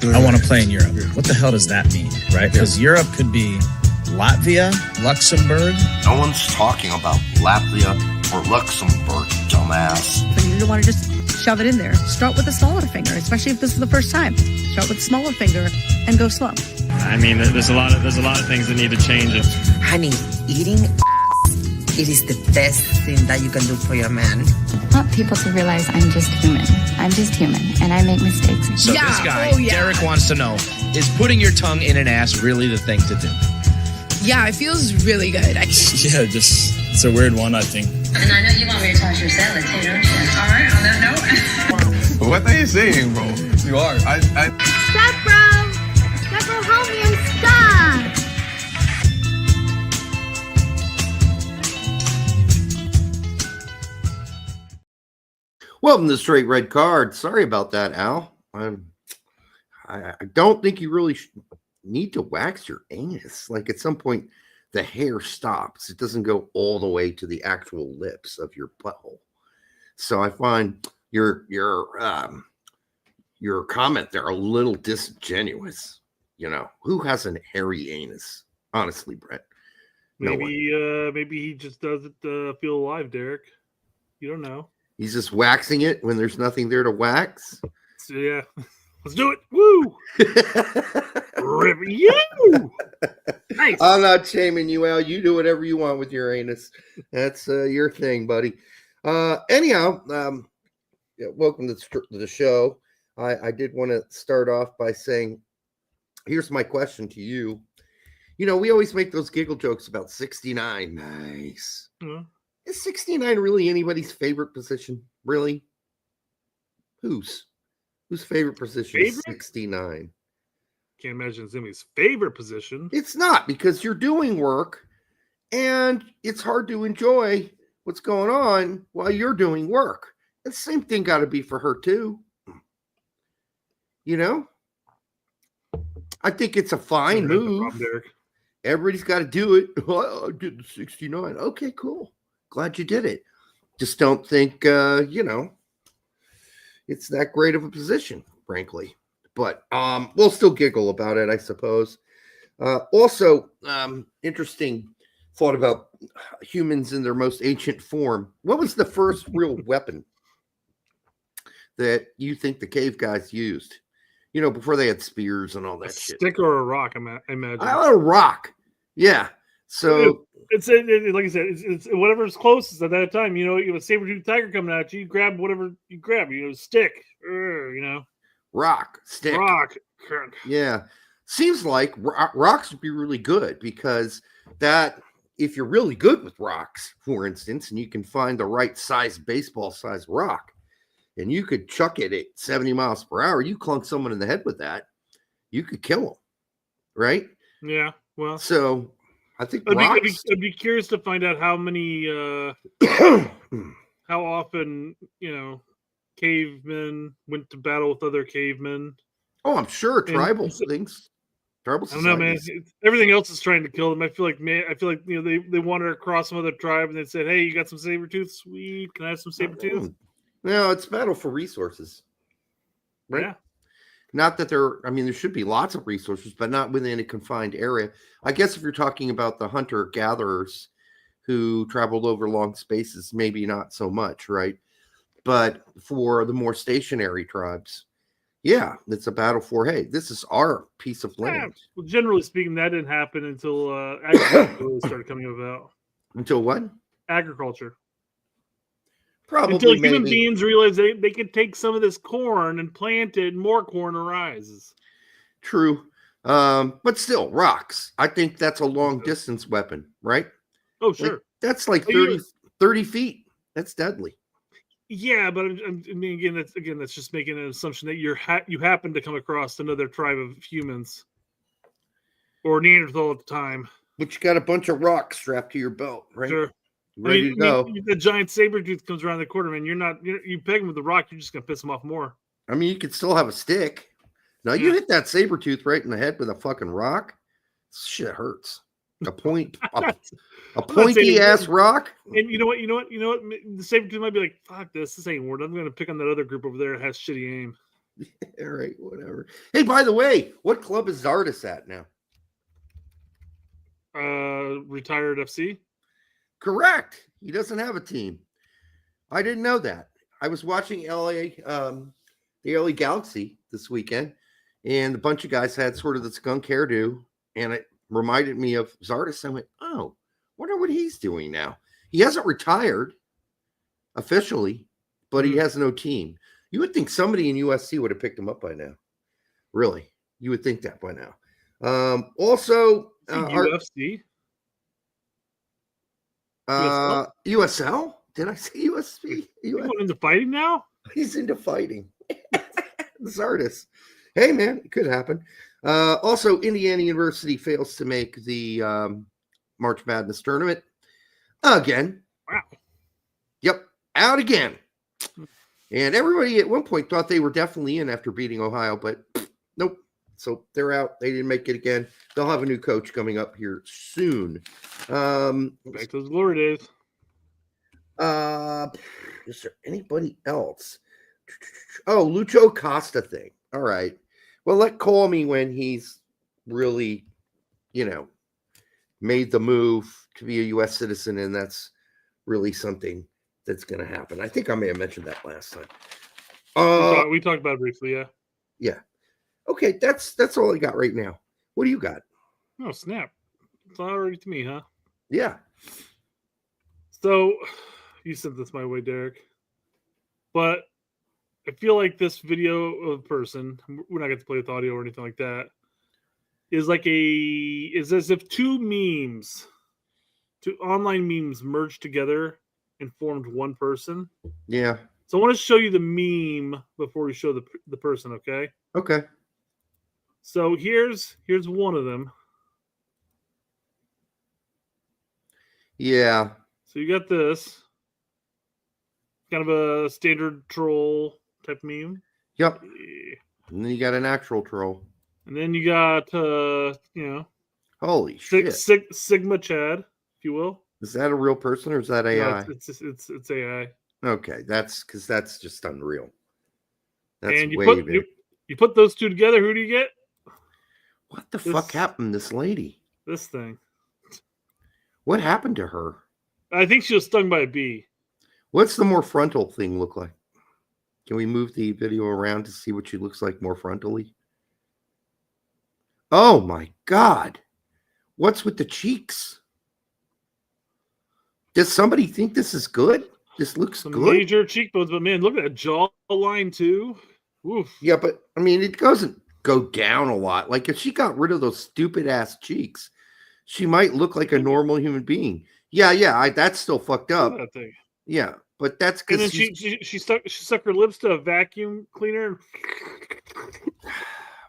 I want to play in Europe. What the hell does that mean, right? Because Europe could be Latvia, Luxembourg. No one's talking about Latvia or Luxembourg, dumbass. So you don't want to just shove it in there. Start with the smaller finger, especially if this is the first time. Start with the smaller finger and go slow. I mean, there's a lot of things that need to change. Honey, eating it is the best thing that you can do for your man. I want people to realize I'm just human. I'm just human, and I make mistakes. So this guy, Derek, wants to know, is putting your tongue in an ass really the thing to do? Yeah, it feels really good. It's a weird one, I think. And I know you want me to toss your salad too, don't you? All right, on that note. What are you saying, bro? You are. Stop, bro! Stop, bro, help me and stop! Welcome to Straight Red Card. Sorry about that, Al. I don't think you really need to wax your anus. Like at some point, the hair stops. It doesn't go all the way to the actual lips of your butthole. So I find your comment there a little disingenuous. You know, who has a hairy anus? Honestly, Brett. Maybe he just doesn't feel alive, Derek. You don't know. He's just waxing it when there's nothing there to wax. So, yeah. Let's do it. Woo! Rip you! Nice. I'm not shaming you, Al. You do whatever you want with your anus. That's your thing, buddy. Anyhow, welcome to the show. I did want to start off by saying, here's my question to you. You know, we always make those giggle jokes about 69. Nice. Mm-hmm. Is 69 really anybody's favorite position? Really? Whose favorite position is 69? Can't imagine it's anybody's favorite position. It's not, because you're doing work and it's hard to enjoy what's going on while you're doing work. The same thing got to be for her too. You know? I think it's a fine move. Everybody's got to do it. Oh, I did the 69. Okay, cool. Glad you did it. Just don't think, it's that great of a position, frankly. But we'll still giggle about it, I suppose. Also, interesting thought about humans in their most ancient form. What was the first real weapon that you think the cave guys used? You know, before they had spears and all that shit. Stick or a rock, I imagine. A rock. Yeah. So it's like I said, it's whatever's closest at that time. You know, you have a saber-toothed tiger coming at you, you grab whatever you grab. You know, stick. Rock, stick, rock. Yeah, seems like rocks would be really good, because that if you're really good with rocks, for instance, and you can find the right size baseball size rock, and you could chuck it at 70 miles per hour, you clunk someone in the head with that, you could kill them, right? Yeah. Well, so. I think I'd be curious to find out how many, how often, cavemen went to battle with other cavemen. Oh, I'm sure tribal things. Tribal I don't know, man. Everything else is trying to kill them. I feel like they wandered across some other tribe and they said, "Hey, you got some saber tooth? Sweet. Can I have some saber tooth?" No, it's battle for resources, right? Yeah. Not that there should be lots of resources, but not within a confined area. I guess if you're talking about the hunter-gatherers who traveled over long spaces, maybe not so much, right? But for the more stationary tribes, yeah, it's a battle for, hey, this is our piece of land. Yeah. Well, generally speaking, that didn't happen until agriculture really started coming about. Until what? Agriculture. Probably until human beings realize they could take some of this corn and plant it, and more corn arises. True. But still, rocks. I think that's a long distance weapon, right? Oh, sure. Like, that's like 30 feet. That's deadly. Yeah, but that's just making an assumption that you happen to come across another tribe of humans or Neanderthal at the time. But you got a bunch of rocks strapped to your belt, right? Sure. Ready to go. The giant saber tooth comes around the corner, man. You peg him with the rock, you're just gonna piss him off more. I mean, you could still have a stick. No, you hit that saber tooth right in the head with a fucking rock. Shit hurts. A pointy ass rock. And you know what? The saber tooth might be like, "Fuck this! This ain't worth. I'm gonna pick on that other group over there that has shitty aim." All right, whatever. Hey, by the way, what club is Zardes at now? Retired FC. Correct. He doesn't have a team. I didn't know that. I was watching the LA Galaxy this weekend, and a bunch of guys had sort of the skunk hairdo, and it reminded me of Zardes. I went, oh, wonder what he's doing now. He hasn't retired officially, but he has no team. You would think somebody in USC would have picked him up by now. Really, you would think that by now. Also, UFC. USL? Did I say USP? He's going into fighting now? He's into fighting. Zardes. Hey, man, it could happen. Also, Indiana University fails to make the March Madness tournament again. Wow. Yep, out again. And everybody at one point thought they were definitely in after beating Ohio, but nope. So they're out. They didn't make it again. They'll have a new coach coming up here soon. Back to those glory days. Is there anybody else? Oh, Lucho Costa thing. All right. Well, call me when he's really, made the move to be a U.S. citizen, and that's really something that's going to happen. I think I may have mentioned that last time. We talked about it briefly, yeah. Yeah. Okay, that's all I got right now. What do you got? Oh, snap. It's already to me, huh? Yeah. So, you sent this my way, Derek. But I feel like this video of a person, we're not going to play with audio or anything like that, is as if two online memes merged together and formed one person. Yeah. So I want to show you the meme before we show the person, okay? Okay. So here's one of them. Yeah. So you got this. Kind of a standard troll type meme. Yep. And then you got an actual troll. And then you got, holy shit. Sigma Chad, if you will. Is that a real person or is that AI? No, it's AI. Okay, that's just unreal. That's and you put those two together. Who do you get? What the fuck happened to this lady? This thing. What happened to her? I think she was stung by a bee. What's the more frontal thing look like? Can we move the video around to see what she looks like more frontally? Oh my God. What's with the cheeks? Does somebody think this is good? This looks good. Major cheekbones, but man, look at that jawline too. Oof. Yeah, but I mean, it doesn't go down a lot. Like if she got rid of those stupid ass cheeks, she might look like a normal human being. Yeah, that's still fucked up. That thing. Yeah, but that's because she stuck her lips to a vacuum cleaner.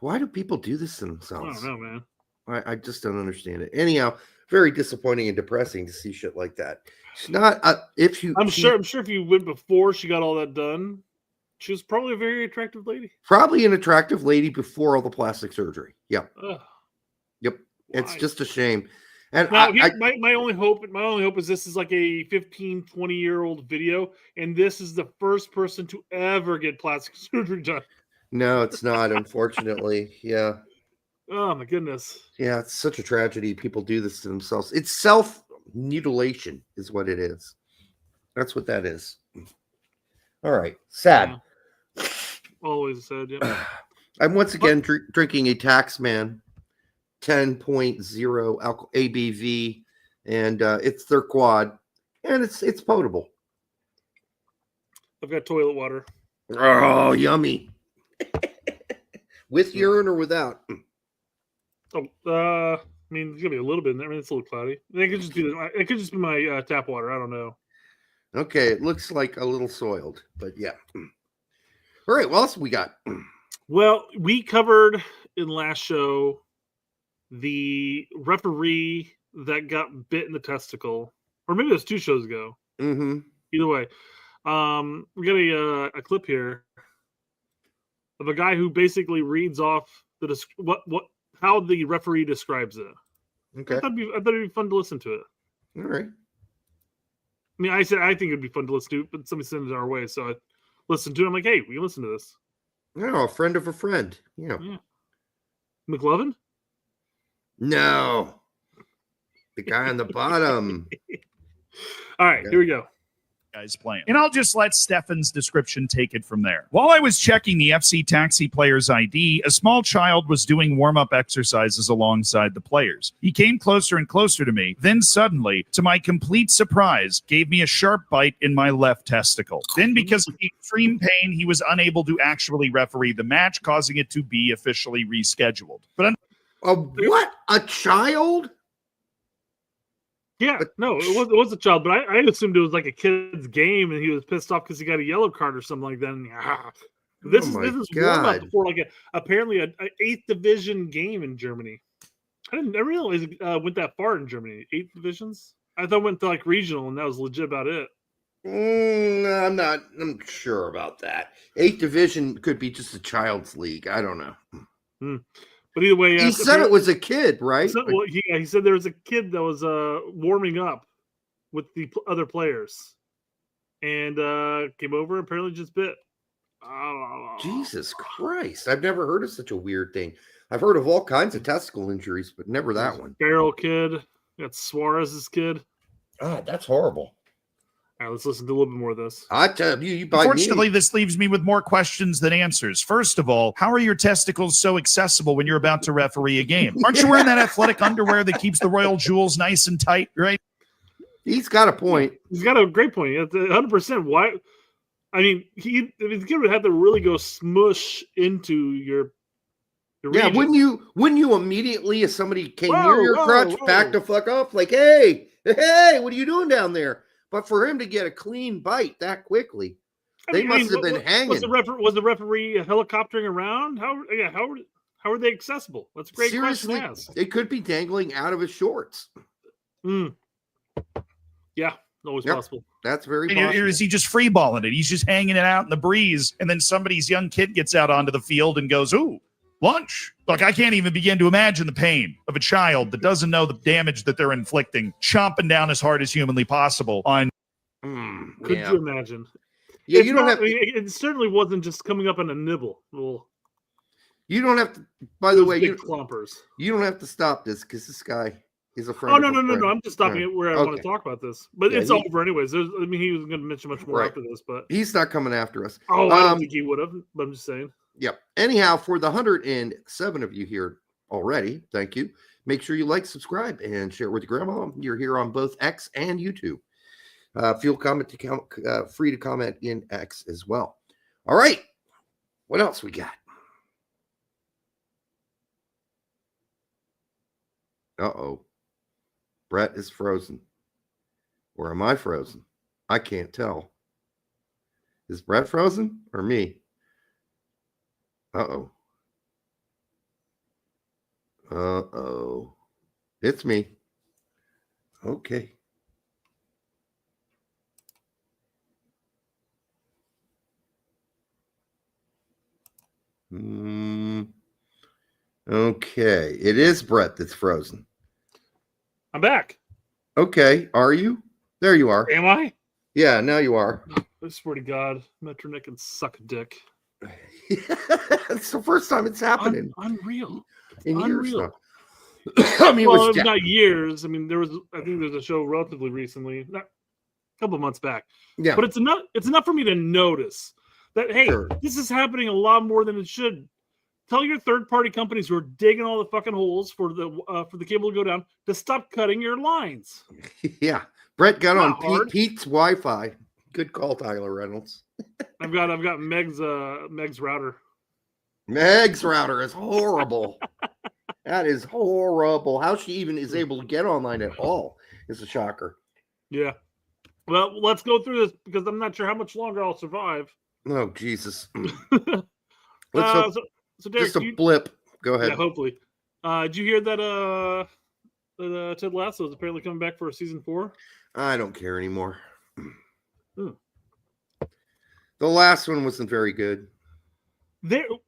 Why do people do this to themselves? I don't know, man. I just don't understand it. Anyhow, very disappointing and depressing to see shit like that. She's not. I'm sure if you went before she got all that done, she was probably a very attractive lady. Probably an attractive lady before all the plastic surgery. Yep. Yep. Why? It's just a shame. And now, my only hope is this is like a 15, 20-year-old video, and this is the first person to ever get plastic surgery done. No, it's not, unfortunately. Yeah. Oh my goodness. Yeah, it's such a tragedy. People do this to themselves. It's self-mutilation is what it is. That's what that is. All right. Sad. Yeah. Always sad, yeah. I'm once again drinking a Taxman 10.0 alcohol ABV, and it's their quad, and it's potable. I've got toilet water. Oh, yummy. With urine or without? I mean, there's gonna be a little bit in there. I mean, it's a little cloudy. It could just be my tap water. I don't know. Okay, it looks like a little soiled, but yeah. All right, what else we got? Well, we covered in last show the referee that got bit in the testicle, or maybe it was 2 shows ago. Mm-hmm. Either way, we got a clip here of a guy who basically reads off how the referee describes it. Okay, I thought it'd be fun to listen to it. All right. I mean, I think it'd be fun to listen to, but somebody sent it our way, so I listened to it. I'm like, hey, we can listen to this. No, a friend of a friend. Yeah. McLovin? No. The guy on the bottom. All right, here we go. Guys playing. And I'll just let Stefan's description take it from there. While I was checking the FC Taxi player's ID, a small child was doing warm-up exercises alongside the players. He came closer and closer to me, then suddenly, to my complete surprise, gave me a sharp bite in my left testicle. Then, because of the extreme pain, he was unable to actually referee the match, causing it to be officially rescheduled. But what? A child? Yeah, no, it was a child, but I assumed it was like a kid's game, and he was pissed off because he got a yellow card or something like that. And, this is warm up before apparently an 8th division game in Germany. I didn't realize it went that far in Germany. 8 divisions. I thought it went to like regional, and that was legit about it. I'm sure about that. 8th division could be just a child's league. I don't know. But either way, he said it was a kid, right? He said there was a kid that was warming up with the other players, and came over and apparently just bit. Jesus Christ! I've never heard of such a weird thing. I've heard of all kinds of testicle injuries, but never that one. Barrel kid. Got Suarez's kid. God, that's horrible. All right, let's listen to a little bit more of this. I tell you, unfortunately, this leaves me with more questions than answers. First of all, how are your testicles so accessible when you're about to referee a game? Aren't you wearing that athletic underwear that keeps the royal jewels nice and tight, right? He's got a point. He's got a great point. 100%. Why? I mean, the kid would have to really go smush into your region. Wouldn't you immediately, if somebody came near your crotch, back the fuck up? Like, hey, what are you doing down there? But for him to get a clean bite that quickly, they must have been hanging. Was the referee helicoptering around? How are they accessible? That's a great question to ask. It could be dangling out of his shorts. Yeah, always possible. That's very possible. Or is he just freeballing it? He's just hanging it out in the breeze, and then somebody's young kid gets out onto the field and goes, ooh, lunch. Look, I can't even begin to imagine the pain of a child that doesn't know the damage that they're inflicting, chomping down as hard as humanly possible on. Could you imagine? Yeah, it's it certainly wasn't just coming up on a nibble. Well, you don't have to. By the way, clumpers. You don't have to stop this because this guy is a friend. Oh no! I'm just stopping it where I want to talk about this, but it's over anyways. He was going to mention much more after this, but he's not coming after us. Oh, I don't think he would have. But I'm just saying. Yep. Anyhow, for the 107 of you here already, thank you. Make sure you like, subscribe, and share it with your grandma. You're here on both X and YouTube. Feel free to comment in X as well. All right. What else we got? Uh-oh. Brett is frozen. Or am I frozen? I can't tell. Is Brett frozen or me? Uh-oh. Uh-oh. It's me. Okay. Okay. It is Brett that's frozen. I'm back. Okay. Are you? There you are. Am I? Yeah, now you are. I swear to God, Metronic can suck a dick. It's the first time it's happening. Unreal. In years now. I mean, well, it was not years. I mean, I think there's a show relatively recently, not a couple months back. Yeah. But it's enough for me to notice that, hey, this is happening a lot more than it should. Tell your third-party companies who are digging all the fucking holes for the cable to go down to stop cutting your lines. Yeah. Brett got on Pete's Wi-Fi. Good call, Tyler Reynolds. I've got Meg's router. Meg's router is horrible. That is horrible. How she even is able to get online at all is a shocker. Yeah. Well, let's go through this because I'm not sure how much longer I'll survive. Oh, Jesus. Let's so Derek, just a blip. Go ahead. Yeah, hopefully. Did you hear that Ted Lasso is apparently coming back for a season 4? I don't care anymore. The last one wasn't very good. So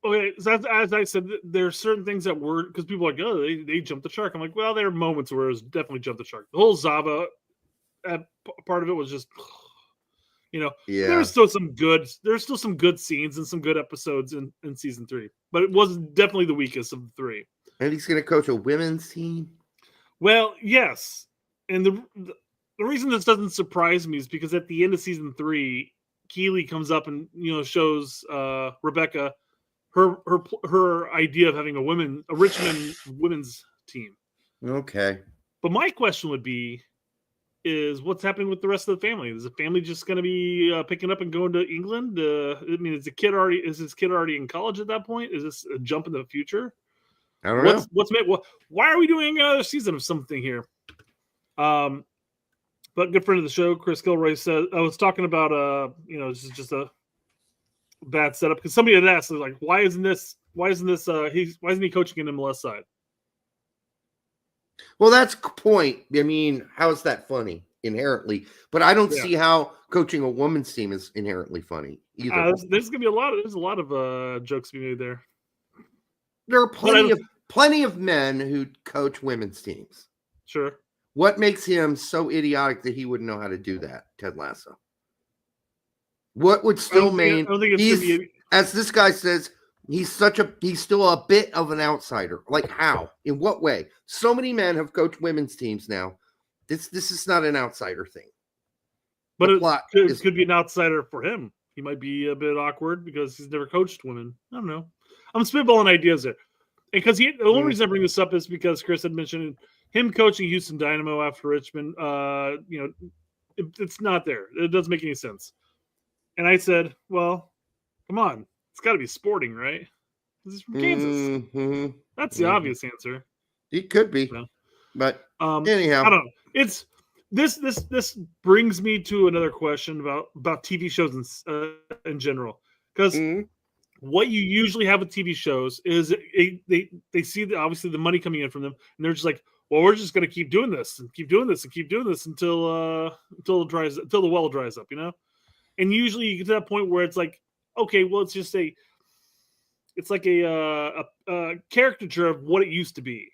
as I said, there are certain things that were because people are like, oh, they jumped the shark. I'm like, well, there are moments where it was definitely jumped the shark. The whole Zava part of it was just, There's still some good scenes and some good episodes in season 3, but it was definitely the weakest of the 3. And he's going to coach a women's team. Well, yes, and the reason this doesn't surprise me is because at the end of season 3, Keeley comes up and shows Rebecca her idea of having a Richmond women's team. Okay, but my question would be, is what's happening with the rest of the family? Is the family just going to be picking up and going to England? Is his kid already in college at that point? Is this a jump in the future? I don't know. Why are we doing another season of something here? But good friend of the show, Chris Gilroy, said I was talking about this is just a bad setup because somebody had asked like, why isn't he coaching an MLS side? Well, that's the point. I mean, how is that funny inherently? But I don't see how coaching a women's team is inherently funny either. There's gonna be a lot of jokes to be made there. There are plenty of men who coach women's teams. Sure. What makes him so idiotic that he wouldn't know how to do that, Ted Lasso? What would still mean as this guy says, he's still a bit of an outsider. Like how? In what way? So many men have coached women's teams now. This is not an outsider thing. But it could be an outsider for him. He might be a bit awkward because he's never coached women. I don't know. I'm spitballing ideas there. Because the only reason I bring this up is because Chris had mentioned him coaching Houston Dynamo after Richmond. It's not there. It doesn't make any sense. And I said, well, come on. It's got to be Sporting, right? This is from Kansas. Mm-hmm. That's the obvious answer. It could be. But anyhow. I don't know. It's this brings me to another question about TV shows in general. Because what you usually have with TV shows is they see obviously the money coming in from them, and they're just like, well, we're just going to keep doing this and keep doing this and keep doing this until the well dries up, And usually you get to that point where it's like, okay, well, it's like a caricature of what it used to be.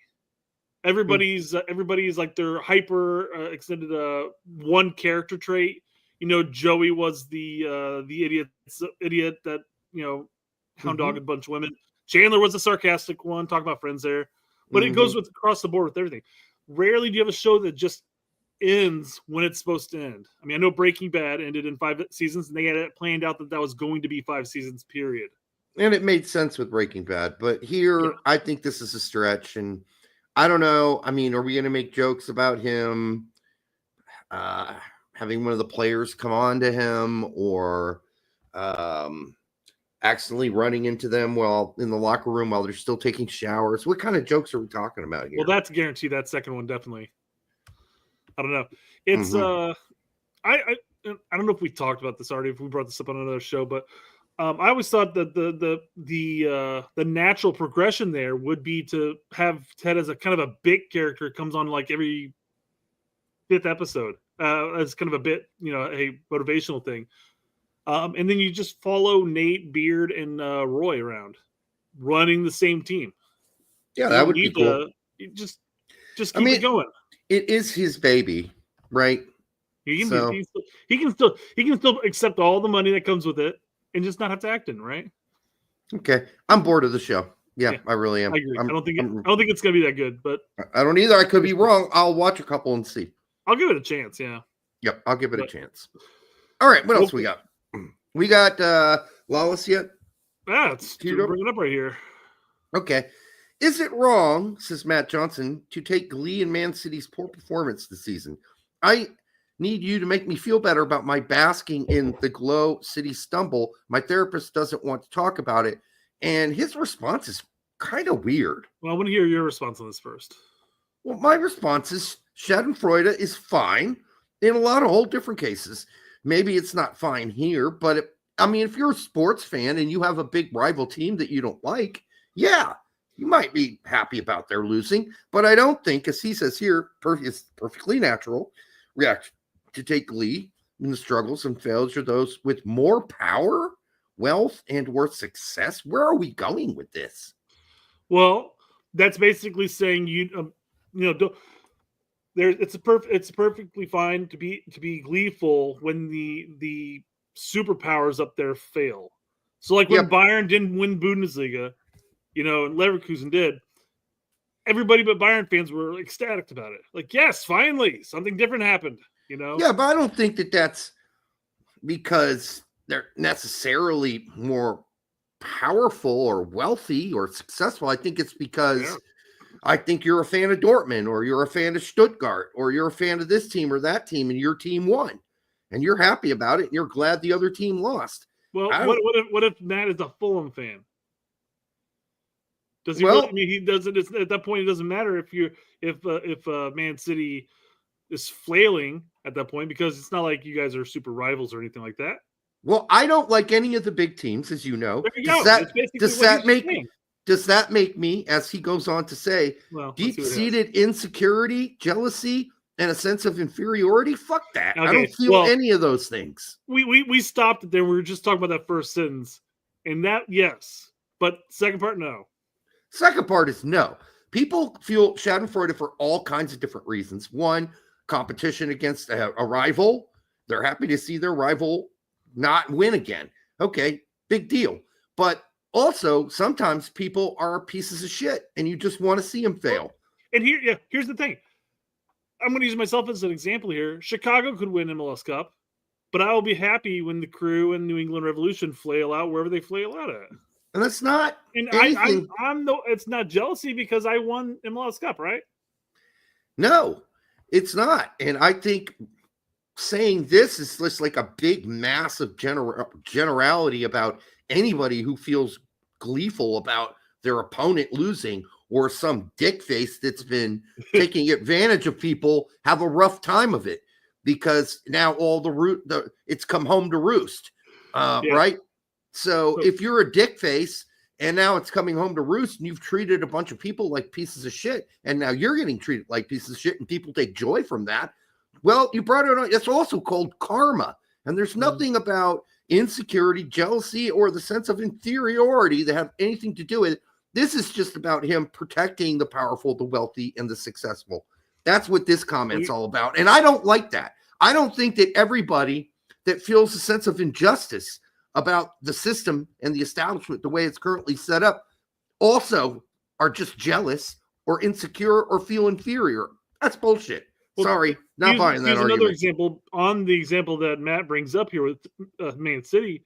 Everybody's like their hyper extended one character trait. Joey was the idiot that hound dog a bunch of women. Chandler was a sarcastic one. Talk about friends there, but it goes across the board with everything. Rarely do you have a show that just ends when it's supposed to end. I mean, I know Breaking Bad ended in 5 seasons, and they had it planned out that was going to be 5 seasons, period. And it made sense with Breaking Bad, but here I think this is a stretch, and I don't know. I mean, are we going to make jokes about him having one of the players come on to him or accidentally running into them while in the locker room while they're still taking showers? What kind of jokes are we talking about here? Well, that's guaranteed. That second one, definitely. I don't know. It's I don't know if we talked about this already, if we brought this up on another show, but I always thought that the natural progression there would be to have Ted as a kind of a bit character, comes on like every 5th episode as kind of a bit, a motivational thing. And then you just follow Nate, Beard, and Roy around running the same team. Yeah, that would be cool. Just keep it going. It is his baby, right? He can still accept all the money that comes with it and just not have to act in, right? Okay, I'm bored of the show. Yeah, I really am. I agree. I don't think it's gonna be that good, but I don't either. I could be wrong. I'll watch a couple and see. I'll give it a chance. Yeah. Yep, I'll give it a chance. All right, what else we got? We got Lawless yet? That's bringing it up right here. Okay. Is it wrong, says Matt Johnson, to take glee in Man City's poor performance this season? I need you to make me feel better about my basking in the Glow City stumble. My therapist doesn't want to talk about it. And his response is kind of weird. Well, I want to hear your response on this first. Well, my response is Schadenfreude is fine in a lot of whole different cases. Maybe it's not fine here, but if you're a sports fan and you have a big rival team that you don't like, yeah, you might be happy about their losing. But I don't think, as he says here, it's perfectly natural reaction to take glee in the struggles and failures of those with more power, wealth, and/or success. Where are we going with this? Well, that's basically saying it's perfectly fine to be gleeful when the superpowers up there fail. So like when Bayern didn't win Bundesliga, and Leverkusen did, everybody but Bayern fans were ecstatic about it. Like, yes, finally, something different happened, Yeah, but I don't think that that's because they're necessarily more powerful or wealthy or successful. I think it's because I think you're a fan of Dortmund, or you're a fan of Stuttgart, or you're a fan of this team or that team, and your team won, and you're happy about it, and you're glad the other team lost. Well, what if Matt is a Fulham fan? Does he? Really, I mean, he doesn't. At that point, it doesn't matter if Man City is flailing at that point, because it's not like you guys are super rivals or anything like that. Well, I don't like any of the big teams, as you know. There you go. Does that make me, as he goes on to say, deep-seated insecurity, jealousy, and a sense of inferiority? Fuck that. Okay, I don't feel any of those things. We stopped it there. We were just talking about that first sentence. And that, yes. But second part, no. Second part is no. People feel Schadenfreude for all kinds of different reasons. One, competition against a rival. They're happy to see their rival not win again. Okay, big deal. But also, sometimes people are pieces of shit, and you just want to see them fail. And here's the thing. I'm going to use myself as an example here. Chicago could win MLS Cup, but I will be happy when the Crew and New England Revolution flail out wherever they flail out at. And that's not. And it's not jealousy because I won MLS Cup, right? No, it's not. And I think saying this is just like a big, massive generality about anybody who feels gleeful about their opponent losing, or some dick face that's been taking advantage of people have a rough time of it, because now all it's come home to roost, right? So if you're a dick face and now it's coming home to roost, and you've treated a bunch of people like pieces of shit, and now you're getting treated like pieces of shit, and people take joy from that. Well, you brought it on. It's also called karma, and there's nothing about insecurity, jealousy, or the sense of inferiority that have anything to do with it. This is just about him protecting the powerful, the wealthy, and the successful. That's what this comment's all about. And I don't like that. I don't think that everybody that feels a sense of injustice about the system and the establishment, the way it's currently set up, also are just jealous or insecure or feel inferior. That's bullshit. Well, sorry, not buying that argument. Here's another example on the example that Matt brings up here with Man City.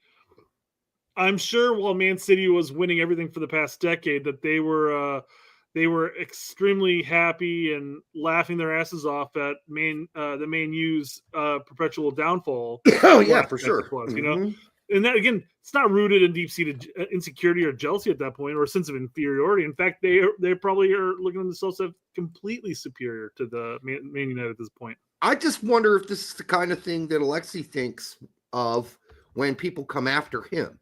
I'm sure while Man City was winning everything for the past decade, that they were extremely happy and laughing their asses off at the Man U's perpetual downfall. Oh yeah, for sure. And that, again, it's not rooted in deep-seated insecurity or jealousy at that point, or a sense of inferiority. In fact, they probably are looking at themselves as completely superior to the Man United at this point. I just wonder if this is the kind of thing that Alexi thinks of when people come after him,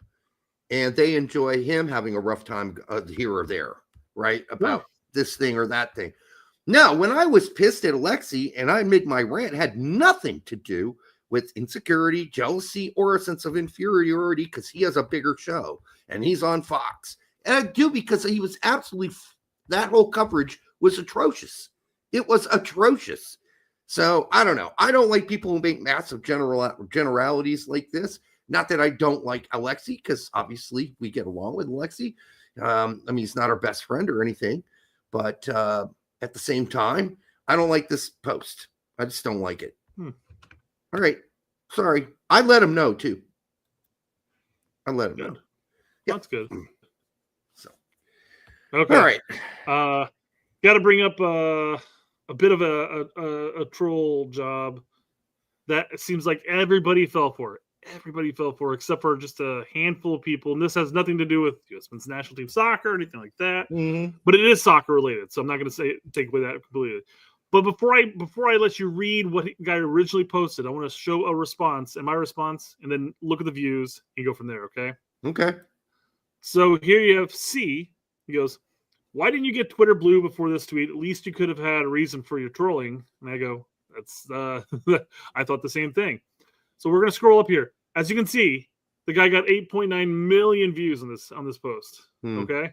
and they enjoy him having a rough time here or there, right? About this thing or that thing. No, when I was pissed at Alexi and I made my rant, it had nothing to do with insecurity, jealousy, or a sense of inferiority, because he has a bigger show and he's on Fox. And I do, because he was absolutely, that whole coverage was atrocious. It was atrocious. So I don't know. I don't like people who make massive generalities like this. Not that I don't like Alexi, because obviously we get along with Alexi. I mean, he's not our best friend or anything, but at the same time, I don't like this post. I just don't like it. All right. Sorry. I let him know too. I let him know. Yeah. That's good. So, okay. All right. Got to bring up a bit of a troll job that it seems like everybody fell for it. Everybody fell for it, except for just a handful of people. And this has nothing to do with USMNT national team soccer or anything like that. But it is soccer related. So I'm not going to take away that completely. But before I let you read what the guy originally posted, I want to show a response and my response, and then look at the views and go from there, okay? Okay. So here you have C. He goes, "Why didn't you get Twitter blue before this tweet? At least you could have had a reason for your trolling." And I go, "That's I thought the same thing." So we're going to scroll up here. As you can see, the guy got 8.9 million views on this post, okay?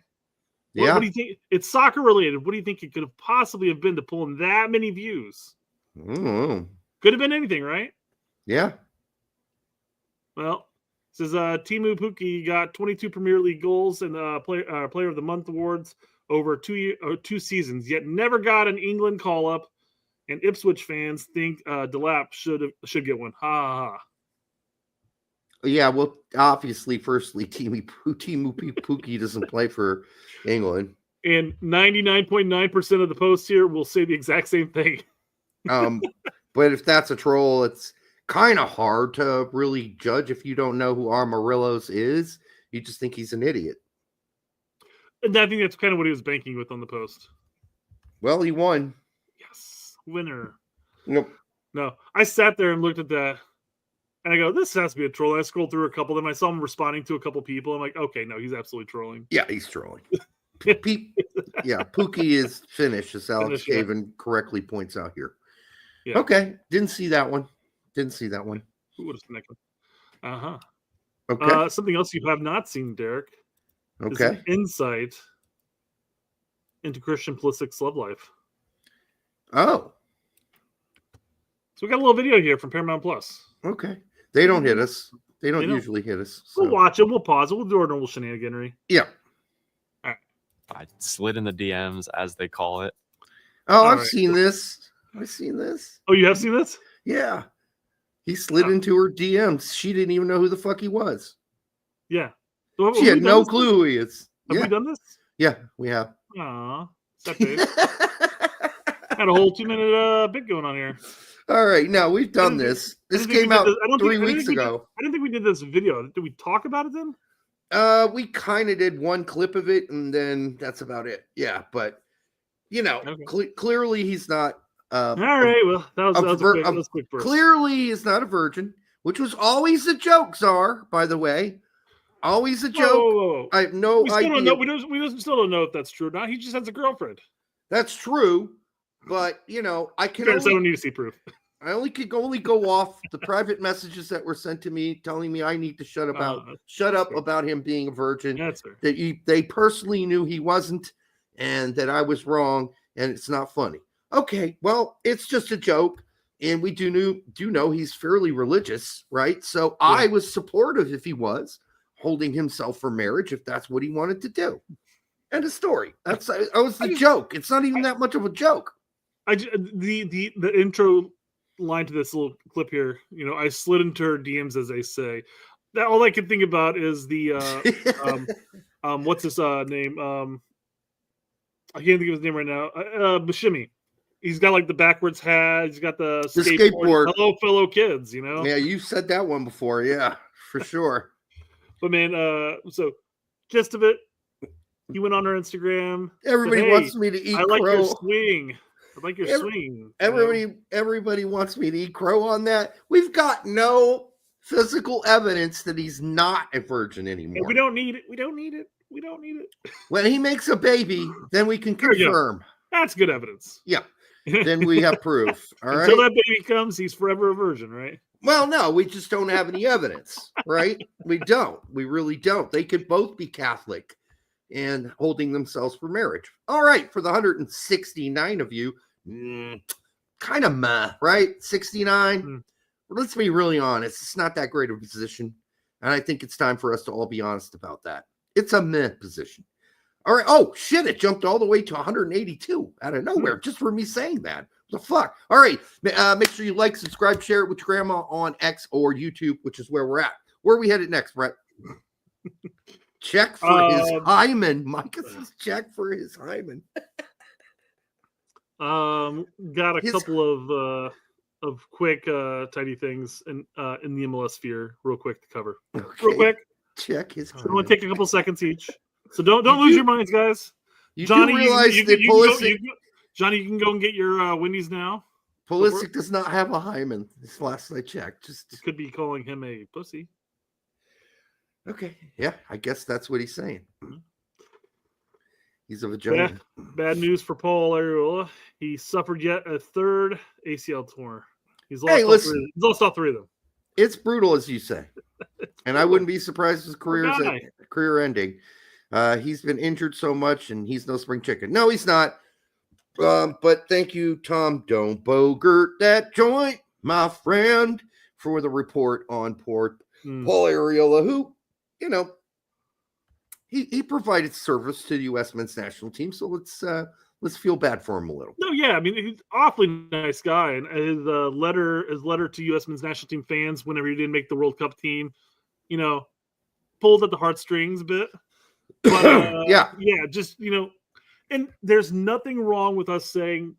Yeah. What do you think? It's soccer related. What do you think it could have possibly have been to pull in that many views? Could have been anything, right? Yeah. Well, it says Teemu Pukki got 22 Premier League goals and Player of the Month awards over 2 seasons, yet never got an England call-up, and Ipswich fans think Delap should get one. Ha ha ha. Yeah, well, obviously, firstly, Teemu Pukki doesn't play for England. And 99.9% of the posts here will say the exact same thing. But if that's a troll, it's kind of hard to really judge if you don't know who Amarillos is. You just think he's an idiot. And I think that's kind of what he was banking with on the post. Well, he won. Yes, winner. Nope. No, I sat there and looked at that, and I go, this has to be a troll. And I scrolled through a couple of them. I saw him responding to a couple people. I'm like, okay, no, he's absolutely trolling. Yeah, he's trolling. Pukki is Finnish, as Alex Caveman correctly points out here. Yeah. Okay, didn't see that one. Who would have seen that one? Uh-huh. Okay. Something else you have not seen, Derek. Okay. Is an insight into Christian Pulisic's love life. Oh. So we got a little video here from Paramount Plus. Okay. They don't hit us. They don't usually hit us. So. We'll watch it. We'll pause it. We'll do our normal shenaniganry. Yeah. I slid in the DMs, as they call it. Oh, I've seen this. Oh, you have seen this? Yeah. He slid into her DMs. She didn't even know who the fuck he was. Yeah. She had no clue who he is. Have we done this? Yeah, we have. Aw. Had a whole 2-minute bit going on here. All right. Now, we've done this. This came out 3 weeks ago. I didn't think we did this video. Did we talk about it then? We kind of did one clip of it, and then that's about it. Yeah, but, clearly he's not. All right. Well, that was quick burst. Clearly he's not a virgin, which was always a joke, Czar, by the way. Always a joke. Whoa. I have no idea. We still don't know if that's true or not. He just has a girlfriend. That's true, but I can. I don't need to see proof. I could only go off the private messages that were sent to me, telling me I need to shut up about him being a virgin. That's fair. That they personally knew he wasn't, and that I was wrong, and it's not funny. Okay, well, it's just a joke, and we do know he's fairly religious, right? So yeah. I was supportive if he was holding himself for marriage, if that's what he wanted to do. End of story. That was the joke. It's not even that much of a joke. The intro line to this little clip here, I slid into her DMs, as they say. That all I can think about is the what's his name? I can't think of his name right now. Bashimi. He's got like the backwards hat. He's got the skateboard. Hello, fellow kids. Yeah, you said that one before. Yeah, for sure. But man, so gist of it, he went on her Instagram. Everybody wants me to eat crow. I like your swing. I like your swing. Everybody wants me to eat crow on that. We've got no physical evidence that he's not a virgin anymore. And we don't need it. When he makes a baby, then we can confirm. That's good evidence. Yeah. Then we have proof. All right. Until that baby comes, he's forever a virgin, right? Well, no, we just don't have any evidence, right? We don't. We really don't. They could both be Catholic and holding themselves for marriage. All right, for the 169 of you, kind of meh, right? 69. Let's be really honest. It's not that great of a position, and I think it's time for us to all be honest about that. It's a meh position. All right. Oh, shit. It jumped all the way to 182 out of nowhere just for me saying that. What the fuck? All right. Make sure you like, subscribe, share it with your grandma on X or YouTube, which is where we're at. Where are we headed next, Brett? Check for his hymen. Micah says check for his hymen. Got a couple of quick, tidy things in the MLS sphere real quick to cover. Okay. Real quick. Check his hymen. I'm going to take a couple seconds each. So don't lose your minds, guys. Johnny, Johnny, you can go and get your Wendy's now. Pulisic does not have a hymen. This last I checked. Just could be calling him a pussy. Okay, yeah, I guess that's what he's saying. He's a vagina. Bad news for Paul Arriola. He suffered yet a third ACL torn. He's lost all three of them. It's brutal, as you say, and I wouldn't be surprised if his career ending. He's been injured so much, and he's no spring chicken. No, he's not. But thank you, Tom. Don't bogart that joint, my friend, for the report on poor Paul Arriola, who, you know, he provided service to the U.S. men's national team. So let's feel bad for him a little. No, yeah, I mean, he's an awfully nice guy, and his letter to U.S. men's national team fans whenever he didn't make the World Cup team, you know, pulled at the heartstrings a bit. But yeah, just, you know, and there's nothing wrong with us saying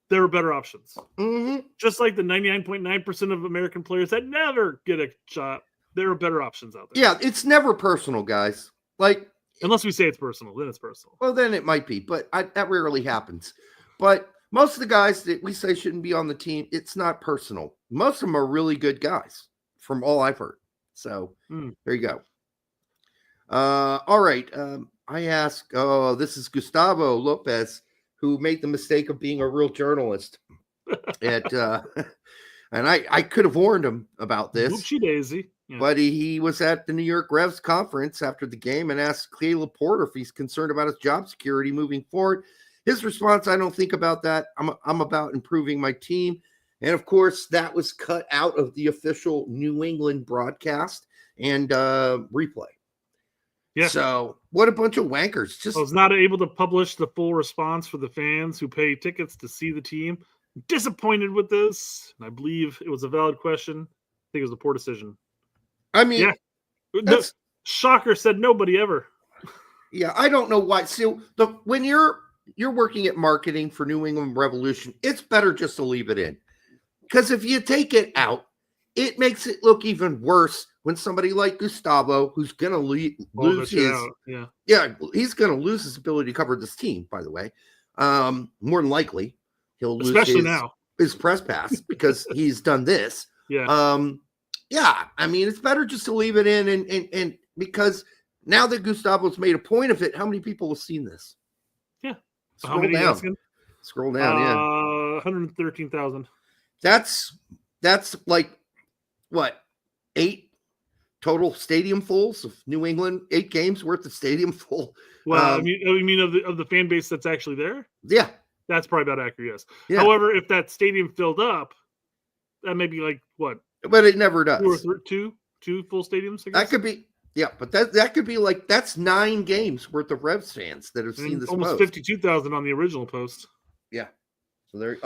there are better options. Mm-hmm. Just like the 99.9% of American players that never get a shot, there are better options out there. Yeah, it's never personal, guys. Like, unless we say it's personal, then it's personal. Well, then it might be, but that rarely happens. But most of the guys that we say shouldn't be on the team, it's not personal. Most of them are really good guys, from all I've heard. So there you go. All right. I ask, this is Gustavo Lopez, who made the mistake of being a real journalist. And I could have warned him about this. Oopsie daisy. Yeah. But he was at the New York Revs conference after the game and asked Caleb Porter if he's concerned about his job security moving forward. His response, I don't think about that. I'm about improving my team. And, of course, that was cut out of the official New England broadcast and replay. Yeah. So what a bunch of wankers. I was not able to publish the full response for the fans who pay tickets to see the team. Disappointed with this. And I believe it was a valid question. I think it was a poor decision. I mean, yeah. The shocker said nobody ever. Yeah, I don't know why. So when you're working at marketing for New England Revolution, it's better just to leave it in. Because if you take it out, it makes it look even worse when somebody like Gustavo, who's going to lose his he's going to lose his ability to cover this team, by the way. More than likely, he'll lose his press pass because he's done this. Yeah. Yeah, I mean, it's better just to leave it in and because now that Gustavo's made a point of it, how many people have seen this? Yeah. Scroll down. Scroll down, yeah. 113,000. That's like what? 8 total stadium fulls of New England, 8 games worth of stadium full. Well, you mean of the fan base that's actually there? Yeah. That's probably about accurate, yes. Yeah. However, if that stadium filled up, that may be like what? But it never does. 2 full stadiums, I guess? That could be, yeah, but that could be like, that's 9 games worth of Revs fans that have seen this almost post. 52,000 on the original post. Yeah. So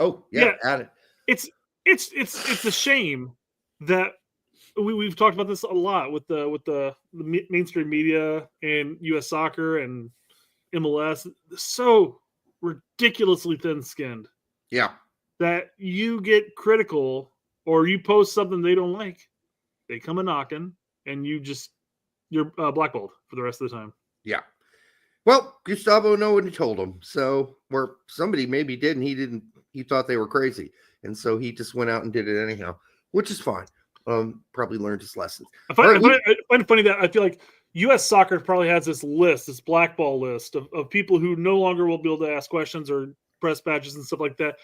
add it. It's a shame that we've talked about this a lot with the mainstream media and U.S. soccer and MLS. So ridiculously thin-skinned. Yeah. That you get critical or you post something they don't like, they come a knocking, and you're blackballed for the rest of the time. Yeah. Well, Gustavo, no one told him. So, or somebody maybe did, and he thought they were crazy. And so he just went out and did it anyhow, which is fine. Probably learned his lessons. I find it funny that I feel like U.S. soccer probably has this blackball list of people who no longer will be able to ask questions or press badges and stuff like that.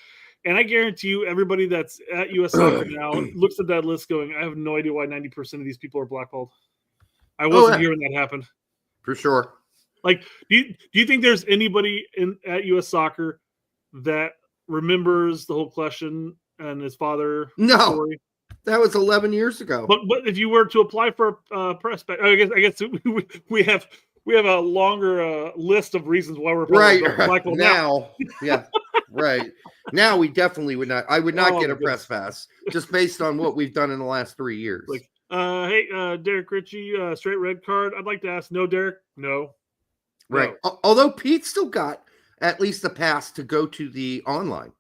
And I guarantee you, everybody that's at U.S. Soccer now looks at that list going, I have no idea why 90% of these people are blackballed. I wasn't here when that happened. For sure. Like, do you think there's anybody at U.S. Soccer that remembers the whole question and his father story? That was 11 years ago. But if you were to apply for a press badge, I guess we have a longer list of reasons why we're blackballed now. Yeah, right. Now we definitely would not. I would not get a press pass just based on what we've done in the last 3 years. Like, hey, Derek Ritchie, straight red card. I'd like to ask. No, Derek. No. Right. No. Although Pete still got at least the pass to go to the online.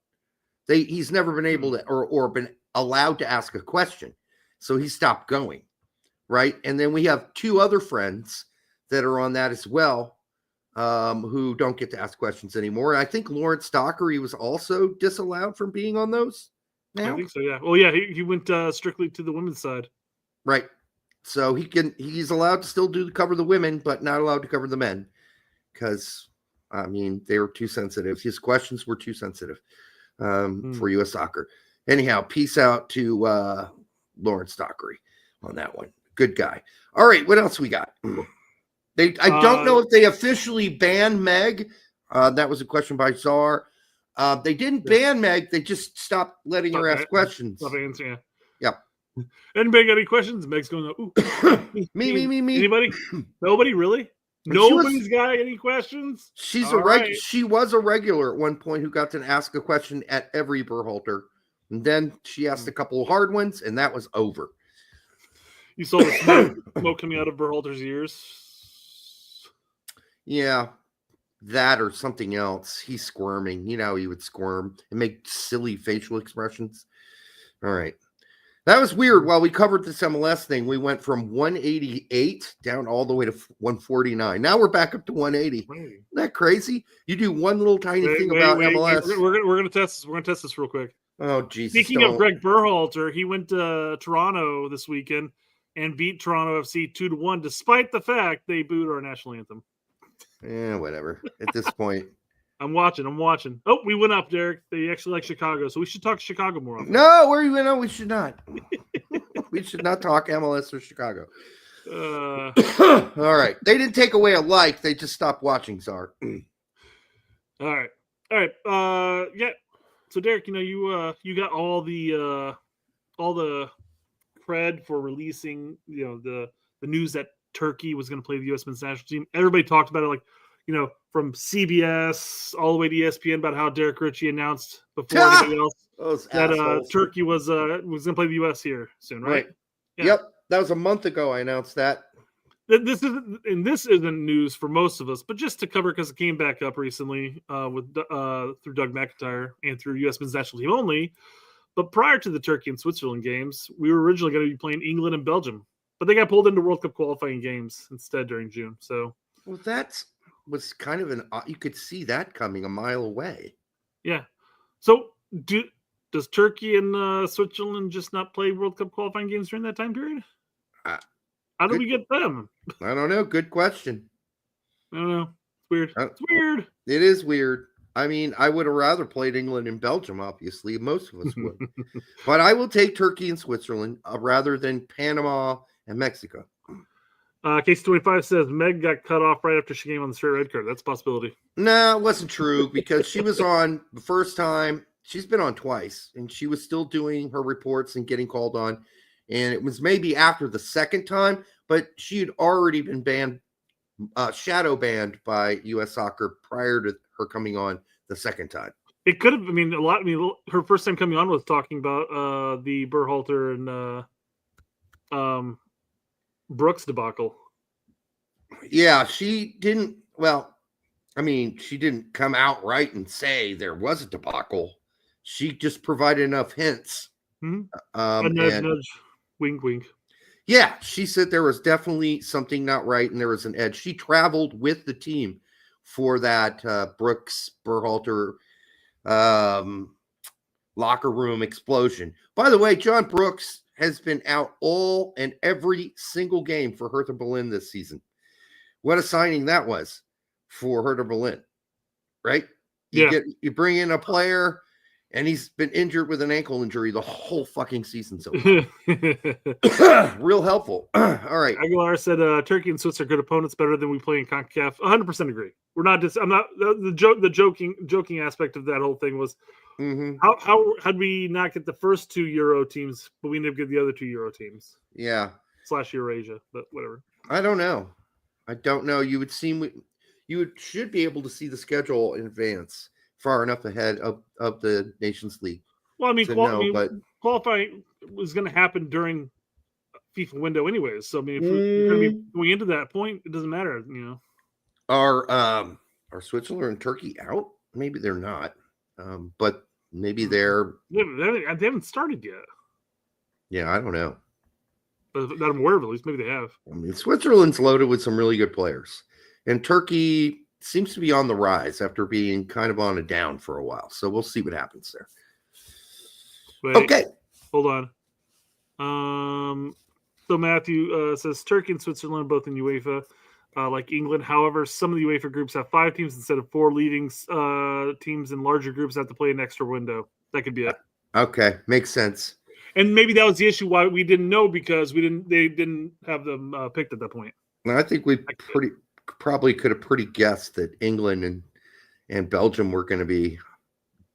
He's never been able to or been allowed to ask a question, so he stopped going. Right. And then we have 2 other friends that are on that as well. Who don't get to ask questions anymore. I think Lawrence Dockery was also disallowed from being on those now. I think so, yeah. Well, yeah, he went strictly to the women's side. Right. So he's allowed to still cover the women, but not allowed to cover the men because, I mean, they were too sensitive. His questions were too sensitive for U.S. soccer. Anyhow, peace out to Lawrence Dockery on that one. Good guy. All right, what else we got? I don't know if they officially banned Meg. That was a question by Czar. They didn't ban Meg. They just stopped letting her ask questions. Yeah. Anybody got any questions? Meg's going, ooh. Me. Anybody? Nobody, really? Nobody's got any questions? She was a regular at one point who got to ask a question at every Berhalter. And then she asked a couple of hard ones, and that was over. You saw the smoke coming out of Berhalter's ears? Yeah, that or something else. He's squirming. You know, he would squirm and make silly facial expressions. All right. That was weird. While we covered this MLS thing, we went from 188 down all the way to 149. Now we're back up to 180. Isn't that crazy? You do one little tiny thing about MLS. We're gonna test this. We're gonna test this real quick. Oh, Jesus. Speaking of Greg Berhalter, he went to Toronto this weekend and beat Toronto FC 2-1, despite the fact they booed our national anthem. Yeah, whatever. At this point. I'm watching. Oh, we went up, Derek. They actually like Chicago, so we should talk Chicago more often. No, we should not. We should not talk MLS or Chicago. All right. They didn't take away a like. They just stopped watching, Czar. All right. Yeah. So, Derek, you got all the cred for releasing, the news that Turkey was going to play the U.S. men's national team. Everybody talked about it, like, from CBS all the way to ESPN, about how Derek Ritchie announced before anybody else that Turkey was going to play the U.S. here soon, right? Yeah. Yep, that was a month ago. I announced that. This isn't news for most of us, but just to cover, because it came back up recently through Doug McIntyre and through U.S. men's national team only. But prior to the Turkey and Switzerland games, we were originally going to be playing England and Belgium, but they got pulled into World Cup qualifying games instead during June. So, well, that was kind of you could see that coming a mile away. Yeah. So does Turkey and Switzerland just not play World Cup qualifying games during that time period? How do we get them? I don't know. Good question. I don't know. It's weird. It's weird. It is weird. I mean, I would have rather played England and Belgium, obviously. Most of us would. But I will take Turkey and Switzerland rather than Panama and Mexico. Case 25 says Meg got cut off right after she came on the straight red card. That's a possibility. No, it wasn't true, because she was on the first time. She's been on twice, and she was still doing her reports and getting called on. And it was maybe after the second time, but she had already been banned, shadow banned by U.S. Soccer prior to her coming on the second time. It could have, her first time coming on was talking about the Berhalter and Brooks debacle. Yeah, she didn't. Well, she didn't come out right and say there was a debacle. She just provided enough hints. Mm-hmm. Nudge, wink, wink. Yeah, she said there was definitely something not right, and there was an edge. She traveled with the team for that Brooks Berhalter locker room explosion. By the way, John Brooks has been out all and every single game for Hertha Berlin this season. What a signing that was for Hertha Berlin, right? You bring in a player, and he's been injured with an ankle injury the whole fucking season. So real helpful. All right. Aguilar said Turkey and Swiss are good opponents, better than we play in CONCACAF. 100% agree. We're not just. I'm not the joking aspect of that whole thing was how had we not get the first two Euro teams, but we ended up getting the other two Euro teams. Yeah. / Eurasia, but whatever. I don't know. You would should be able to see the schedule in advance, far enough ahead of the Nations League. Well, qualifying was going to happen during FIFA window anyways. So, if we're going to be going into that point, it doesn't matter, Are Switzerland and Turkey out? Maybe they're not. But maybe they're... They haven't started yet. Yeah, I don't know. But that I'm aware of, at least. Maybe they have. Switzerland's loaded with some really good players. And Turkey seems to be on the rise after being kind of on a down for a while. So we'll see what happens there. Wait, okay. Hold on. So Matthew says Turkey and Switzerland are both in UEFA, like England. However, some of the UEFA groups have 5 teams instead of 4 leading teams, and larger groups have to play an extra window. That could be it. Okay. Makes sense. And maybe that was the issue why we didn't know, because they didn't have them picked at that point. I think we probably could have guessed that England and Belgium were going to be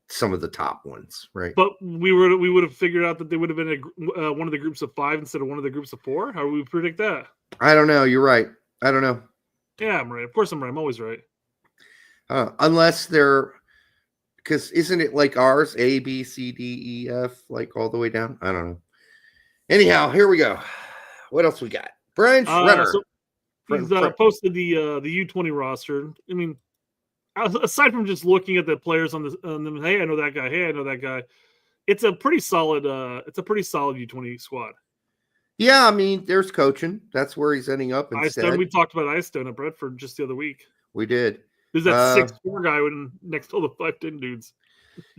some of the top ones, right? But we would have figured out that they would have been one of the groups of 5 instead of one of the groups of 4. How do we predict that? I don't know. You're right. I don't know. Yeah, I'm right. Of course I'm right. I'm always right. Unless they're, because isn't it like ours, A, B, C, D, E, F, like all the way down? I don't know. Anyhow, here we go. What else we got? Brian Schroeder. He's posted the U20 roster. I mean, aside from just looking at the players on them, hey, I know that guy. Hey, I know that guy. It's a pretty solid. It's a pretty solid U20 squad. Yeah, I mean, there's coaching. That's where he's ending up instead. We talked about Stone at Brentford just the other week. We did. There's that 6'4" guy next to the 5'10" dudes.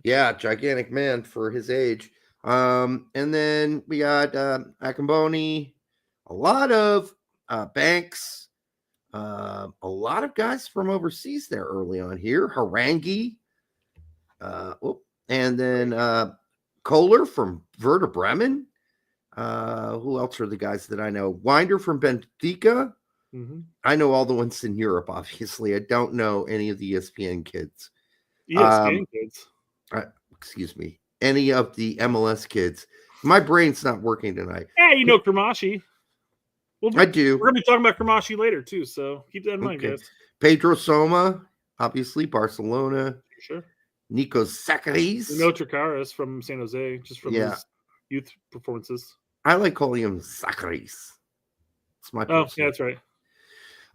Yeah, gigantic man for his age. And then we got Akamboni, a lot of Banks, a lot of guys from overseas there early on here. Harangi, and then Kohler from Werder Bremen. Who else are the guys that I know? Winder from Benfica. Mm-hmm. I know all the ones in Europe, obviously. I don't know any of the ESPN kids. ESPN kids? Excuse me. Any of the MLS kids. My brain's not working tonight. Yeah, you know Cremaschi. I do. We're going to be talking about Cremaschi later, too, so keep that in mind, guys. Pedro Soma, obviously, Barcelona. Sure. Nico Sakaris. We know Trakaris from San Jose, just from his youth performances. I like calling him Sakaris. It's my yeah, that's right.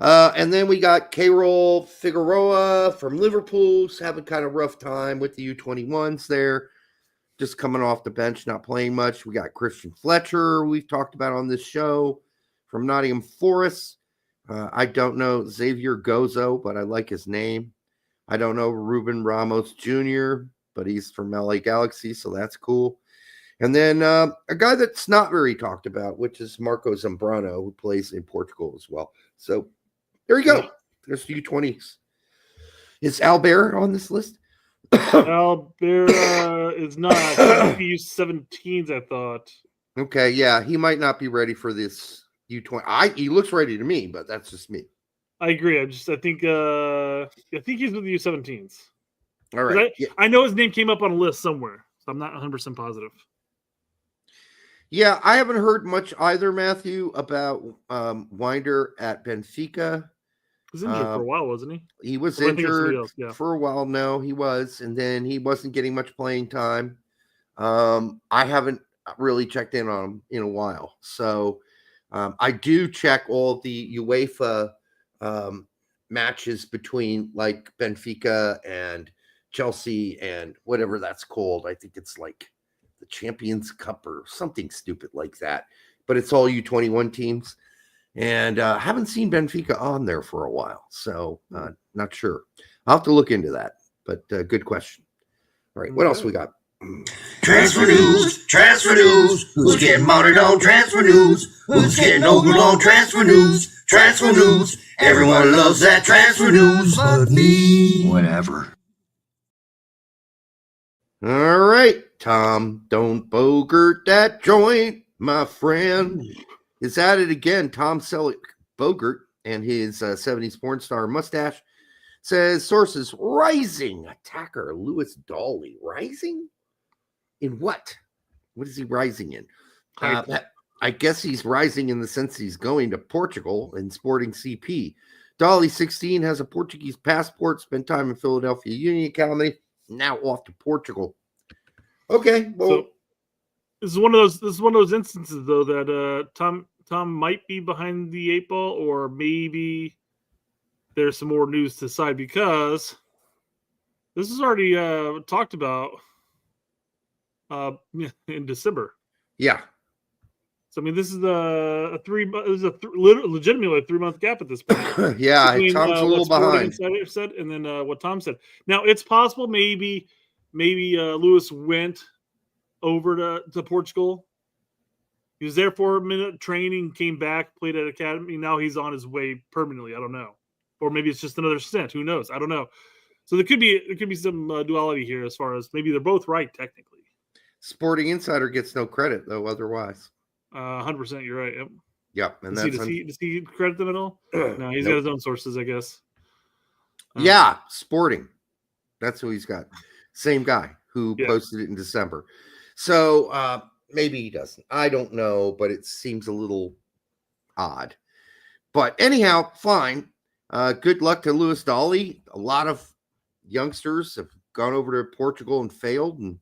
And then we got Carol Figueroa from Liverpool, who's having kind of rough time with the U21s there, just coming off the bench, not playing much. We got Christian Fletcher, we've talked about on this show, from Nottingham Forest. I don't know Xavier Gozo, but I like his name. I don't know Ruben Ramos Jr., but he's from LA Galaxy, so that's cool. And then a guy that's not very talked about, which is Marco Zambrano, who plays in Portugal as well. So there you go. There's U20s. Is Albert on this list? Albert is not. He used 17s, I thought. Okay, yeah. He might not be ready for this U20. He looks ready to me, but that's just me. I agree. I think he's with the U17s. All right. I know his name came up on a list somewhere, so I'm not 100% positive. Yeah, I haven't heard much either, Matthew, about Winder at Benfica. He was injured for a while, wasn't he? He was injured for a while. No, he was. And then he wasn't getting much playing time. I haven't really checked in on him in a while. So I do check all the UEFA matches between like Benfica and Chelsea and whatever that's called. I think it's like the Champions Cup or something stupid like that. But it's all U21 teams. And haven't seen Benfica on there for a while. So not sure. I'll have to look into that. But good question. All right. What else we got? Transfer news. Transfer news. Who's getting mounted on transfer news? Who's getting over on transfer news? Transfer news. Everyone loves that transfer news. But me. Whatever. All right. Tom, don't bogart that joint, my friend. Is at it again. Tom Selleck Bogart and his 70s porn star mustache says sources rising attacker Lewis Dawley. Rising? In what? What is he rising in? I guess he's rising in the sense he's going to Portugal and sporting CP. Dawley, 16, has a Portuguese passport, spent time in Philadelphia Union Academy, now off to Portugal. Okay, well, so this is one of those instances though that Tom might be behind the 8 ball, or maybe there's some more news to side, because this is already talked about in December. Yeah. So I mean, this is legitimately a 3-month gap at this point. Yeah, Tom's a little behind. Said, and then what Tom said. Now it's possible maybe Lewis went over to Portugal. He was there for a minute, training, came back, played at academy. Now he's on his way permanently. I don't know, or maybe it's just another stint. Who knows? I don't know. So there could be some duality here, as far as maybe they're both right technically. Sporting Insider gets no credit though. Otherwise, 100%. You're right. Yep. Yep. And does he credit them at all? No, he's got his own sources, I guess. Yeah, Sporting. That's who he's got. Same guy. who posted it in December. So maybe he doesn't. I don't know, but it seems a little odd. But anyhow, fine. Good luck to Lewis Dolly. A lot of youngsters have gone over to Portugal and failed and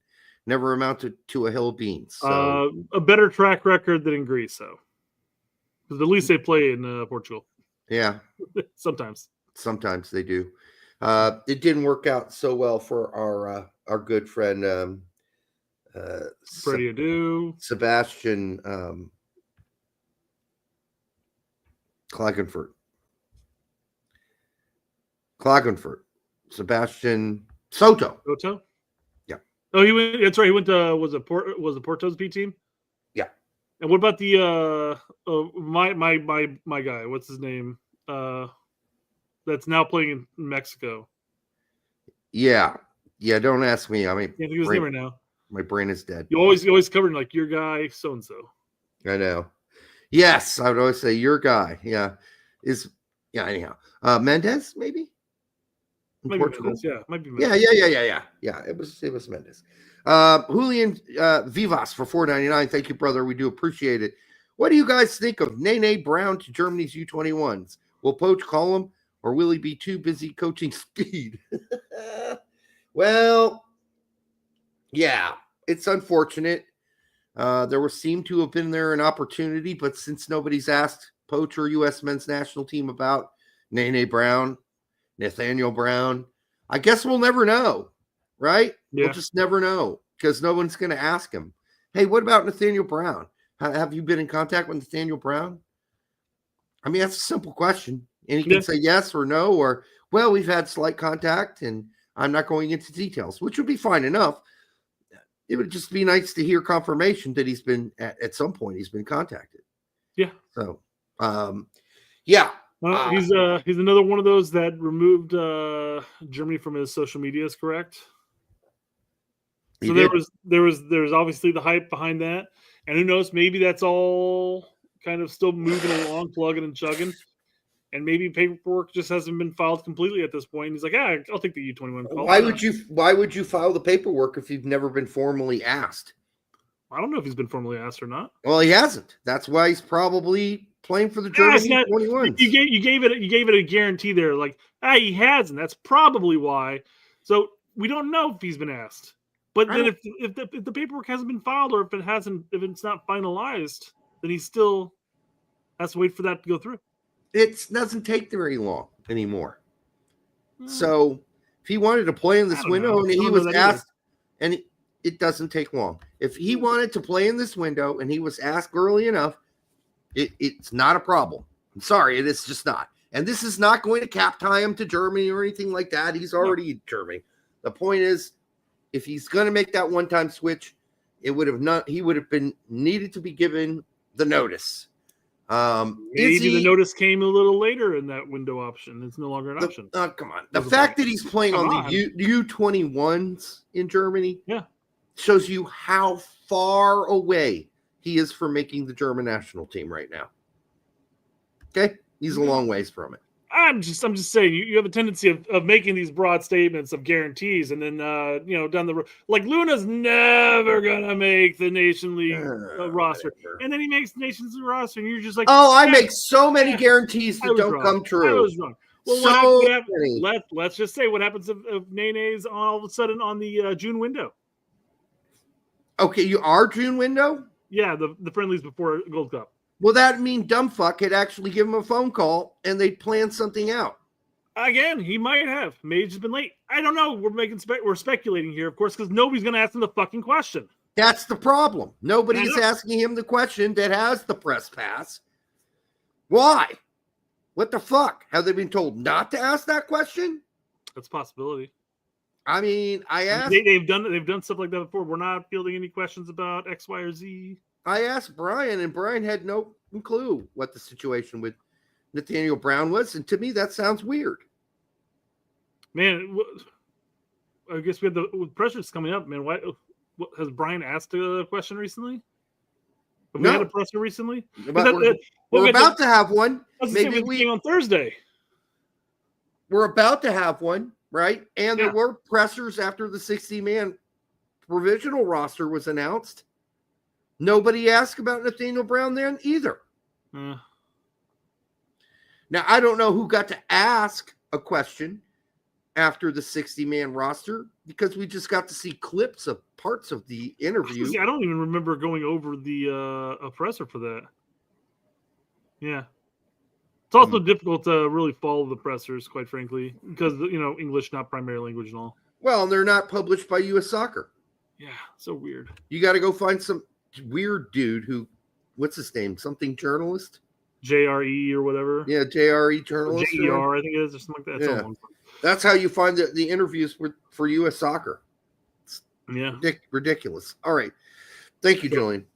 never amounted to a hill of beans. So. A better track record than in Greece, though. Because at least they play in Portugal. Yeah. Sometimes they do. It didn't work out so well for our good friend Freddie Adu, Sebastian Klagenfurt, Sebastian Soto. Yeah. Oh, he went. That's right. He went to was it Porto's B team? Yeah. And what about the my guy? What's his name? That's now playing in Mexico. Yeah. Don't ask me. I mean, can't think of his name right now. My brain is dead. You always covered like your guy, so and so. I know. Yes, I would always say your guy. Yeah, anyhow, Mendes maybe. Mendes, yeah, might be. Mendes. Yeah. It was Mendes. Julian Vivas for $4.99. Thank you, brother. We do appreciate it. What do you guys think of Nene Brown to Germany's U21s? Will Poch call him, or will he be too busy coaching speed? Well, yeah, it's unfortunate. There seemed to have been an opportunity, but since nobody's asked Poch or U.S. men's national team about Nene Brown, Nathaniel Brown, I guess we'll never know, right? Yeah. We'll just never know because no one's going to ask him. Hey, what about Nathaniel Brown? Have you been in contact with Nathaniel Brown? I mean, that's a simple question. And he can say yes or no, or, well, we've had slight contact and I'm not going into details, which would be fine enough. It would just be nice to hear confirmation that he's been at some point he's been contacted. Yeah. So, yeah. He's another one of those that removed Germany from his social media. Is correct. So there was obviously the hype behind that, and who knows? Maybe that's all kind of still moving along, plugging and chugging, and maybe paperwork just hasn't been filed completely at this point. He's like, I'll take the U21 call. Why would you file the paperwork if you've never been formally asked? I don't know if he's been formally asked or not. Well, he hasn't. That's why he's probably playing for the Germany U21. You gave it a guarantee there, like he hasn't. That's probably why. So we don't know if he's been asked. But then if the paperwork hasn't been filed or if it's not finalized, then he still has to wait for that to go through. It doesn't take very long anymore. So if he wanted to play in this window and he was asked, and it doesn't take long. If he wanted to play in this window and he was asked early enough, it's not a problem. I'm sorry, it is just not. And this is not going to cap tie him to Germany or anything like that. He's already in Germany. The point is, if he's going to make that one-time switch, he would have been needed to be given the notice. Maybe the notice came a little later in that window option. It's no longer an option. Come on. The fact that he's playing on the U21s in Germany shows you how far away he is from making the German national team right now. Okay? He's a long ways from it. I'm just saying you have a tendency of making these broad statements of guarantees and then down the road, like Luna's never gonna make the Nation League roster, and then he makes the Nations League roster, and you're just like, I make so many guarantees that don't come true. I was wrong. Well, let's just say what happens if Nene's all of a sudden on the June window. Okay, you are June window? Yeah, the friendlies before Gold Cup. Well, that mean dumbfuck had actually given him a phone call and they planned something out. Again, he might have. May have just been late. I don't know. We're speculating here, of course, because nobody's going to ask him the fucking question. That's the problem. Nobody's asking him the question that has the press pass. Why? What the fuck? Have they been told not to ask that question? That's a possibility. I mean, I asked. They've done stuff like that before. We're not fielding any questions about X, Y, or Z. I asked Brian, and Brian had no clue what the situation with Nathaniel Brown was, and to me, that sounds weird. Man, I guess we had the pressure's coming up, man. Why has Brian asked a question recently? Have we had a presser recently? We're about to have one. Maybe we came on Thursday. We're about to have one, right? And there were pressers after the 60-man provisional roster was announced, nobody asked about Nathaniel Brown then either. Now, I don't know who got to ask a question after the 60-man roster because we just got to see clips of parts of the interview. I don't even remember going over the presser for that. Yeah. It's also difficult to really follow the pressers, quite frankly, because, English not primary language and all. Well, they're not published by U.S. Soccer. Yeah, so weird. You got to go find some weird dude who, what's his name? Something journalist? JRE or whatever. Yeah, JRE journalist. JER, I think it is, or something like that. Yeah. That's how you find the interviews for U.S. Soccer. It's ridiculous. All right. Thank you, Julian.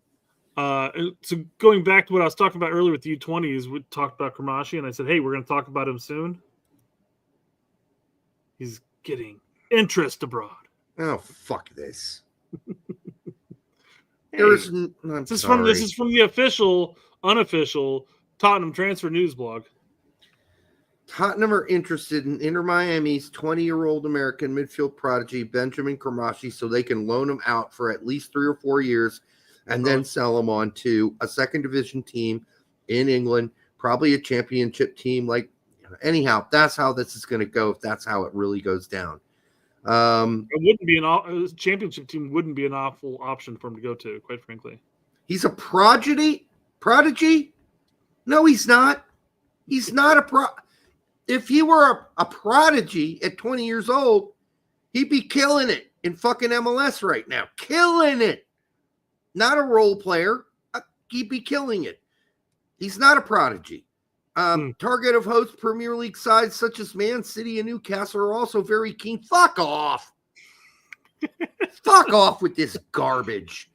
So going back to what I was talking about earlier with the U20s, we talked about Cremaschi, and I said, hey, we're going to talk about him soon. He's getting interest abroad. Oh, fuck this. This is from the unofficial Tottenham transfer news blog. Tottenham are interested in Inter Miami's 20-year-old American midfield prodigy Benjamin Cremaschi so they can loan him out for at least 3 or 4 years and then sell him on to a second division team in England, probably a championship team. Anyhow, that's how this is going to go if that's how it really goes down. It wouldn't be a championship team wouldn't be an awful option for him to go to, quite frankly. He's a prodigy? No, he's not. He's not a If he were a prodigy at 20 years old, he'd be killing it in fucking MLS right now. Killing it. Not a role player. He'd be killing it. He's not a prodigy. Target of host Premier League sides such as Man City and Newcastle are also very keen. Fuck off. Fuck off with this garbage.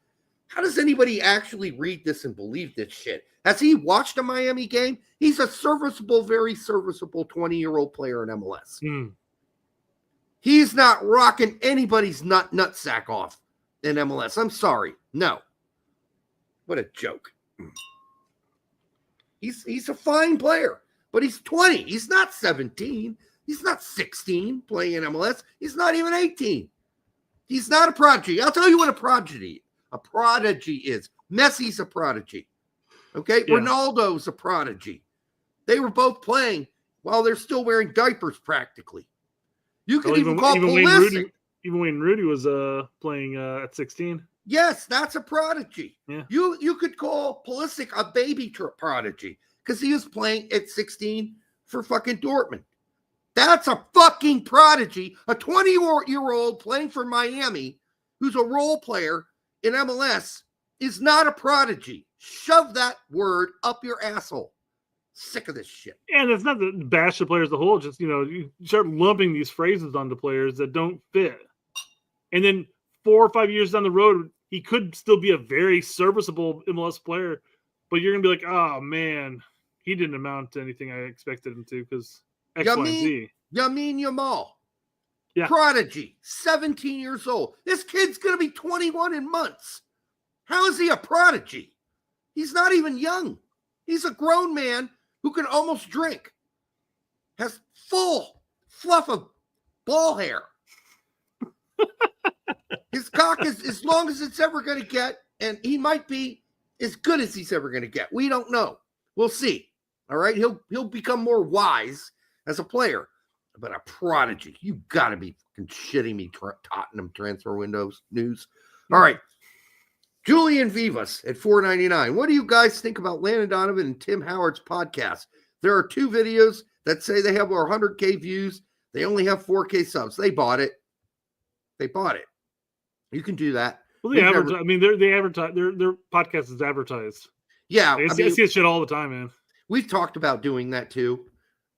How does anybody actually read this and believe this shit? Has he watched a Miami game? He's a very serviceable 20-year-old player in MLS. He's not rocking anybody's nutsack off in MLS. I'm sorry. No. What a joke. He's a fine player, but he's 20. He's not 17. He's not 16 playing in MLS. He's not even 18. He's not a prodigy. I'll tell you what a prodigy is. Messi's a prodigy. Okay? Yeah. Ronaldo's a prodigy. They were both playing while they're still wearing diapers practically. You can even call Pulisic. Even Wayne Rooney was playing at 16. Yes, that's a prodigy. Yeah. You could call Pulisic a baby prodigy because he was playing at 16 for fucking Dortmund. That's a fucking prodigy. A 20-year-old playing for Miami who's a role player in MLS is not a prodigy. Shove that word up your asshole. Sick of this shit. And it's not to bash the players as a whole. Just, you start lumping these phrases onto players that don't fit. And then 4 or 5 years down the road, he could still be a very serviceable MLS player, but you're going to be like, oh, man, he didn't amount to anything I expected him to because X, Y, and Z. Yamin Yamal. Yeah. Prodigy, 17 years old. This kid's going to be 21 in months. How is he a prodigy? He's not even young. He's a grown man who can almost drink. Has full fluff of ball hair. His cock is as long as it's ever going to get, and he might be as good as he's ever going to get. We don't know. We'll see. All right? He'll become more wise as a player. But a prodigy. You got to be fucking shitting me, Tottenham transfer windows news. All right. Julian Vivas at $4.99. What do you guys think about Landon Donovan and Tim Howard's podcast? There are 2 videos that say they have over 100K views. They only have 4K subs. They bought it. You can do that. Well, they advertise. They advertise. Their podcast is advertised. Yeah, I see that shit all the time, man. We've talked about doing that too,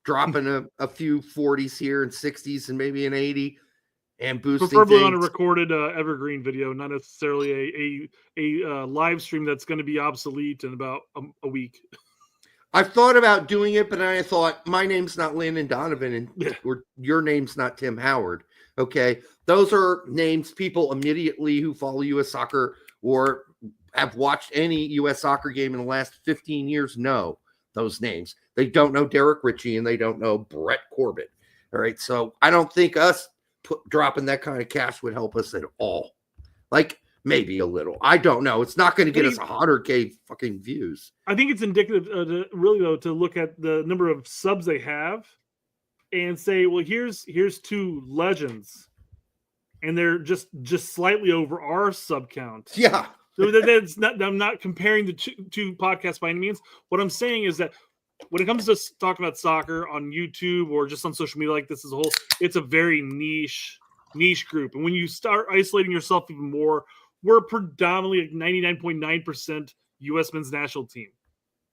dropping a few 40s here and 60s and maybe an 80, and boosting. Preferably things. on a recorded evergreen video, not necessarily a live stream that's going to be obsolete in about a week. I've thought about doing it, but I thought my name's not Landon Donovan, or your name's not Tim Howard. Okay, those are names people immediately who follow U.S. soccer or have watched any U.S. soccer game in the last 15 years know those names. They don't know Derek Ritchie and they don't know Brett Corbett. All right, so I don't think us dropping that kind of cash would help us at all. Like maybe a little. I don't know. It's not going to get us 100K fucking views. I think it's indicative, really though, to look at the number of subs they have, and say, well, here's two legends, and they're just slightly over our sub count. Yeah. So that's not. I'm not comparing the two podcasts by any means. What I'm saying is that when it comes to talking about soccer on YouTube or just on social media like this as a whole, it's a very niche group. And when you start isolating yourself even more, we're predominantly like 99.9% U.S. men's national team.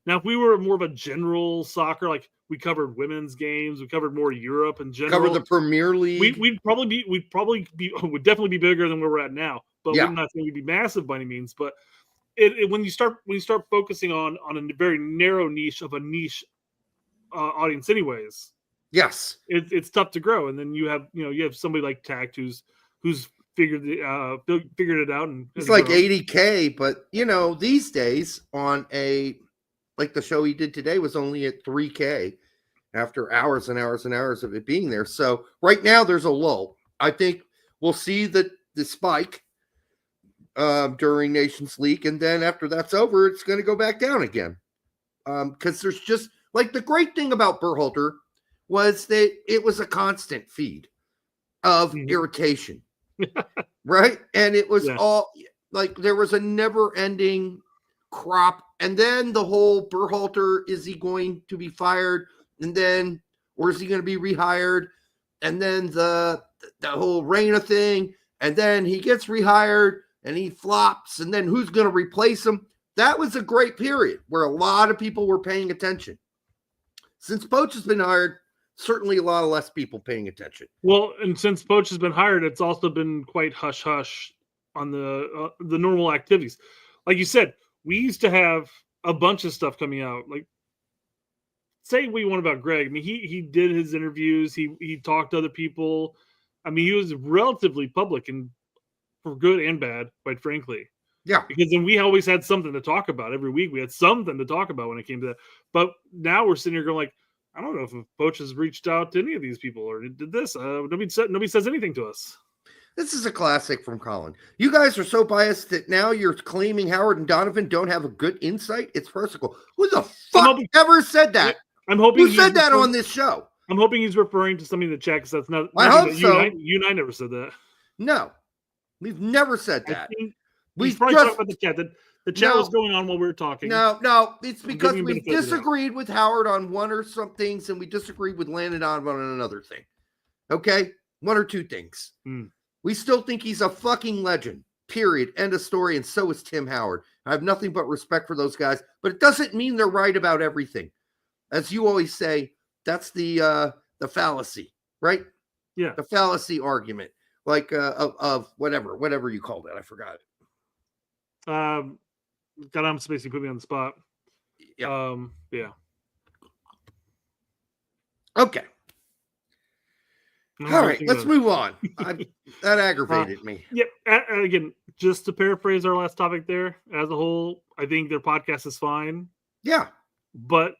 Now, if we were more of a general soccer, like we covered women's games, we covered more Europe in general, Cover the Premier League, we'd definitely be bigger than where we're at now. But we're not saying we'd be massive by any means. But when you start focusing on a very narrow niche of a niche audience, anyways, yes, it's tough to grow. And then you have somebody like Tact who's figured it out, and it's like 80K. But these days on like the show he did today was only at 3K after hours and hours and hours of it being there. So right now there's a lull. I think we'll see the spike during Nations League, and then after that's over, it's going to go back down again. Because there's just like the great thing about Berhalter was that it was a constant feed of irritation, right? And it was all like there was a never-ending crop, and then the whole Berhalter, is he going to be fired, and then or is he going to be rehired, and then the whole Reina thing, and then he gets rehired and he flops, and then who's going to replace him? That was a great period where a lot of people were paying attention. Since Poch has been hired, certainly a lot of less people paying attention. Well, and since Poch has been hired, it's also been quite hush-hush on the normal activities. Like you said, we used to have a bunch of stuff coming out. Like, say what you want about Greg. I mean, he did his interviews. He talked to other people. I mean, he was relatively public, and for good and bad, quite frankly. Yeah. Because then we always had something to talk about. Every week we had something to talk about when it came to that. But now we're sitting here going like, I don't know if Poch has reached out to any of these people or did this. Nobody says anything to us. This is a classic from Colin. You guys are so biased that now you're claiming Howard and Donovan don't have a good insight. It's personal. Who the fuck ever said that? I'm hoping who said that on this show. I'm hoping he's referring to something in the chat because that's not. I hope so. You and I never said that. No, we've never said that. We've probably talked about the chat. The chat was going on while we were talking. No, it's because we disagreed with Howard on one or some things, and we disagreed with Landon on another thing. Okay, one or two things. We still think he's a fucking legend. Period. End of story. And so is Tim Howard. I have nothing but respect for those guys, but it doesn't mean they're right about everything. As you always say, that's the fallacy, right? Yeah, the fallacy argument, like of whatever you called it. I forgot it. God, I'm spacing. Put me on the spot. Yeah. Yeah. Okay. All right, let's move on. That aggravated me. Yep. Again, just to paraphrase our last topic there, as a whole, I think their podcast is fine. Yeah. But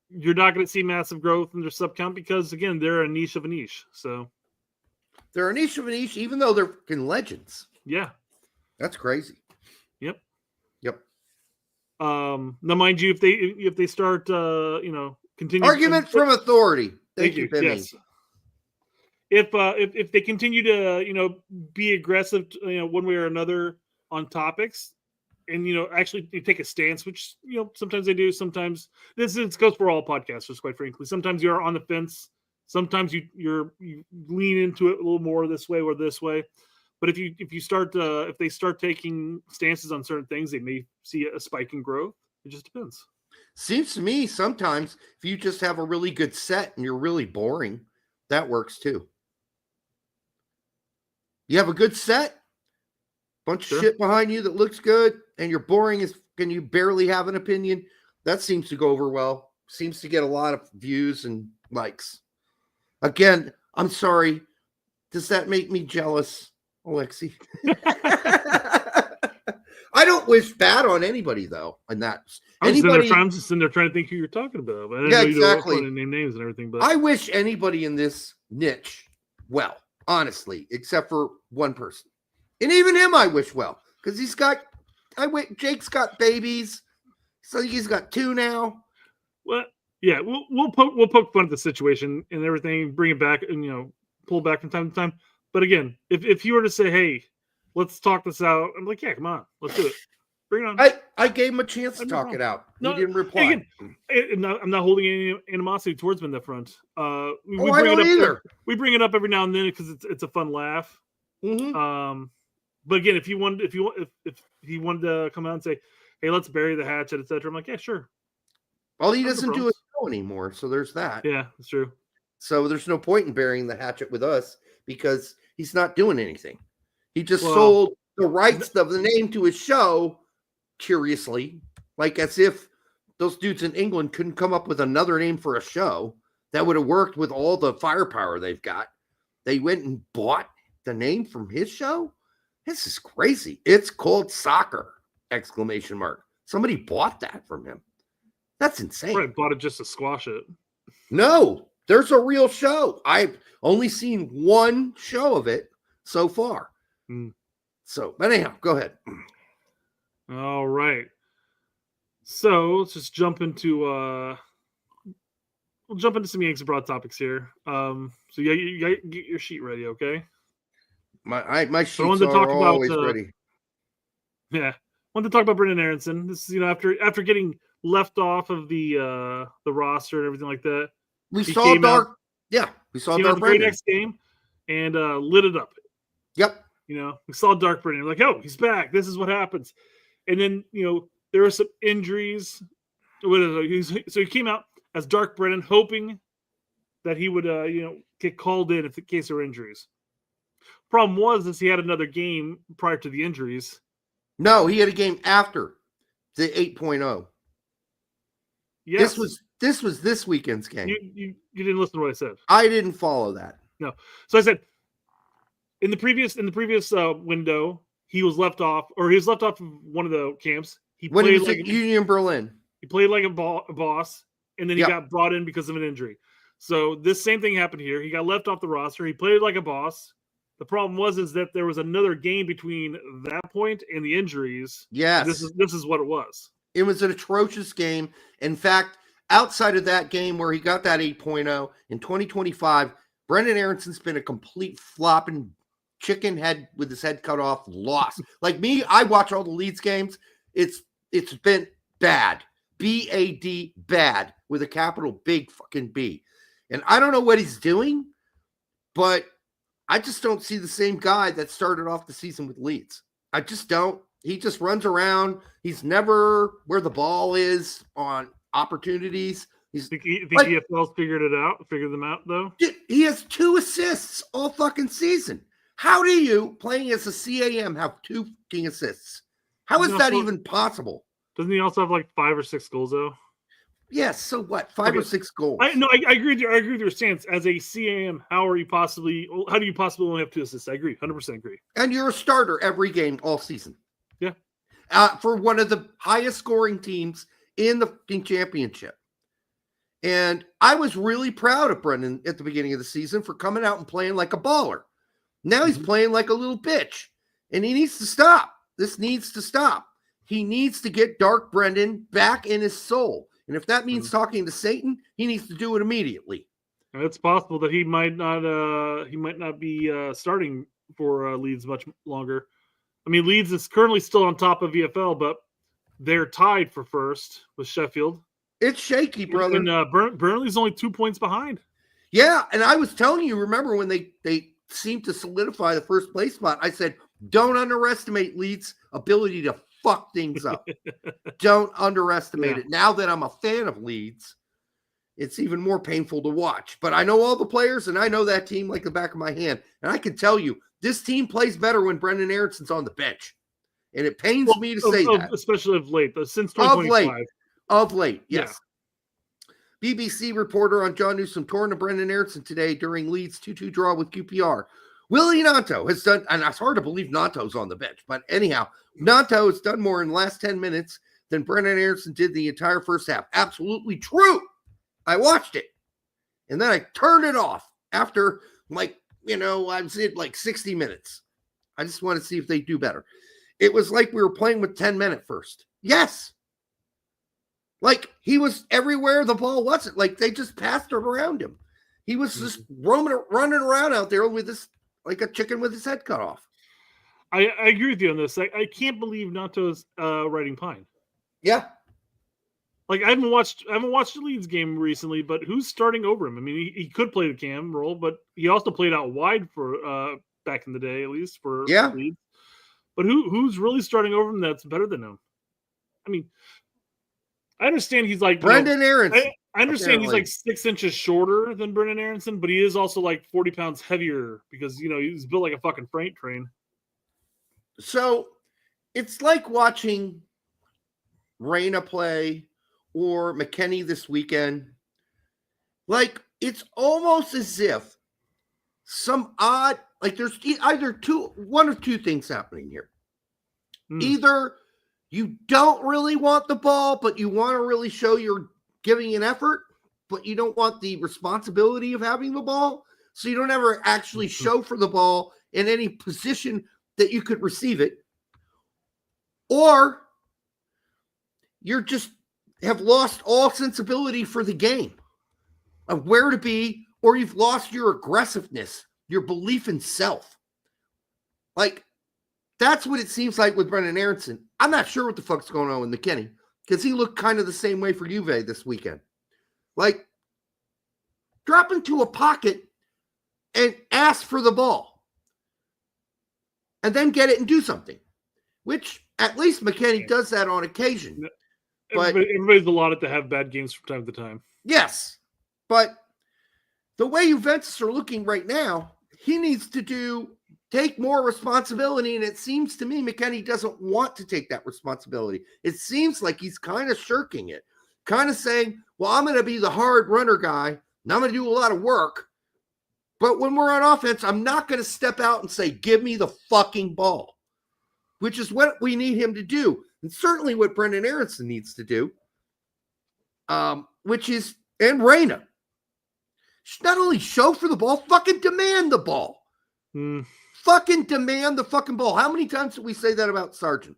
you're not going to see massive growth in their sub count because, again, they're a niche of a niche. So they're a niche of a niche, even though they're fucking legends. Yeah. That's crazy. Yep. Now, mind you, if they start, continue argument from authority. Thank you. Timmy. Yes. If they continue to be aggressive, one way or another on topics, and actually take a stance, which sometimes they do. Sometimes this goes for all podcasters, quite frankly. Sometimes you're on the fence. Sometimes you lean into it a little more this way or this way. But if they start taking stances on certain things, they may see a spike in growth. It just depends. Seems to me sometimes if you just have a really good set and you're really boring, that works too. You have a good set, bunch of shit behind you that looks good, and you're boring and you barely have an opinion. That seems to go over well. Seems to get a lot of views and likes. Again, I'm sorry. Does that make me jealous, Alexi? I don't wish bad on anybody though. And that's anybody. I'm just sitting there trying to think who you're talking about. But I didn't know exactly. You were name names and everything. But I wish anybody in this niche well, honestly, except for one person. And even him, I wish well, because Jake's got babies, so he's got 2 now. Well, yeah, we'll poke fun at the situation and everything, bring it back, and pull back from time to time. But again, if you were to say, "Hey, let's talk this out," I'm like, "Yeah, come on, let's do it. Bring it on." I gave him a chance to talk it out. He didn't reply. Again, I'm not holding any animosity towards him in that front. I don't either. We bring it up every now and then because it's a fun laugh. Mm-hmm. But again, if he wanted to come out and say, "Hey, let's bury the hatchet," etc., I'm like, "Yeah, sure." Well, he doesn't do a show anymore, so there's that. Yeah, that's true. So there's no point in burying the hatchet with us because he's not doing anything. He just sold the rights of the name to his show, curiously, like as if those dudes in England couldn't come up with another name for a show that would have worked with all the firepower they've got. They went and bought the name from his show. This is crazy. It's called Soccer! ! Somebody bought that from him. That's insane. Right, bought it just to squash it. No, there's a real show. I've only seen one show of it so far. So, but anyhow, go ahead. All right. So let's just jump into we'll jump into some Yanks and broad topics here. So you got get your sheet ready, okay? My sheets are always ready. Yeah, I wanted to talk about Brendan Aronson. This is after getting left off of the roster and everything like that. We saw Dark. We saw Dark Brendan next game and lit it up. Yep. We saw Dark Brendan. Like, oh, he's back. This is what happens. And then there were some injuries. So he came out as Dark Brennan, hoping that he would get called in in case there were injuries. Problem was he had another game prior to the injuries. No, he had a game after the 8.0. Yes. This was this weekend's game. You didn't listen to what I said. I didn't follow that. No. So I said in the previous window, he was left off of one of the camps. He was at Union Berlin. He played like a boss, and then he got brought in because of an injury. So this same thing happened here. He got left off the roster. He played like a boss. The problem was that there was another game between that point and the injuries. Yes. This is what it was. It was an atrocious game. In fact, outside of that game where he got that 8.0 in 2025, Brendan Aronson's been a complete flopping chicken head with his head cut off, lost. Like me, I watch all the Leeds games. It's been bad. B-A-D, bad, with a capital big fucking B. And I don't know what he's doing, but I just don't see the same guy that started off the season with Leeds. I just don't. He just runs around. He's never where the ball is on opportunities. Think EFL's figured them out, though? He has 2 assists all fucking season. How do you, playing as a CAM, have 2 fucking assists? How is that even possible? Doesn't he also have like 5 or 6 goals, though? Yes, so what? 5 or 6 goals. I agree with you. I agree with your stance. As a CAM, how do you possibly only have 2 assists? I agree. 100% agree. And you're a starter every game all season. Yeah. For one of the highest scoring teams in the championship. And I was really proud of Brendan at the beginning of the season for coming out and playing like a baller. Now he's playing like a little bitch. And he needs to stop. This needs to stop. He needs to get Dark Brendan back in his soul. And if that means talking to Satan, he needs to do it immediately. It's possible that he might not be starting for Leeds much longer. I mean, Leeds is currently still on top of VFL, but they're tied for first with Sheffield. It's shaky, brother. And Burnley's only 2 points behind. Yeah, and I was telling you, remember when they seemed to solidify the first place spot, I said, don't underestimate Leeds' ability to fuck things up. Don't underestimate it. Now that I'm a fan of Leeds, it's even more painful to watch. But I know all the players, and I know that team like the back of my hand. And I can tell you, this team plays better when Brendan Aronson's on the bench. And it pains me to say that. Especially of late, since 2025. Of late, yes. Yeah. BBC reporter on John Newsom torn to Brendan Aronson today during Leeds 2-2 draw with QPR. Willie Nanto has done, and it's hard to believe Nanto's on the bench, but anyhow, Nanto has done more in the last 10 minutes than Brendan Aronson did the entire first half. Absolutely true. I watched it, and then I turned it off after, I was in 60 minutes. I just want to see if they do better. It was like we were playing with 10 men at first. Yes. Like he was everywhere the ball wasn't. Like they just passed it around him. He was just running around out there with this, like a chicken with his head cut off. I agree with you on this. I can't believe Nato's riding Pine. Yeah. Like I haven't watched the Leeds game recently, but who's starting over him? I mean, he could play the cam role, but he also played out wide for back in the day, at least for Leeds. But who's really starting over him that's better than him? I mean, I understand he's like Brendan Aronson. I understand he's like 6 inches shorter than Brendan Aronson, but he is also like 40 pounds heavier because he's built like a fucking freight train. So it's like watching Reyna play or McKennie this weekend. Like it's almost as if some odd, like there's either one of two things happening here. Either you don't really want the ball, but you want to really show you're giving an effort, but you don't want the responsibility of having the ball. So you don't ever actually show for the ball in any position that you could receive it. Or you're just have lost all sensibility for the game of where to be, or you've lost your aggressiveness, your belief in self. Like, that's what it seems like with Brendan Aronson. I'm not sure what the fuck's going on with McKennie because he looked kind of the same way for Juve this weekend. Like, drop into a pocket and ask for the ball and then get it and do something, which at least McKennie does that on occasion. But everybody's allotted to have bad games from time to time. Yes, but the way Juventus are looking right now, he needs to take more responsibility, and it seems to me McKennie doesn't want to take that responsibility. It seems like he's kind of shirking it, kind of saying, well, I'm going to be the hard runner guy, and I'm going to do a lot of work, but when we're on offense, I'm not going to step out and say, give me the fucking ball, which is what we need him to do, and certainly what Brendan Aronson needs to do, which is, and Reyna, not only show for the ball, fucking demand the ball. Fucking demand the fucking ball. How many times did we say that about Sargent?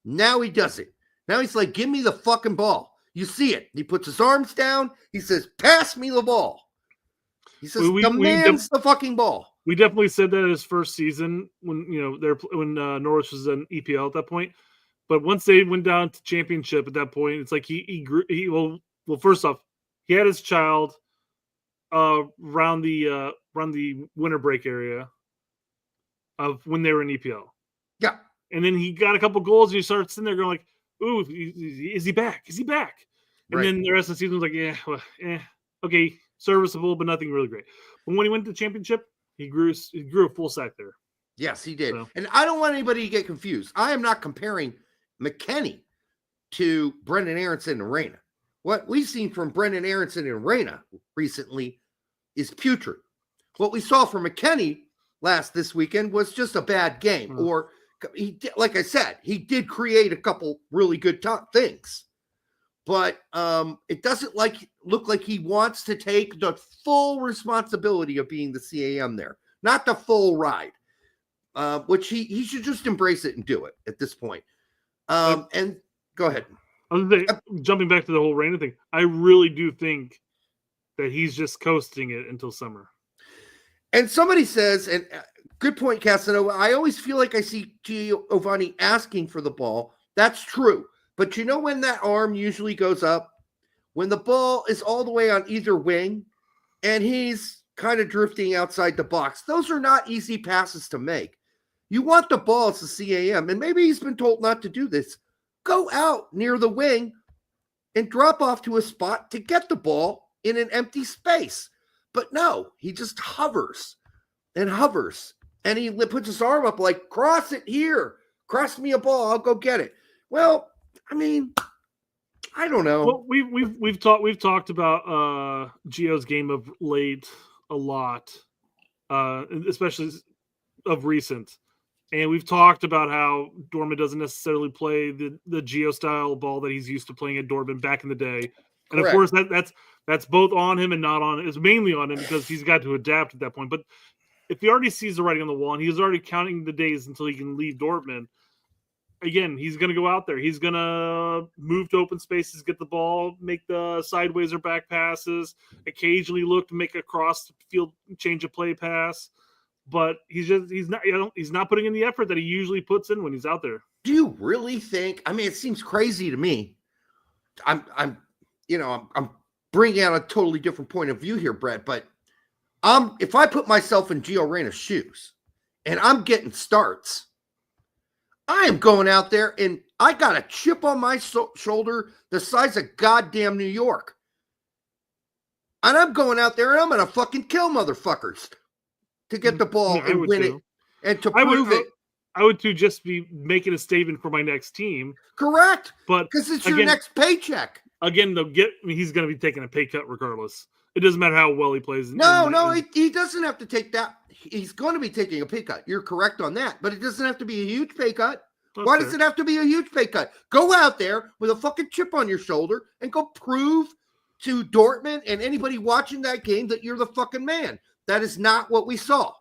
Now he does it. Now he's like, give me the fucking ball. You see it. He puts his arms down. He says, pass me the ball. He says, demands the fucking ball. We definitely said that in his first season when Norwich was in EPL at that point. But once they went down to championship at that point, it's like he grew. Well, first off, he had his child around the winter break area of when they were in EPL. Yeah. And then he got a couple goals and he started sitting there going like, ooh, is he back? Is he back? And then the rest of the season was like, okay, serviceable, but nothing really great. But when he went to the championship, he grew a full sack there. Yes, he did. So. And I don't want anybody to get confused. I am not comparing McKennie to Brendan Aronson and Reyna. What we've seen from Brendan Aronson and Reyna recently is putrid. What we saw from McKennie this weekend was just a bad game. Or he did, like I said, he did create a couple really good things. But it doesn't look like he wants to take the full responsibility of being the CAM there. Not the full ride. Which he should just embrace it and do it at this point. And go ahead. Jumping back to the whole Reyna thing, I really do think that he's just coasting it until summer. And somebody says, and good point, Casanova, I always feel like I see Giovanni asking for the ball. That's true. But you know when that arm usually goes up? When the ball is all the way on either wing and he's kind of drifting outside the box. Those are not easy passes to make. You want the ball as the CAM, and maybe he's been told not to do this. Go out near the wing and drop off to a spot to get the ball in an empty space. But no, he just hovers, and he puts his arm up like, cross it here. Cross me a ball, I'll go get it. Well, I mean, I don't know. Well, we've talked about Gio's game of late a lot, especially of recent. And we've talked about how Dortmund doesn't necessarily play the Gio style ball that he's used to playing at Dortmund back in the day. And Correct. Of course that's both on him and not on him. It's mainly on him because he's got to adapt at that point. But if he already sees the writing on the wall and he's already counting the days until he can leave Dortmund, again, he's going to go out there. He's going to move to open spaces, get the ball, make the sideways or back passes, occasionally look to make a cross field change of play pass. But he's not putting in the effort that he usually puts in when he's out there. Do you really think? I mean, it seems crazy to me. I'm bringing out a totally different point of view here, Brett. But if I put myself in Gio Reyna's shoes and I'm getting starts, I am going out there and I got a chip on my shoulder the size of goddamn New York. And I'm going out there and I'm going to fucking kill motherfuckers to get the ball and win it and to prove it. I would too, just be making a statement for my next team. Correct. But because it's your next paycheck. Again, he's going to be taking a pay cut regardless. It doesn't matter how well he plays. He doesn't have to take that. He's going to be taking a pay cut. You're correct on that. But it doesn't have to be a huge pay cut. Why does it have to be a huge pay cut? Go out there with a fucking chip on your shoulder and go prove to Dortmund and anybody watching that game that you're the fucking man. That is not what we saw.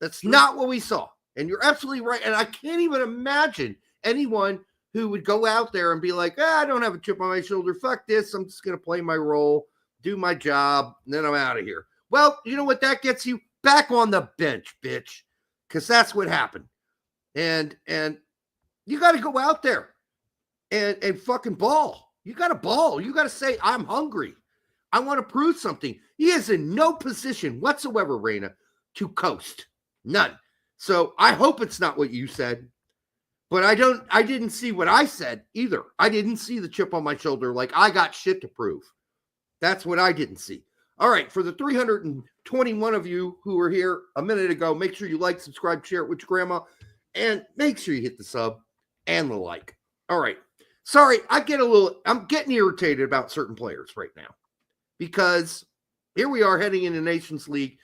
That's not what we saw. And you're absolutely right. And I can't even imagine anyone who would go out there and be like, I don't have a chip on my shoulder. Fuck this. I'm just going to play my role, do my job, and then I'm out of here. Well, you know what that gets you? Back on the bench, bitch. Because that's what happened. And you got to go out there and fucking ball. You got to ball. You got to say, I'm hungry. I want to prove something. He is in no position whatsoever, Reyna, to coast. None. So I hope it's not what you said, but I didn't see what I said either. I didn't see the chip on my shoulder like I got shit to prove. That's what I didn't see. All right, for the 321 of you who were here a minute ago, make sure you like, subscribe, share it with your grandma, and make sure you hit the sub and the like. All right. Sorry, I'm getting irritated about certain players right now because here we are heading into Nations League.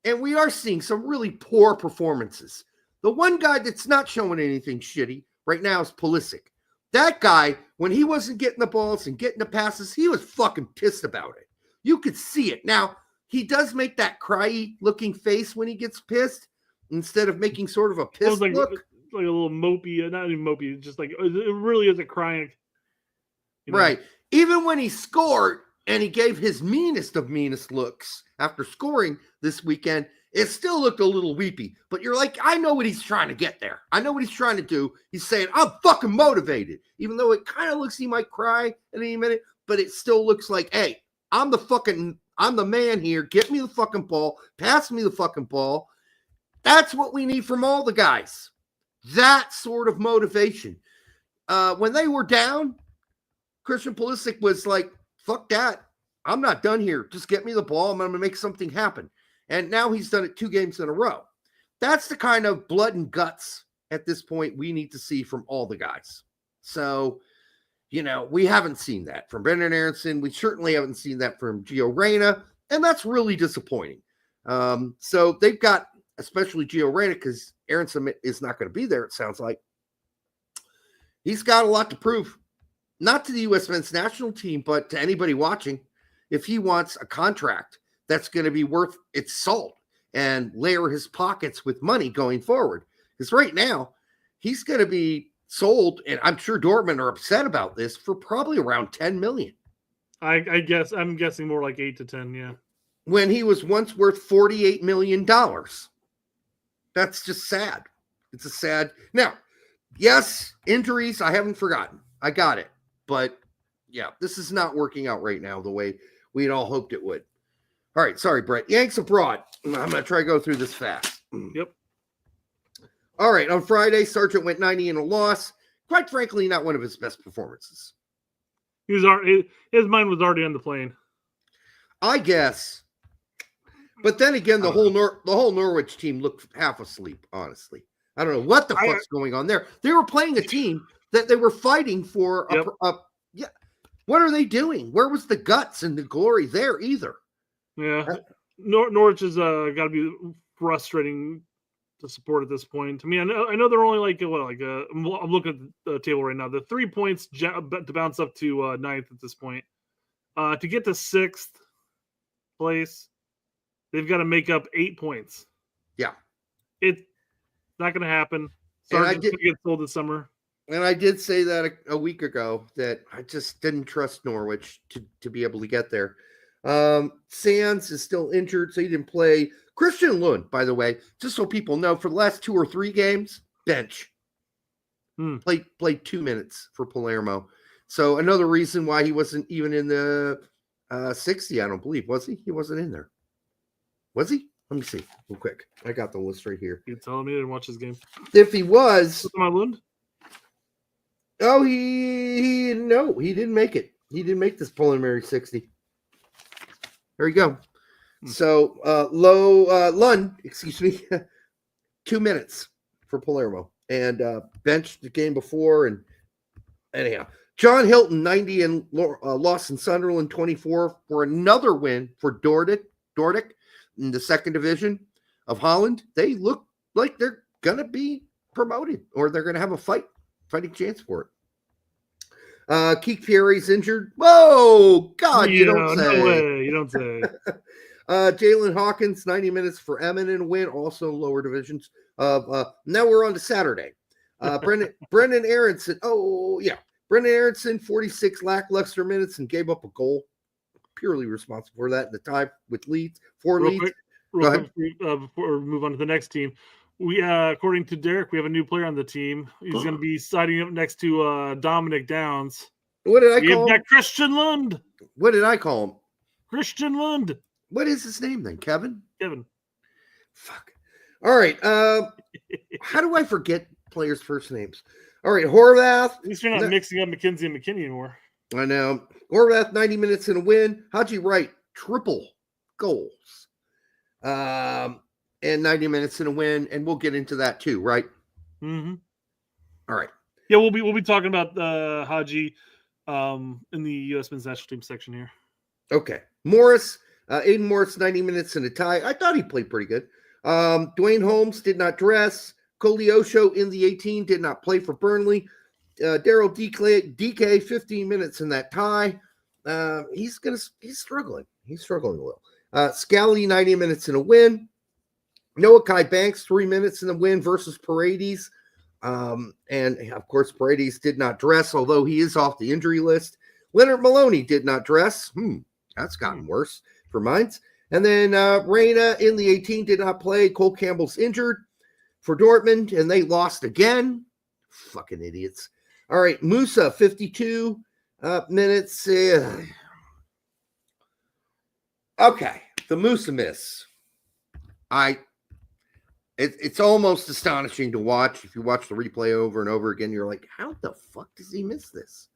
And we are seeing some really poor performances. The one guy that's not showing anything shitty right now is Pulisic. That guy, when he wasn't getting the balls and getting the passes, he was fucking pissed about it. You could see it. Now, he does make that cryy looking face when he gets pissed instead of making sort of a pissed look. Like a little mopey, not even mopey, just like it really is a crying. Right. Even when he scored, and he gave his meanest of meanest looks after scoring this weekend, it still looked a little weepy. But you're like, I know what he's trying to get there. I know what he's trying to do. He's saying, I'm fucking motivated. Even though it kind of looks he might cry at any minute, but it still looks like, hey, I'm the man here. Get me the fucking ball. Pass me the fucking ball. That's what we need from all the guys. That sort of motivation. When they were down, Christian Pulisic was like, fuck that. I'm not done here. Just get me the ball. I'm going to make something happen. And now he's done it 2 games in a row. That's the kind of blood and guts at this point we need to see from all the guys. So, we haven't seen that from Brendan Aronson. We certainly haven't seen that from Gio Reyna. And that's really disappointing. So they've got, especially Gio Reyna, because Aronson is not going to be there, it sounds like. He's got a lot to prove. Not to the U.S. men's national team, but to anybody watching, if he wants a contract that's going to be worth its salt and layer his pockets with money going forward. Because right now, he's going to be sold, and I'm sure Dortmund are upset about this, for probably around $10 million. I'm guessing more like 8 to 10, yeah. When he was once worth $48 million. That's just sad. It's a sad. Now, yes, injuries, I haven't forgotten. I got it. But, yeah, this is not working out right now the way we'd all hoped it would. All right, sorry, Brett. Yanks abroad. I'm going to try to go through this fast. Yep. All right, on Friday, Sargent went 90 in a loss. Quite frankly, not one of his best performances. His mind was already on the plane. I guess. But then again, the whole Norwich team looked half asleep, honestly. I don't know what the fuck's going on there. They were playing a team that they were fighting for. What are they doing? Where was the guts and the glory there either? Yeah. Norwich has got to be frustrating to support at this point. I mean, I know they're only I'm looking at the table right now. The 3 points to bounce up to 9th at this point. To get to 6th place, they've got to make up 8 points. Yeah. It's not going to happen. And Sargent's going to get sold this summer. And I did say that a week ago that I just didn't trust Norwich to be able to get there. Sands is still injured, so he didn't play. Christian Lund, by the way, just so people know, for the last 2 or 3 games, bench. Played 2 minutes for Palermo. So another reason why he wasn't even in the 60, I don't believe. Was he? He wasn't in there. Was he? Let me see real quick. I got the list right here. You telling me I didn't watch this game? If he was... My Lund? Oh, he didn't make it. He didn't make this preliminary 60. There you go. So Lund, 2 minutes for Palermo, and benched the game before. And anyhow, John Hilton 90 and lost in Sunderland 24 for another win for Dordrecht in the second division of Holland. They look like they're gonna be promoted, or they're gonna have a fighting chance for it. Keith Fury's injured. Whoa, God, you don't say. No way, you don't say. Jalen Hawkins, 90 minutes for Emmen in a win, also lower divisions. Now we're on to Saturday. Brendan Aronson. Oh, yeah. Brendan Aronson, 46 lackluster minutes and gave up a goal. Purely responsible for that in the tie with Leeds. Real quick, before we move on to the next team. We, according to Derek, we have a new player on the team. He's going to be siding up next to Dominic Downs. What did I call him? Christian Lund. What did I call him? Christian Lund. What is his name then? Kevin? Kevin. Fuck. All right. How do I forget players' first names? All right. Horvath. At least you're not mixing up McKenzie and McKinney anymore. I know. Horvath, 90 minutes in a win. Haji Wright, triple goals. And 90 minutes in a win, and we'll get into that too, right? Mm-hmm. All right. Yeah, we'll be talking about Haji in the U.S. men's national team section here. Okay. Morris, Aiden Morris, 90 minutes in a tie. I thought he played pretty good. Dwayne Holmes did not dress. Koliosho in the 18 did not play for Burnley. Daryl DK, 15 minutes in that tie. He's struggling. He's struggling a little. Scally, 90 minutes in a win. Noah Kai Banks, 3 minutes in the win versus Paredes. And of course, Paredes did not dress, although he is off the injury list. Leonard Maloney did not dress. That's gotten worse for Mainz. And then Reyna in the 18 did not play. Cole Campbell's injured for Dortmund, and they lost again. Fucking idiots. All right, Musah, 52 minutes. Okay, the Musah miss. It's almost astonishing to watch. If you watch the replay over and over again, you're like, how the fuck does he miss this?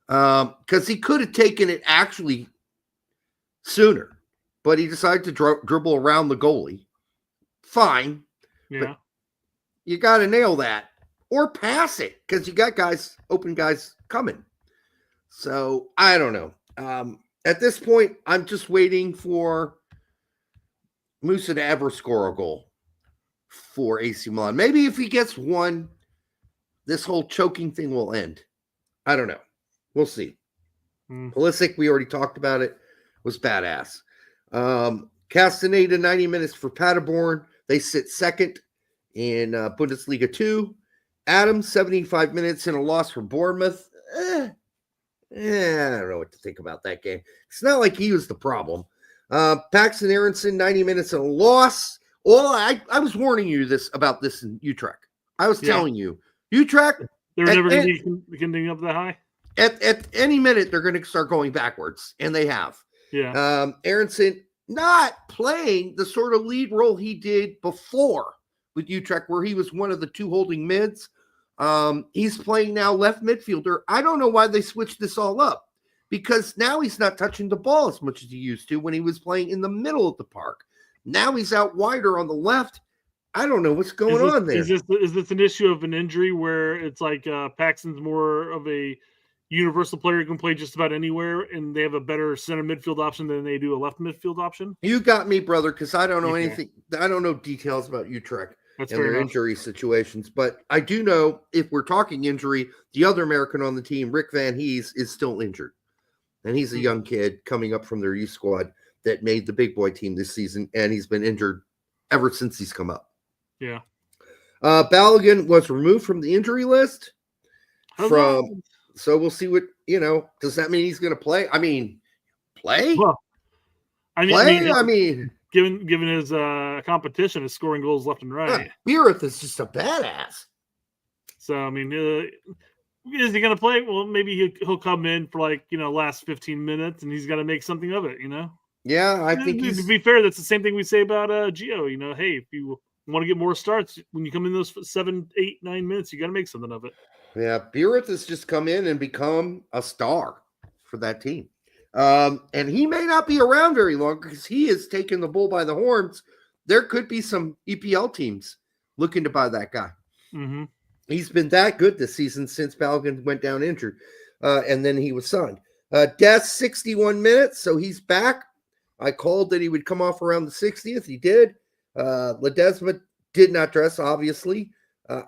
Because he could have taken it actually sooner, but he decided to dribble around the goalie. Fine. Yeah. But you got to nail that or pass it because you got open guys coming. So I don't know. At this point, I'm just waiting for Musah to ever score a goal for AC Milan. Maybe if he gets one, this whole choking thing will end. I don't know. We'll see. Pulisic, we already talked about it, was badass. Castaneda, 90 minutes for Paderborn. They sit second in Bundesliga 2. Adams, 75 minutes in a loss for Bournemouth. I don't know what to think about that game. It's not like he was the problem. Paxton Aronson, 90 minutes in a loss. I was warning you about this in Utrecht. I was telling you. Utrecht. They're never going to be continuing up that high. At any minute, they're going to start going backwards, and they have. Yeah. Aronson not playing the sort of lead role he did before with Utrecht, where he was one of the two holding mids. He's playing now left midfielder. I don't know why they switched this all up, because now he's not touching the ball as much as he used to when he was playing in the middle of the park. Now he's out wider on the left. I don't know what's going on there. Is this an issue of an injury where it's like Paxton's more of a universal player who can play just about anywhere, and they have a better center midfield option than they do a left midfield option? You got me, brother, because I don't know anything. I don't know details about Utrecht and their injury situations. But I do know, if we're talking injury, the other American on the team, Rick Van Hees, is still injured. And he's a young kid coming up from their youth squad that made the big boy team this season, and he's been injured ever since he's come up. Yeah. Balogun was removed from the injury list. So we'll see what, does that mean he's going to play? I mean, play? Well, given his competition is scoring goals left and right. Beereth is just a badass. So, I mean, is he going to play? Well, maybe he'll come in for last 15 minutes and he's got to make something of it, Yeah, I think to be fair, that's the same thing we say about Gio. Hey, if you want to get more starts, when you come in those 7, 8, 9 minutes, you got to make something of it. Yeah, Beereth has just come in and become a star for that team. And he may not be around very long because he has taken the bull by the horns. There could be some EPL teams looking to buy that guy. Mm-hmm. He's been that good this season since Balogun went down injured, and then he was signed. Des, 61 minutes, so he's back. I called that he would come off around the 60th. He did. Ledesma did not dress, obviously.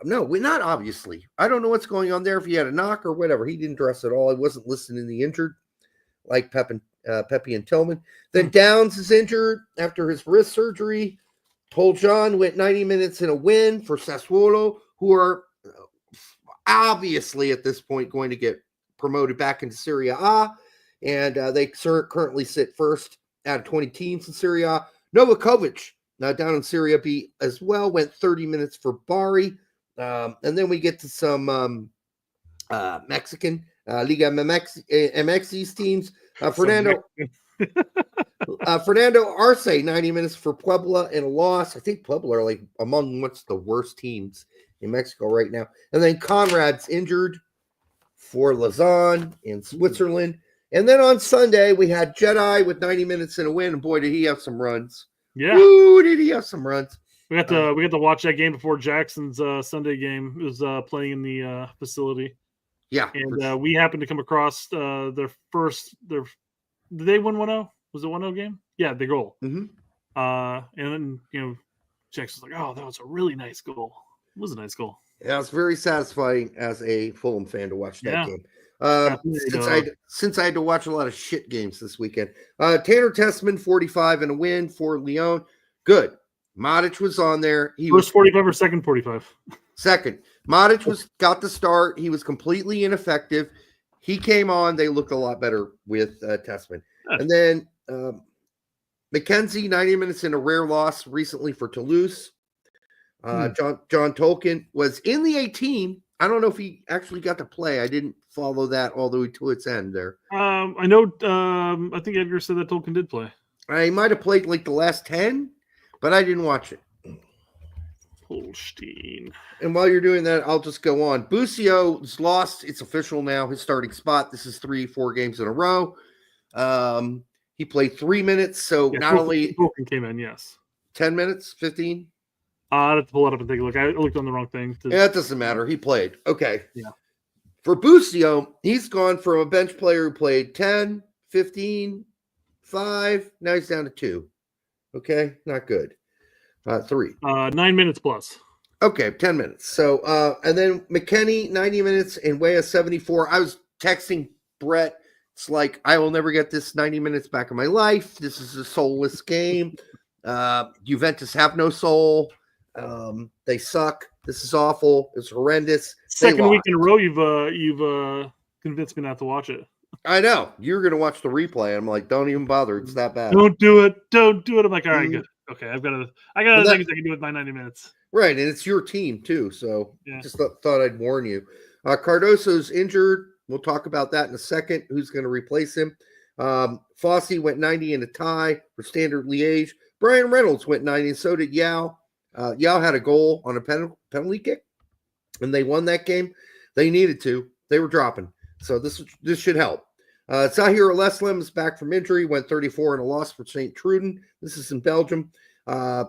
No, not obviously. I don't know what's going on there, if he had a knock or whatever. He didn't dress at all. He wasn't listed in the injured, like Pepe and Tillman. Then Downs is injured after his wrist surgery. Toljan went 90 minutes in a win for Sassuolo, who are obviously at this point going to get promoted back into Serie A, and they currently sit first out of 20 teams in Serie A. Novakovic, down in Serie B as well, went 30 minutes for Bari. And then we get to some Mexican Liga MX's teams. Fernando Arce, 90 minutes for Puebla and a loss. I think Puebla are among what's the worst teams in Mexico right now. And then Conrad's injured for Lausanne in Switzerland. And then on Sunday, we had Jedi with 90 minutes in a win. And boy, did he have some runs. Yeah. Ooh, did he have some runs. We got to watch that game before Jackson's Sunday game. It was playing in the facility. Yeah. And we happened to come across their did they win 1-0? Was it 1-0 game? Yeah, the goal. Mm-hmm. And then, Jackson's like, oh, that was a really nice goal. It was a nice goal. Yeah, it's very satisfying as a Fulham fan to watch that game. Since I had to watch a lot of shit games this weekend. Tanner Tessman, 45 and a win for Lyon. Good. Modic was on there. He was 45 or second 45? Second. Modic got the start. He was completely ineffective. He came on. They looked a lot better with Tessman. And then McKenzie, 90 minutes in a rare loss recently for Toulouse. John Tolkien was in the 18. I don't know if he actually got to play. I didn't follow that all the way to its end there. I know. I think Edgar said that Tolkien did play. I might have played the last 10, but I didn't watch it. Holstein. And while you're doing that, I'll just go on. Busio lost. It's official now. His starting spot. This is 3-4 games in a row. He played 3 minutes. So not only Tolkien came in, yes. 10 minutes, 15. I'd have to pull it up and take a look. I looked on the wrong thing. Yeah, it doesn't matter. He played. Okay. Yeah. For Busio, he's gone from a bench player who played 10, 15, 5. Now he's down to 2. Okay. Not good. 3. 9 minutes plus. Okay. 10 minutes. So, and then McKennie, 90 minutes and Weah 74. I was texting Brett. It's like, I will never get this 90 minutes back in my life. This is a soulless game. Juventus have no soul. They suck. This is awful. It's horrendous. Second week in a row, you've convinced me not to watch it. I know. You're going to watch the replay. I'm like, don't even bother. It's that bad. Don't do it. Don't do it. I'm like, all right, good. Okay, I got other things I can do with my 90 minutes. Right, and it's your team too. So just thought I'd warn you. Cardoso's injured. We'll talk about that in a second. Who's going to replace him? Fossey went 90 in a tie for Standard Liège. Brian Reynolds went 90, and so did Yao. Yao had a goal on a penalty kick, and they won that game. They needed to. They were dropping. So this should help. Zahir Leslem is back from injury, went 34 in a loss for St. Truden. This is in Belgium.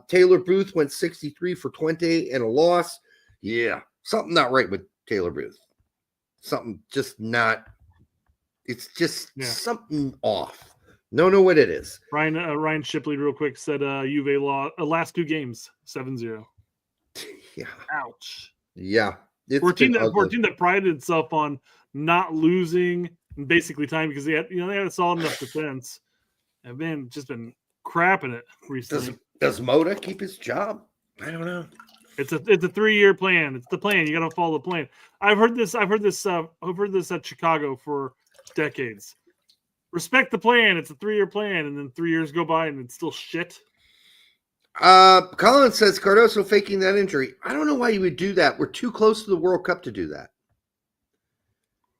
Taylor Booth went 63 for 20 and a loss. Yeah, something not right with Taylor Booth. Something just not. It's just something off. Don't know what it is. Ryan Shipley, real quick, said Juve last 2 games 7-0. Yeah. Ouch. Yeah. For a team that prided itself on not losing and basically time because they had a solid enough defense, and then just been crapping it recently. Does Moda keep his job? I don't know. It's a 3-year plan. It's the plan. You got to follow the plan. I've heard this at Chicago for decades. Respect the plan. It's a 3-year plan, and then 3 years go by and it's still shit. Colin says Cardoso faking that injury. I don't know why you would do that. We're too close to the World Cup to do that.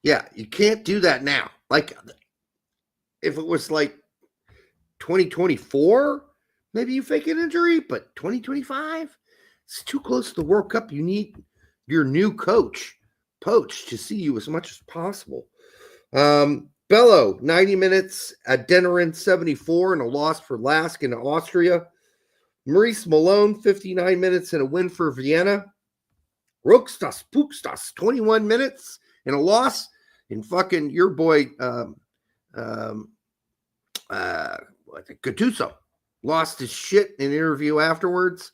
Yeah, you can't do that now. Like, if it was like 2024, maybe you fake an injury, but 2025, it's too close to the World Cup. You need your new coach, Poch, to see you as much as possible. Bello, 90 minutes at Dennerin, 74, and a loss for Lask in Austria. Maurice Malone, 59 minutes and a win for Vienna. Rokstas Pukstas, 21 minutes and a loss. And fucking your boy, Gattuso, lost his shit in an interview afterwards.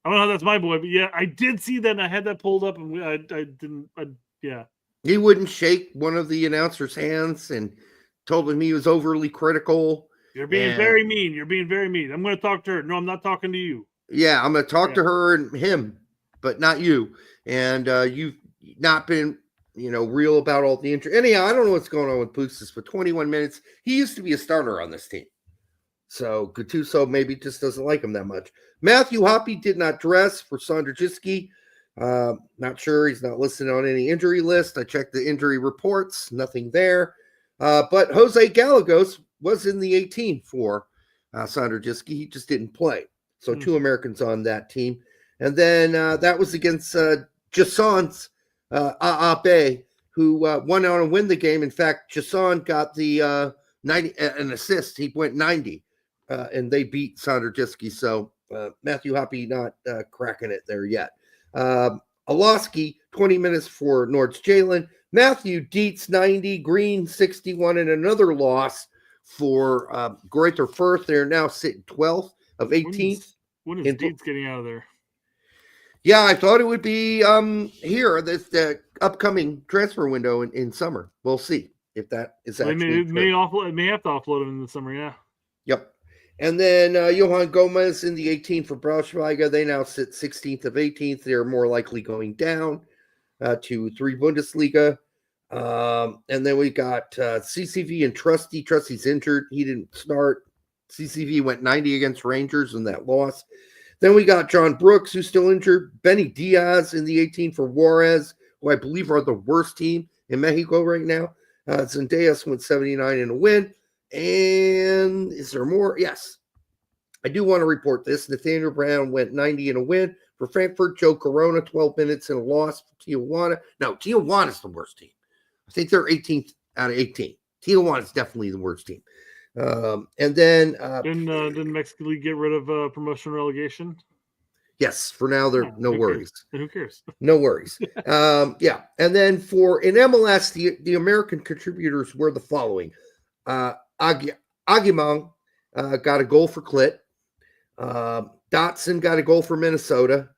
I don't know how that's my boy, but yeah, I did see that, and I had that pulled up, and yeah. He wouldn't shake one of the announcer's hands and told him he was overly critical. You're being very mean. You're being very mean. I'm going to talk to her. No, I'm not talking to you. Yeah, I'm going to talk to her and him, but not you. And you've not been, real about all the injury. Anyhow, I don't know what's going on with Pulisic, but 21 minutes. He used to be a starter on this team. So Gattuso maybe just doesn't like him that much. Matthew Hoppe did not dress for Sanderjiski. Not sure. He's not listed on any injury list. I checked the injury reports. Nothing there. But Jose Gallegos was in the 18 for Sanderjiski. He just didn't play. So 2 Americans on that team. And then that was against Jasson's Aape, who went on to win the game. In fact, Jasson got the 90 an assist. He went 90, and they beat Sanderjiski. So Matthew Hoppe not cracking it there yet. Aloski, 20 minutes for Nord's Jalen. Matthew Dietz, 90. Green, 61, and another loss for Greuther Fürth. They're now sitting 12th of 18th. When is Dietz getting out of there? Yeah, I thought it would be here, the upcoming transfer window in summer. We'll see if that is actually may have to offload him in the summer, yeah. Yep. And then Johan Gomez in the 18 for Braunschweiger. They now sit 16th of 18th. They're more likely going down to 3 Bundesliga. And then we got CCV and Trusty. Trusty's injured. He didn't start. CCV went 90 against Rangers in that loss. Then we got John Brooks, who's still injured. Benny Diaz in the 18 for Juarez, who I believe are the worst team in Mexico right now. Zendejas went 79 in a win. And is there more? Yes. I do want to report this. Nathaniel Brown went 90 in a win for Frankfurt. Joe Corona, 12 minutes and a loss for Tijuana. No, Tijuana's the worst team. I think they're 18th out of 18. Tijuana's definitely the worst team. And then didn't Mexican League get rid of promotion relegation? Yes, for now there no worries. Who cares? No worries. Yeah. And then for in MLS, the American contributors were the following. Agimang got a goal for Clit. Dotson got a goal for Minnesota.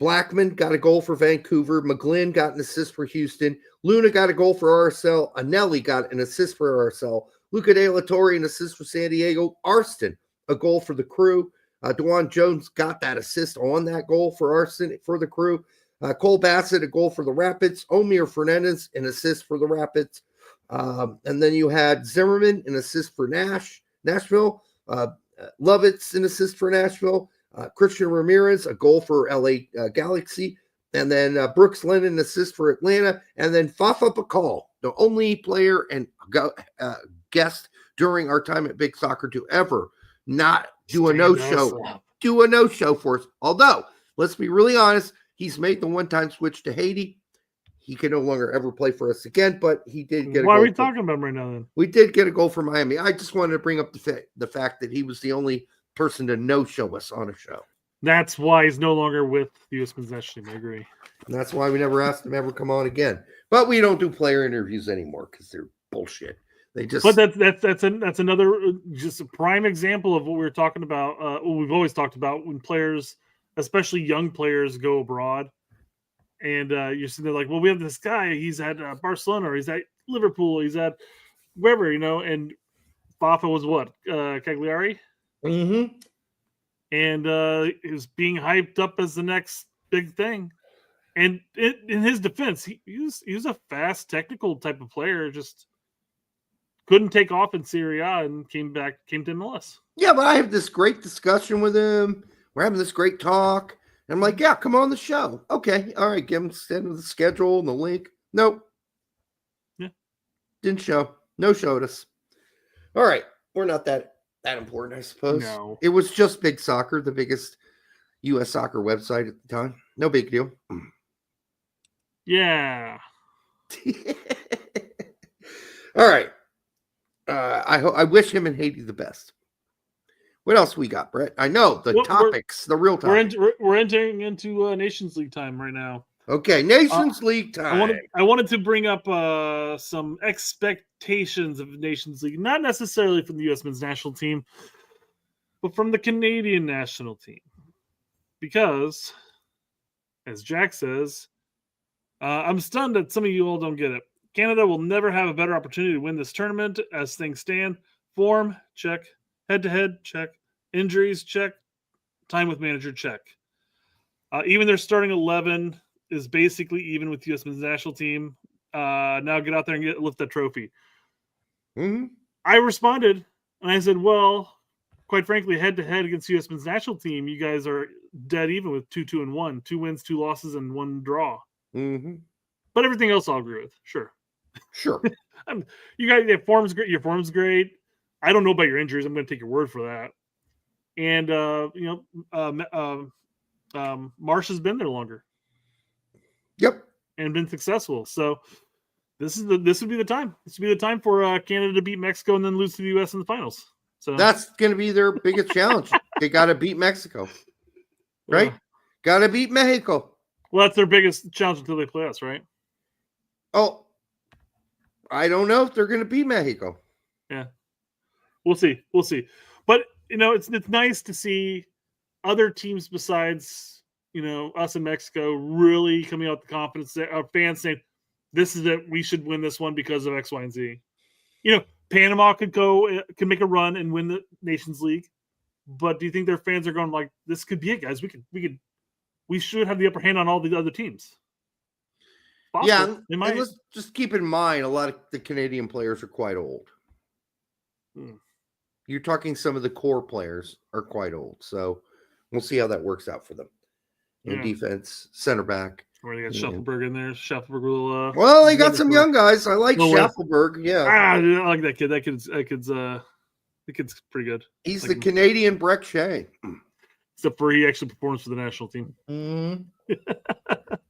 Blackman got a goal for Vancouver. McGlynn got an assist for Houston. Luna got a goal for RSL. Anelli got an assist for RSL. Luca De La Torre an assist for San Diego. Arston a goal for the Crew. DeJuan Jones got that assist on that goal for Arston for the Crew. Cole Bassett a goal for the Rapids. Omir Fernandez an assist for the Rapids. And then you had Zimmerman an assist for Nashville. Lovitz an assist for Nashville. Christian Ramirez a goal for LA Galaxy. And then Brooks Lennon an assist for Atlanta. And then Fafa Pakal, the only player and guest during our time at Big Soccer to ever not do a no-show for us. Although, let's be really honest, he's made the one-time switch to Haiti. He can no longer ever play for us again, but he did get a goal. Why are we talking about him right now then? We did get a goal for Miami. I just wanted to bring up the fact that he was the only person to no-show us on a show. That's why he's no longer with the USMNT national team. I agree. And that's why we never asked him to ever come on again. But we don't do player interviews anymore because they're bullshit. They just. But that's another just a prime example of what we were talking about. What we've always talked about when players, especially young players, go abroad, and you're sitting there like, well, we have this guy. He's at Barcelona, or he's at Liverpool, he's at wherever, And Fafa was what Cagliari. Mm-hmm. and is being hyped up as the next big thing. And in his defense, he was a fast, technical type of player. Just couldn't take off in Serie A and came to MLS. Yeah, but I have this great discussion with him. We're having this great talk. And I'm like, yeah, come on the show. Okay, all right, give him the schedule and the link. Nope. Yeah. Didn't show. No showed us. All right. We're not that important, I suppose. No. It was just Big Soccer, the biggest U.S. soccer website at the time. No big deal. Yeah. All right. I wish him and Haiti the best. What else we got, Brett? I know the topics, the real topics. We're entering into Nations League time right now. Okay, Nations League time. I wanted to bring up some expectations of Nations League, not necessarily from the U.S. men's national team, but from the Canadian national team. Because, as Jack says, I'm stunned that some of you all don't get it. Canada will never have a better opportunity to win this tournament as things stand. Form, check. Head-to-head, check. Injuries, check. Time with manager, check. Even their starting 11 is basically even with U.S. men's national team. Now get out there and lift that trophy. Mm-hmm. I responded, and I said, well, quite frankly, head-to-head against U.S. men's national team, you guys are dead even with 2-2-1. 2 wins, 2 losses, and 1 draw. Mm-hmm. But everything else I'll agree with. Sure. You guys, your form's great. Your form's great. I don't know about your injuries. I'm going to take your word for that. And Marsh has been there longer. Yep. And been successful. So this would be the time. This would be the time for Canada to beat Mexico and then lose to the U.S. in the finals. So that's going to be their biggest challenge. They got to beat Mexico, right? Yeah. Got to beat Mexico. Well, that's their biggest challenge until they play us, right? Oh, I don't know if they're going to beat Mexico. Yeah, we'll see. But it's nice to see other teams besides us in Mexico really coming out with the confidence. Our fans saying, "This is it. We should win this one because of X, Y, and Z." Panama could make a run and win the Nations League, but do you think their fans are going like, "This could be it, guys. We should have the upper hand on all the other teams." Possible. Yeah, and let's just keep in mind a lot of the Canadian players are quite old. You're talking some of the core players are quite old, so we'll see how that works out for them. In defense, center back. Or they got Schadenfreude in there. Schadenfreude will. Well, they got some young guys. I like Schadenfreude. Yeah, dude, I like that kid. The kid's pretty good. He's the Canadian Brek Shea. Except for he actually performs for the national team. Mm-hmm.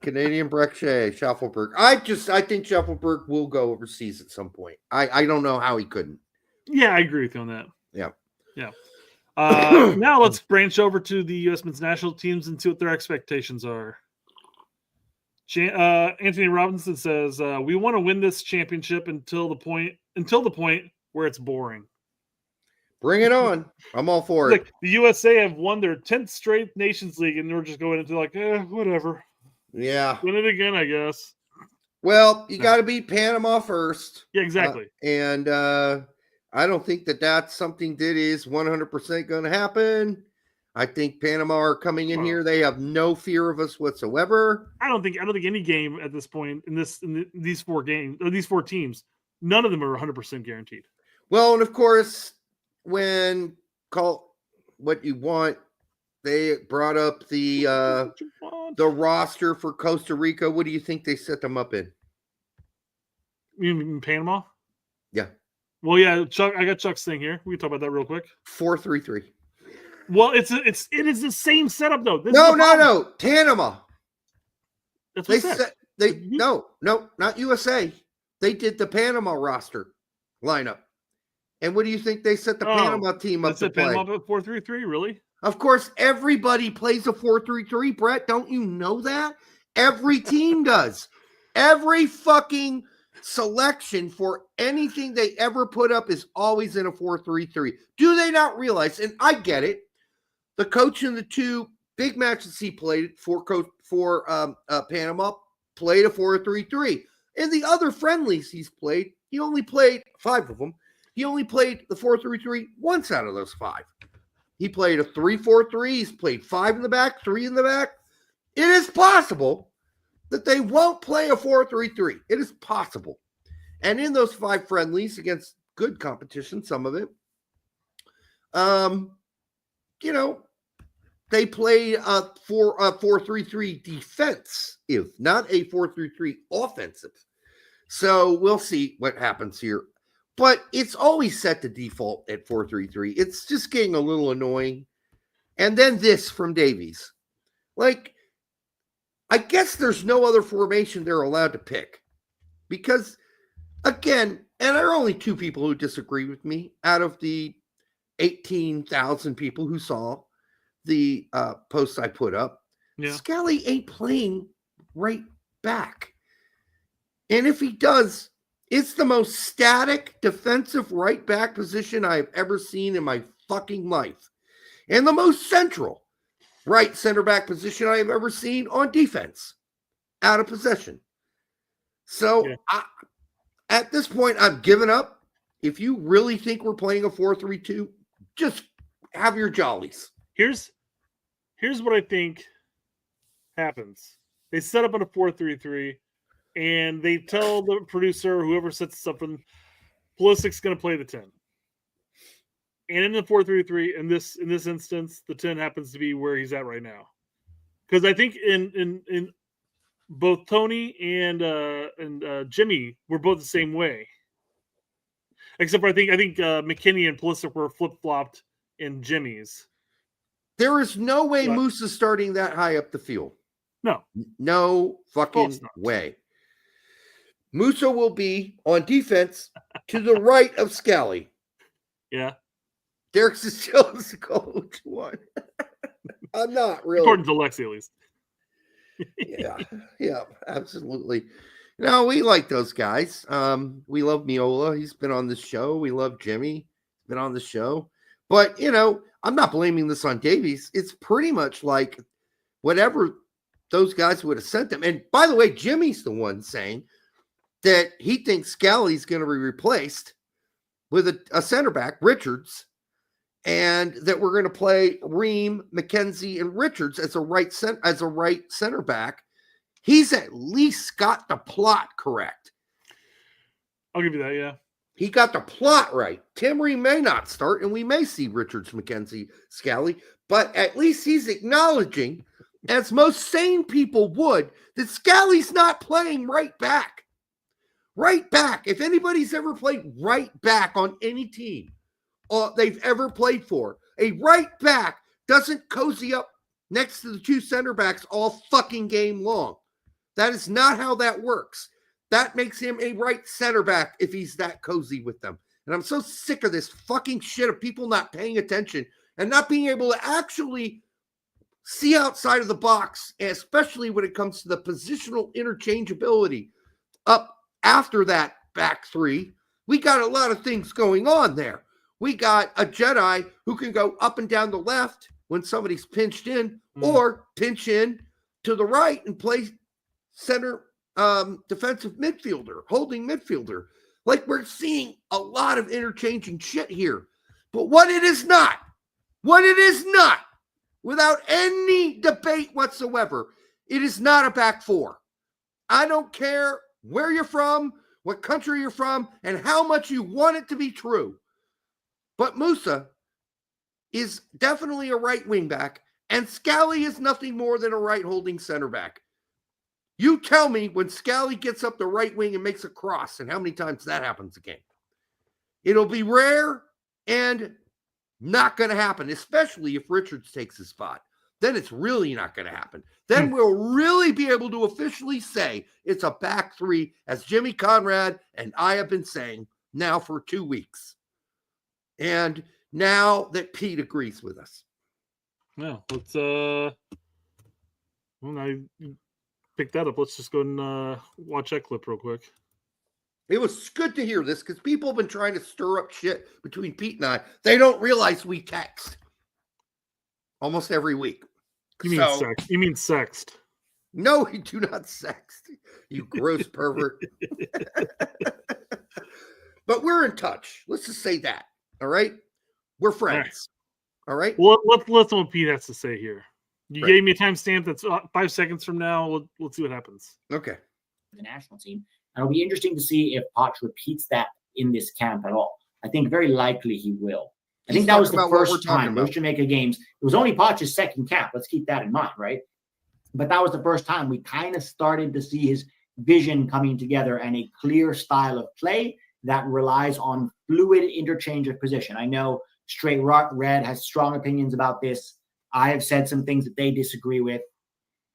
Canadian Brek Shea, Schadenfreude. I think Schadenfreude will go overseas at some point. I don't know how he couldn't. Yeah, I agree with you on that. Yeah. Now let's branch over to the U.S. men's national teams and see what their expectations are. Anthony Robinson says, "We want to win this championship until the point where it's boring." Bring it on! I'm all for it. The USA have won their 10th straight Nations League, and they're just going into whatever. Yeah, win it again, I guess. Well, you got to beat Panama first. Yeah, exactly. And I don't think that's something that is 100% going to happen. I think Panama are coming in here. They have no fear of us whatsoever. I don't think any game at this point in these 4 games or these 4 teams, none of them are 100% guaranteed. Well, and of course, when call what you want, they brought up the roster for Costa Rica. What do you think they set them up in? You mean Panama? Yeah. Well, yeah, Chuck. I got Chuck's thing here. We can talk about that real quick. 4-3-3. Well, it is the same setup though. No. Panama. That's what they said. No, not USA. They did the Panama roster lineup. And what do you think they set the Panama team up to play? Panama at 4-3-3, really? Of course, everybody plays a 4-3-3, Brett. Don't you know that? Every team does. Every fucking selection for anything they ever put up is always in a 4-3-3. Do they not realize? And I get it. The coach in the 2 big matches he played for Panama played a 4-3-3. In the other friendlies he's played, he only played 5 of them. He only played the 4-3-3 once out of those 5. He played a 3-4-3. He's played 5 in the back, 3 in the back. It is possible that they won't play a 4-3-3. It is possible. And in those 5 friendlies against good competition, some of it, they play a 4-3-3 defense, if not a 4-3-3 offensive. So we'll see what happens here. But it's always set to default at 4-3-3. It's just getting a little annoying. And then this from Davies. Like, I guess there's no other formation they're allowed to pick. Because, again, and there are only 2 people who disagree with me out of the 18,000 people who saw the posts I put up. Yeah. Scally ain't playing right back. And if he does, it's the most static defensive right back position I've ever seen in my fucking life. And the most central right center back position I have ever seen on defense out of possession. So at this point, I've given up. If you really think we're playing a 4-3-2, just have your jollies. Here's what I think happens. They set up on a 4-3-3, and they tell the producer, whoever sets this up for them, Pulisic's going to play the 10. And in the 4-3-3, in this instance, the 10 happens to be where he's at right now. Because I think in both Tony and Jimmy were both the same way. Except for I think McKinney and Pulisic were flip-flopped in Jimmy's. There is no way Musah is starting that high up the field. No. No fucking way. Musah will be on defense to the right of Scally. Yeah. Derek still is the coach one. I'm not really. According to Lexi, at least. Yeah, absolutely. No, we like those guys. We love Miola. He's been on the show. We love Jimmy. He's been on the show. But, I'm not blaming this on Davies. It's pretty much like whatever those guys would have sent them. And by the way, Jimmy's the one saying that he thinks Scally's going to be replaced with a center back, Richards, and that we're going to play Ream, McKenzie, and Richards as a right center back. He's at least got the plot correct. I'll give you that, yeah. He got the plot right. Tim Ream may not start, and we may see Richards, McKenzie, Scally, but at least he's acknowledging, as most sane people would, that Scally's not playing right back. Right back. If anybody's ever played right back on any team they've ever played for, a right back doesn't cozy up next to the 2 center backs all fucking game long. That is not how that works. That makes him a right center back if he's that cozy with them. And I'm so sick of this fucking shit of people not paying attention and not being able to actually see outside of the box, especially when it comes to the positional interchangeability. Up after that back 3, we got a lot of things going on there. We got a Jedi who can go up and down the left when somebody's pinched in, or pinch in to the right and play center defensive midfielder, holding midfielder. Like, we're seeing a lot of interchanging shit here. But what it is not, without any debate whatsoever, it is not a back 4. I don't care where you're from, what country you're from, and how much you want it to be true. But Musah is definitely a right wing back, and Scally is nothing more than a right holding center back. You tell me when Scally gets up the right wing and makes a cross, and how many times that happens a game. It'll be rare and not going to happen, especially if Richards takes his spot. Then it's really not going to happen. Then we'll really be able to officially say it's a back 3, as Jimmy Conrad and I have been saying now for 2 weeks. And now that Pete agrees with us. Yeah, let's when I pick that up, let's just go and watch that clip real quick. It was good to hear this because people have been trying to stir up shit between Pete and I. They don't realize we text almost every week. You mean sext? You mean sext? No, we do not sext. You gross pervert. But we're in touch. Let's just say that. All right? We're friends. All right. Well, let's know what Pete has to say here. You Right. gave me a timestamp that's 5 seconds from now. Let's see what happens. Okay. The national team. And it'll be interesting to see if Poch repeats that in this camp at all. I think very likely he will. I think that was the first time those Jamaica games. It was only Poch's second camp. Let's keep that in mind, right? But that was the first time we kind of started to see his vision coming together and a clear style of play that relies on fluid interchange of position. I know Straight Red has strong opinions about this. I have said some things that they disagree with.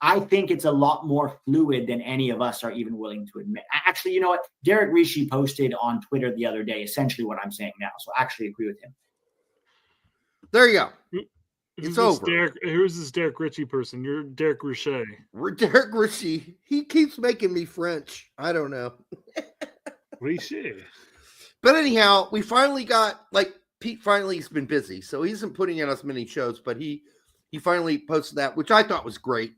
I think it's a lot more fluid than any of us are even willing to admit. Actually, you know what? Derek Rishi posted on Twitter the other day essentially what I'm saying now. So I actually agree with him. There you go. Who's It's over. Who's this Derek Ritchie person? You're Derek Richey. Derek Rishi. He keeps making me French. I don't know. Richey. But anyhow, we finally got, like, Pete finally has been busy. So he isn't putting in as many shows, but he finally posted that, which I thought was great.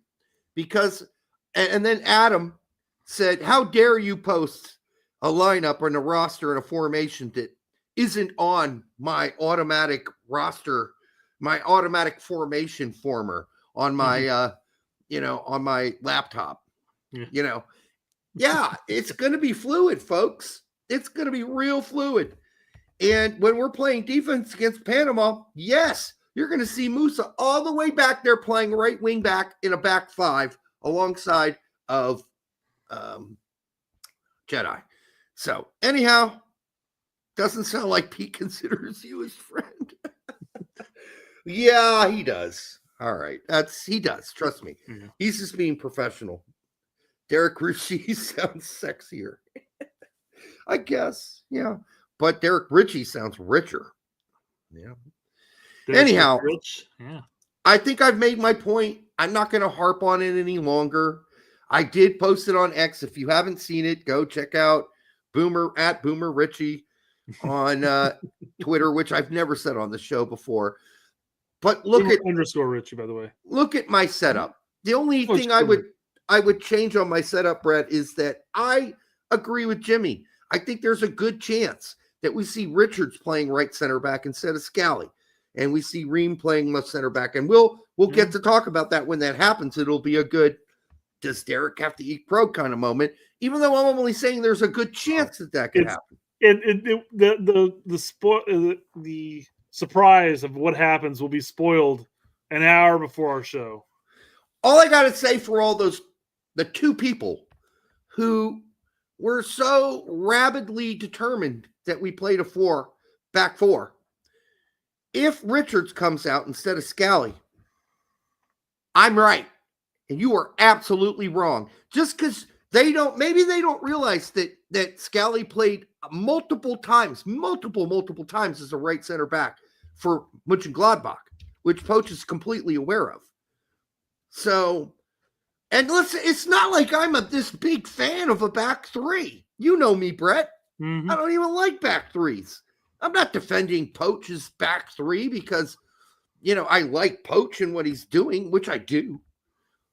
Because, and then Adam said, how dare you post a lineup or a roster and a formation that isn't on my automatic roster, my automatic formation former on my, on my laptop, Yeah, it's going to be fluid, folks. It's going to be real fluid. And when we're playing defense against Panama, yes, you're going to see Musah all the way back there playing right wing back in a back five alongside of Jedi. So anyhow, doesn't sound like Pete considers you his friend. Yeah, he does. All right. He does. Trust me. Yeah. He's just being professional. Derek Ritchie sounds sexier. I guess. Yeah. But Derek Ritchie sounds richer. Yeah. Anyhow, Rich. Yeah. I think I've made my point. I'm not going to harp on it any longer. I did post it on X. If you haven't seen it, go check out Boomer Ritchie on Twitter, which I've never said on the show before. But look at underscore Richie, by the way. Look at my setup. The only thing I would change on my setup, Brett, is that I agree with Jimmy. I think there's a good chance that we see Richards playing right center back instead of Scally, and we see Ream playing left center back. And we'll get to talk about that when that happens. It'll be a good does Derek have to eat pro kind of moment, even though I'm only saying there's a good chance that could happen. The surprise of what happens will be spoiled an hour before our show. All I got to say for all the two people who were so rabidly determined that we played a back four, if Richards comes out instead of Scally, I'm right. And you are absolutely wrong. Just because maybe they don't realize that Scally played multiple times as a right center back for Mönchengladbach, which Poch is completely aware of. So, and listen, it's not like I'm this big fan of a back three. You know me, Brett. Mm-hmm. I don't even like back threes. I'm not defending Poch's back three because, I like Poch and what he's doing, which I do.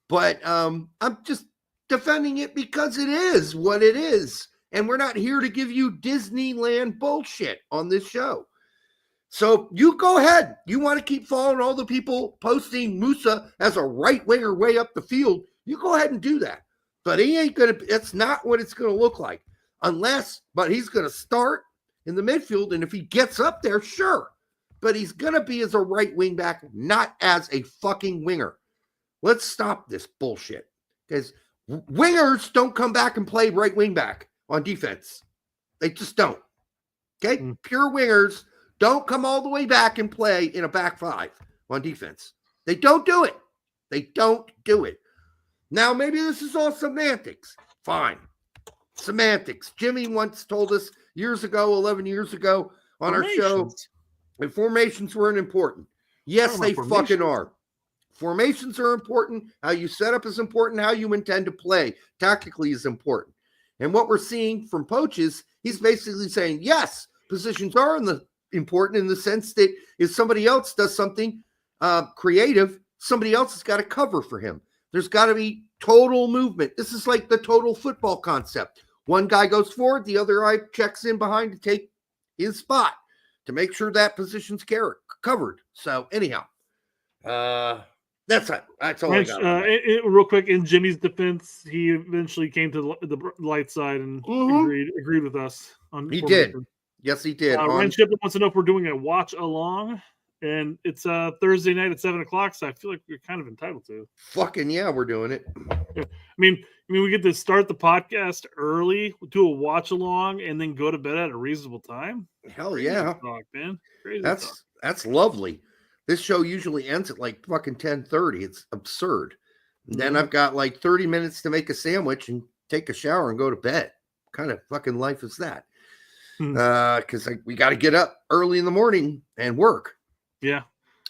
But I'm just defending it because it is what it is. And we're not here to give you Disneyland bullshit on this show. So you go ahead. You want to keep following all the people posting Musah as a right winger way up the field, you go ahead and do that. But he ain't going to, that's not what it's going to look like. But he's going to start in the midfield. And if he gets up there, sure. But he's going to be as a right wing back, not as a fucking winger. Let's stop this bullshit. Because wingers don't come back and play right wing back on defense. They just don't. Okay? Pure wingers don't come all the way back and play in a back five on defense. They don't do it. They don't do it. Now, maybe this is all semantics. Fine. Semantics. Jimmy once told us 11 years ago on our show, that formations weren't important. Yes, they fucking are. Formations are important. How you set up is important. How you intend to play tactically is important. And what we're seeing from Poch is he's basically saying, yes, positions are important in the sense that if somebody else does something creative, somebody else has got to cover for him. There's got to be total movement. This is like the total football concept. One guy goes forward, the other guy checks in behind to take his spot. to make sure that position's covered. So anyhow, that's it. That's all I got. Real quick, in Jimmy's defense, he eventually came to the light side and agreed with us on. He did. Yes, he did. Ryan Shipley wants to know if we're doing a watch along, and it's Thursday night at 7:00. So I feel like we're kind of entitled to. Fucking yeah, we're doing it. I mean, we get to start the podcast early, do a watch along, and then go to bed at a reasonable time. Hell yeah, talk, man. Crazy that's lovely. This show usually ends at like fucking 10:30. It's absurd. And then I've got like 30 minutes to make a sandwich and take a shower and go to bed. What kind of fucking life is that? Because we got to get up early in the morning and work. Yeah.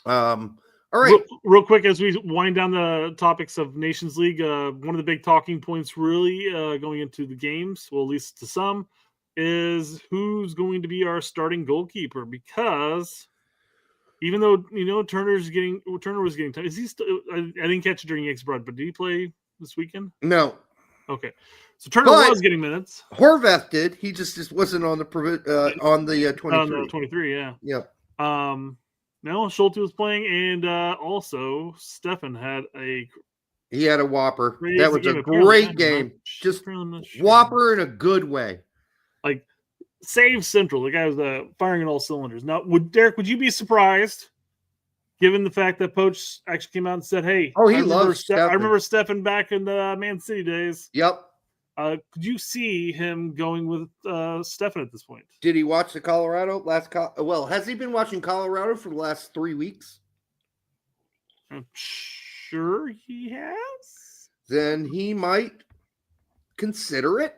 All right. Real quick, as we wind down the topics of Nations League, one of the big talking points really going into the games, well, at least to some, is who's going to be our starting goalkeeper. Because even though, Turner was getting time, is he still? I didn't catch it during Yanks Abroad, but did he play this weekend? No. Okay. So Turner was getting minutes. Horvath did. He just wasn't on the 23. No, 23, yeah. Yep. No, Schulte was playing, and also Stefan had a whopper. That was a great game. Just whopper in a good way. Like save Central. The guy was firing on all cylinders. Now, would you be surprised, given the fact that Poch actually came out and said, "Hey, he loves Stefan. I remember Stefan back in the Man City days." Yep. Could you see him going with Stefan at this point? Did he watch the Colorado well, has he been watching Colorado for the last 3 weeks? I'm sure he has. Then he might consider it.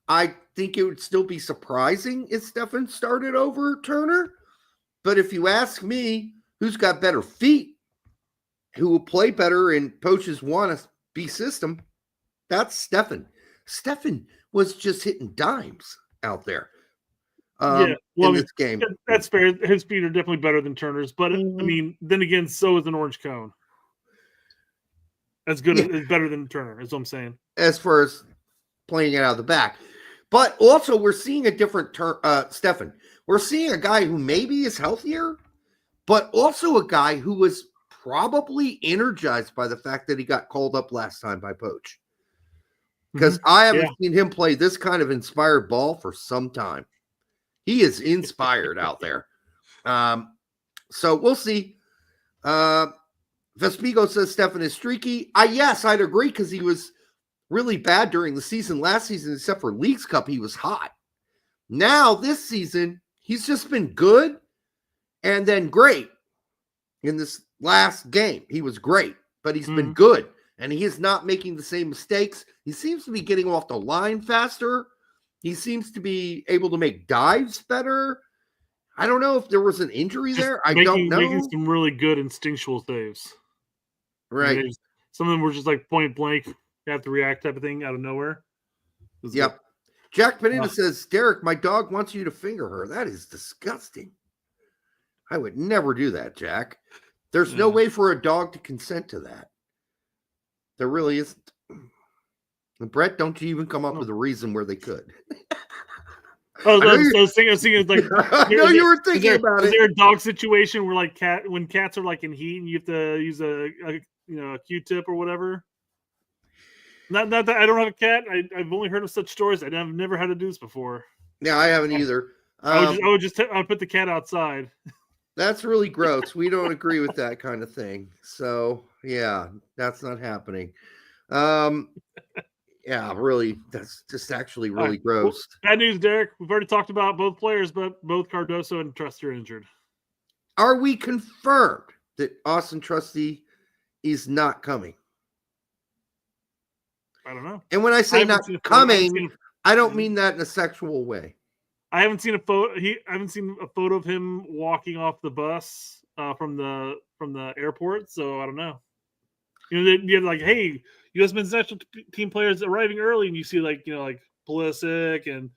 I think it would still be surprising if Stefan started over Turner. But if you ask me, who's got better feet, who will play better in Poch's 1B system, that's Stefan. Stefan was just hitting dimes out there in this game. That's fair. His feet are definitely better than Turner's. But, I mean, then again, so is an orange cone. That's good. It's better than Turner, is what I'm saying. As far as playing it out of the back. But also, we're seeing a different Stefan. We're seeing a guy who maybe is healthier, but also a guy who was probably energized by the fact that he got called up last time by Poch. Because I haven't seen him play this kind of inspired ball for some time. He is inspired out there. So we'll see. Vespigo says Stefan is streaky. Yes, I'd agree because he was really bad during the season. Last season, except for Leagues Cup, he was hot. Now, this season, he's just been good and then great. In this last game, he was great, but he's been good. And he is not making the same mistakes. He seems to be getting off the line faster. He seems to be able to make dives better. I don't know if there was an injury there. I don't know. Making some really good instinctual saves. Right. I mean, some of them were just like point blank, you have to react type of thing out of nowhere. Yep. Good. Jack Panetta says, Derek, my dog wants you to finger her. That is disgusting. I would never do that, Jack. There's no way for a dog to consent to that. There really isn't. And Brett, don't you even come up with a reason where they could. I was thinking like I know you were thinking about it. Is there a dog situation where like when cats are like in heat and you have to use a Q-tip or whatever? Not that I don't have a cat. I've only heard of such stories. I've never had to do this before. Yeah, I haven't either. I would put the cat outside. That's really gross. We don't agree with that kind of thing. So yeah, that's not happening. Yeah, really, that's just actually really gross. Well, bad news, Derek. We've already talked about both players, but both Cardoso and Trusty are injured. Are we confirmed that Austin Trusty is not coming? I don't know. And when I say not coming, I don't mean that in a sexual way. I haven't seen a photo. I haven't seen a photo of him walking off the bus from the airport. So I don't know. You have like, hey, U.S. men's national team players arriving early, and you see like Pulisic and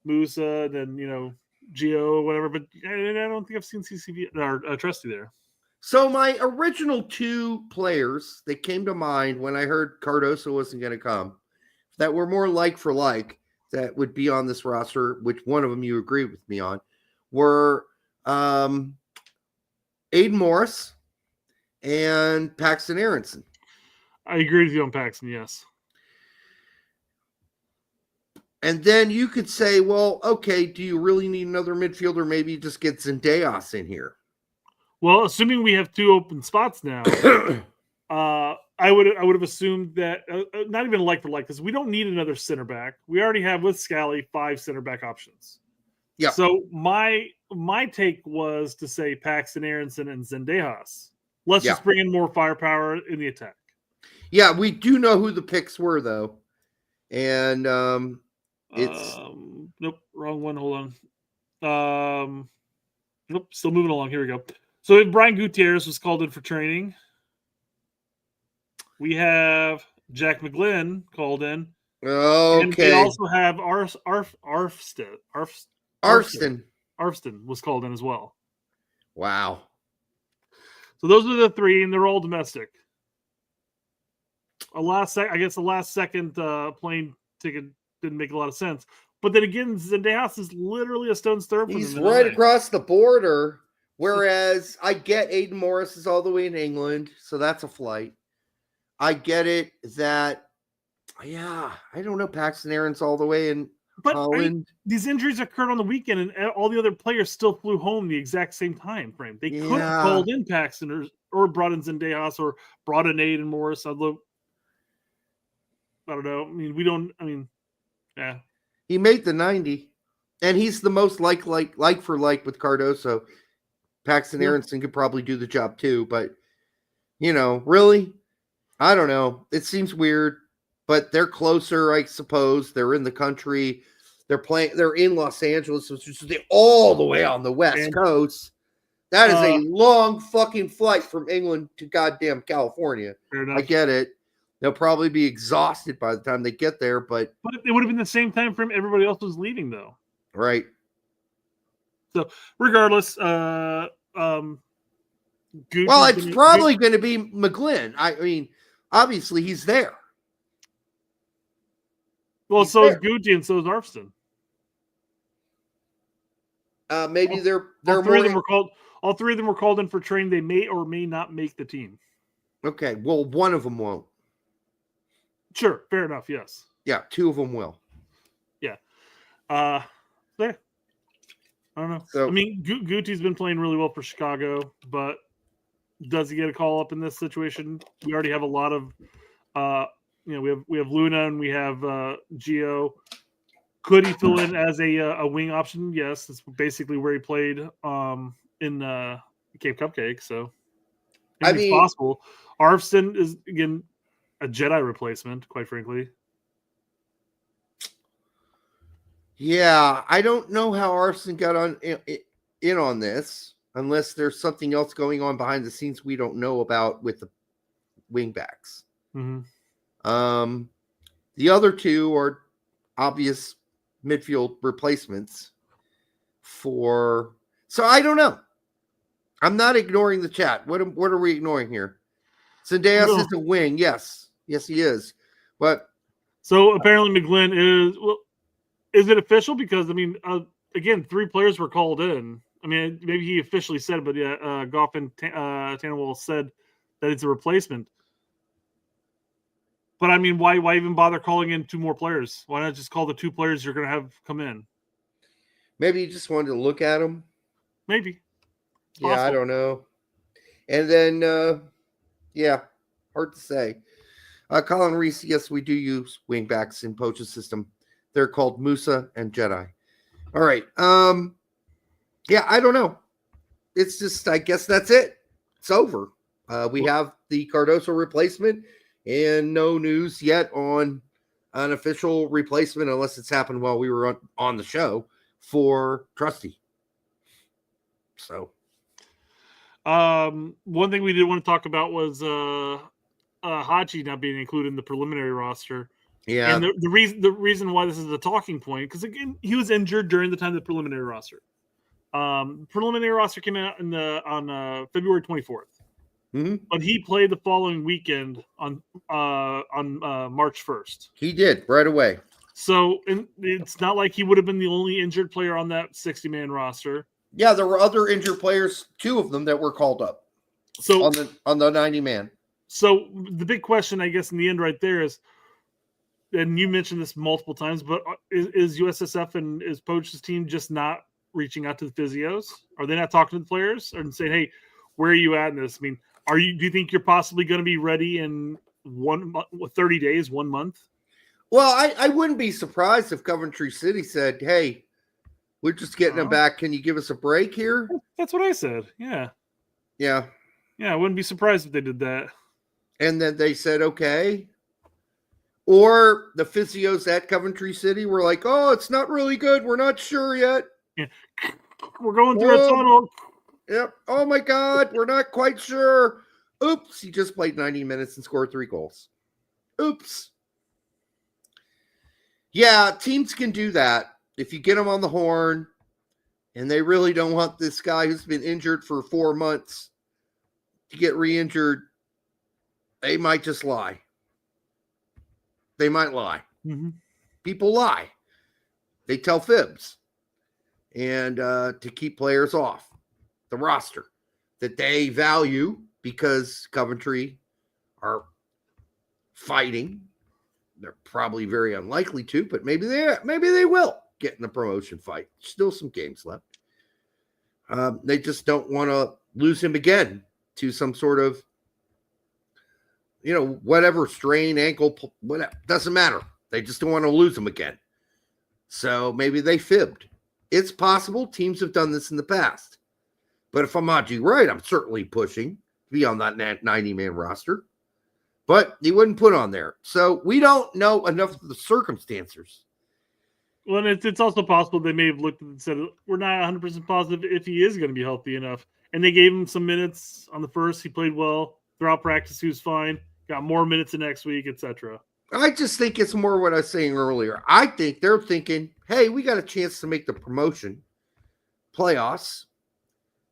Musah, and then Gio or whatever. But I don't think I've seen CCV or Trusty there. So my original two players that came to mind when I heard Cardoso wasn't going to come, that were more like for like, that would be on this roster, which one of them you agree with me on, were Aiden Morris and Paxton Aronson. I agree with you on Paxton, yes. And then you could say, well, okay, do you really need another midfielder? Maybe just get Zendejas in here. Well, assuming we have 2 open spots now, I would have assumed that not even like for like, because we don't need another center back. We already have with Scally 5 center back options. Yeah. So my take was to say Paxton Aronson and Zendejas. Let's just bring in more firepower in the attack. Yeah, we do know who the picks were though, and it's nope, wrong one. Hold on. Nope, still moving along. Here we go. So Brian Gutierrez was called in for training. We have Jack McGlynn called in. Okay. And we also have Arfston was called in as well. Wow. So those are the 3, and they're all domestic. The last second plane ticket didn't make a lot of sense. But then again, Zendejas is literally a stone's throw from He's him. right across the border. Whereas I get Aiden Morris is all the way in England, so that's a flight. I get it that, I don't know, Paxton Aaron's all the way in Holland. These injuries occurred on the weekend, and all the other players still flew home the exact same time frame. They could have called in Paxton or brought in Zendejas or brought in Aiden Morris. I don't know. Yeah. He made the 90, and he's the most like for like with Cardoso. Paxton Aronson could probably do the job too, but really, I don't know. It seems weird, but they're closer, I suppose. They're in the country. They're in Los Angeles, which is all the way on the West Coast. That is a long fucking flight from England to goddamn California. Fair enough. I get it. They'll probably be exhausted by the time they get there, but it would have been the same time frame everybody else was leaving, though. Right. So, regardless, it's probably going to be McGlynn. I mean, obviously he's there. Well, so is Gucci and so is Arfston. Maybe they're all three of them were called. All 3 of them were called in for training. They may or may not make the team. Okay, well, one of them won't. Sure, fair enough. Yes. Yeah, 2 of them will. Yeah. There. I don't know. So, I mean, Guti's been playing really well for Chicago, but does he get a call up in this situation? We already have a lot of, we have Luna and we have Gio. Could he fill in as a wing option? Yes, it's basically where he played in Cape Cupcake. So it's possible. Arfston is again a Jedi replacement, quite frankly. Yeah, I don't know how Arfston got in on this, unless there's something else going on behind the scenes we don't know about with the wingbacks. Mm-hmm. The other 2 are obvious midfield replacements so I don't know. I'm not ignoring the chat. What are we ignoring here? Zendejas is a wing. Yes, he is. But so apparently McGlynn is. Well, is it official? Because again, 3 players were called in. I mean, maybe he officially said it, but yeah, Goff and Tannenwald said that it's a replacement. But I mean, why even bother calling in 2 more players? Why not just call the 2 players you're going to have come in? Maybe you just wanted to look at them. Maybe. Yeah, I don't know. And then, hard to say. Colin Reese, yes, we do use wingbacks in Poch's system. They're called Musah and Jedi. All right. I don't know. It's just, I guess that's it. It's over. We have the Cardoso replacement and no news yet on an official replacement unless it's happened while we were on the show for Trusty. So. One thing we did want to talk about was Haji not being included in the preliminary roster. Yeah, and the reason why this is a talking point, because again, he was injured during the time of the preliminary roster. Preliminary roster came out on February 24th, but he played the following weekend on March 1st. He did right away. So it's not like he would have been the only injured player on that 60-man roster. Yeah, there were other injured players, 2 of them that were called up. So on the 90-man. So the big question, I guess, in the end, right there is, and you mentioned this multiple times, but is USSF and is Poch's team just not reaching out to the physios? Are they not talking to the players and saying, "Hey, where are you at in this?" I mean, do you think you're possibly going to be ready in 30 days, 1 month? Well, I wouldn't be surprised if Coventry City said, "Hey, we're just getting them back. Can you give us a break here?" That's what I said. Yeah. Yeah. Yeah, I wouldn't be surprised if they did that. And then they said, okay. Or the physios at Coventry City were like, oh, it's not really good. We're not sure yet. Yeah. We're going through a tunnel. Yep. Oh, my God. We're not quite sure. Oops. He just played 90 minutes and scored 3 goals. Oops. Yeah, teams can do that. If you get them on the horn and they really don't want this guy who's been injured for 4 months to get re-injured, they might just lie. They might lie. Mm-hmm. People lie. They tell fibs. And to keep players off the roster that they value because Coventry are fighting. They're probably very unlikely to, but maybe they will get in the promotion fight. Still some games left. They just don't want to lose him again to some sort of, whatever, strain, ankle, whatever. Doesn't matter. They just don't want to lose him again. So maybe they fibbed. It's possible. Teams have done this in the past. But if I'm Haji right, I'm certainly pushing to be on that 90-man roster. But he wouldn't put on there. So we don't know enough of the circumstances. Well, it's also possible they may have looked and said, we're not 100% positive if he is going to be healthy enough. And they gave him some minutes on the first. He played well. Throughout practice, he was fine. Got more minutes the next week, etc. I just think it's more what I was saying earlier. I think they're thinking, hey, we got a chance to make the promotion playoffs,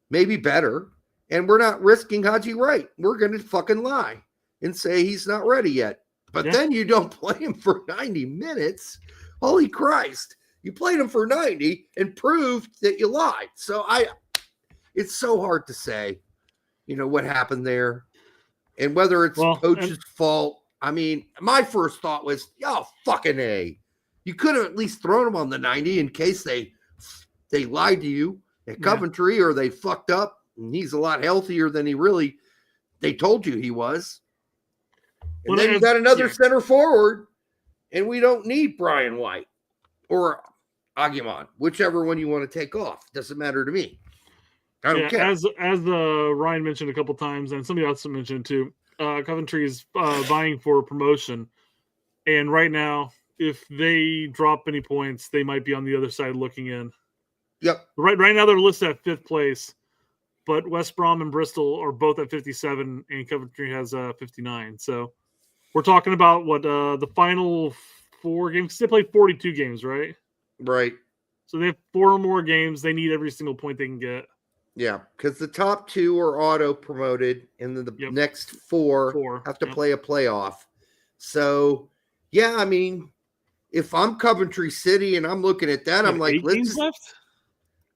maybe better, and we're not risking Haji right. We're going to fucking lie and say he's not ready yet. But then you don't play him for 90 minutes. Holy Christ. You played him for 90 and proved that you lied. So it's so hard to say, what happened there and whether it's Poch's fault. I mean, my first thought was, fucking A. You could have at least thrown him on the 90 in case they lied to you at Coventry or they fucked up and he's a lot healthier than they told you he was. And then you got another center forward and we don't need Brian White or Aguiman, whichever one you want to take off. Doesn't matter to me. I don't care. As Ryan mentioned a couple times, and somebody else mentioned too, Coventry is vying for promotion. And right now, if they drop any points, they might be on the other side looking in. Yep. Right now, they're listed at 5th place, but West Brom and Bristol are both at 57, and Coventry has 59. So we're talking about the final 4 games. They played 42 games, right? Right. So they have 4 more games. They need every single point they can get. Yeah, because the top 2 are auto promoted, and then the next 4 have to play a playoff. So, yeah, I mean, if I'm Coventry City and I'm looking at that, I'm like,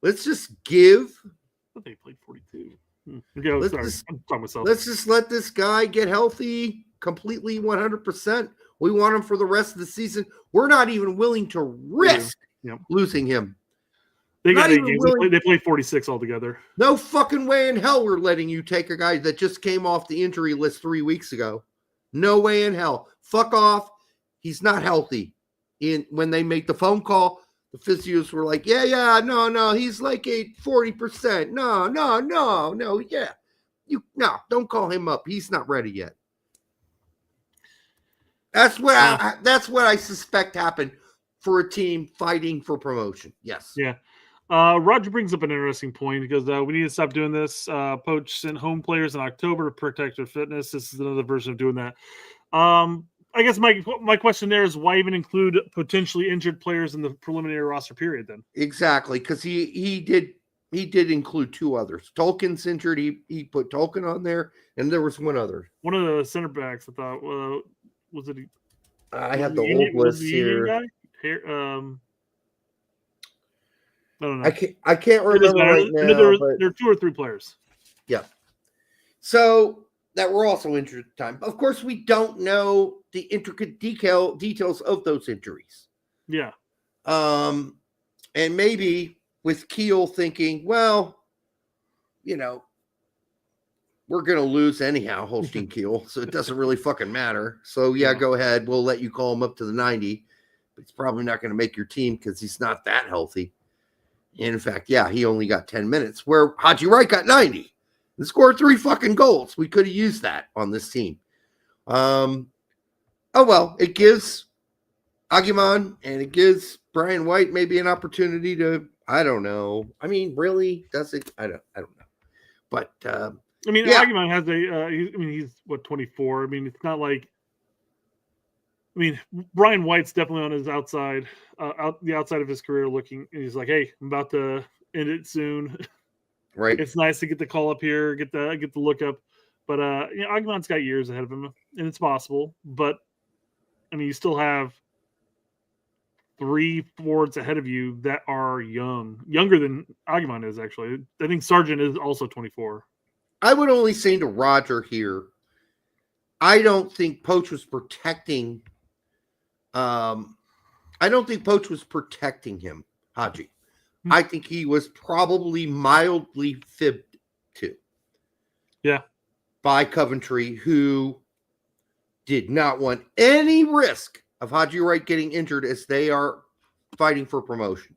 let's just give. I thought they played 42. Let's just let this guy get healthy completely 100%. We want him for the rest of the season. We're not even willing to risk losing him. They got 8 games. They played 46 altogether. No fucking way in hell we're letting you take a guy that just came off the injury list 3 weeks ago. No way in hell. Fuck off. He's not healthy. When they make the phone call, the physios were like, no, he's like 40%. No, don't call him up. He's not ready yet. That's what I suspect happened for a team fighting for promotion. Yes. Yeah. Roger brings up an interesting point because we need to stop doing this. Poch sent home players in October to protect their fitness. This is another version of doing that. I guess my question there is why even include potentially injured players in the preliminary roster period then? Exactly, because he did include 2 others. Tolkien's injured. He put Tolkien on there, and there was one other. One of the center backs, I thought, was it? I have the old list here. I don't know. I can't remember right now. There are 2 or 3 players. Yeah. So that were also injured at the time. Of course, we don't know the intricate details of those injuries. Yeah. And maybe with Keel thinking, well, we're going to lose anyhow, Holstein Keel, so it doesn't really fucking matter. So, go ahead. We'll let you call him up to the 90, but he's probably not going to make your team because he's not that healthy. And in fact, he only got 10 minutes, where Haji Wright got 90 and scored 3 fucking goals. We could have used that on this team. It gives Aguiman and it gives Brian White maybe an opportunity to, I don't know. I mean, really? Does it? I don't know. But, Aguiman has he's 24. I mean, it's not like, Brian White's definitely on his outside, the outside of his career looking, and he's like, hey, I'm about to end it soon. Right. It's nice to get the call up here, get the look up. But, Aguiman's got years ahead of him, and it's possible. But, you still have 3 forwards ahead of you that are younger than Aguiman is, actually. I think Sargent is also 24. I would only say to Roger here, I don't think Poch was protecting. I don't think Poch was protecting him, Haji. I think he was probably mildly fibbed to. Yeah. By Coventry, who did not want any risk of Haji Wright getting injured as they are fighting for promotion.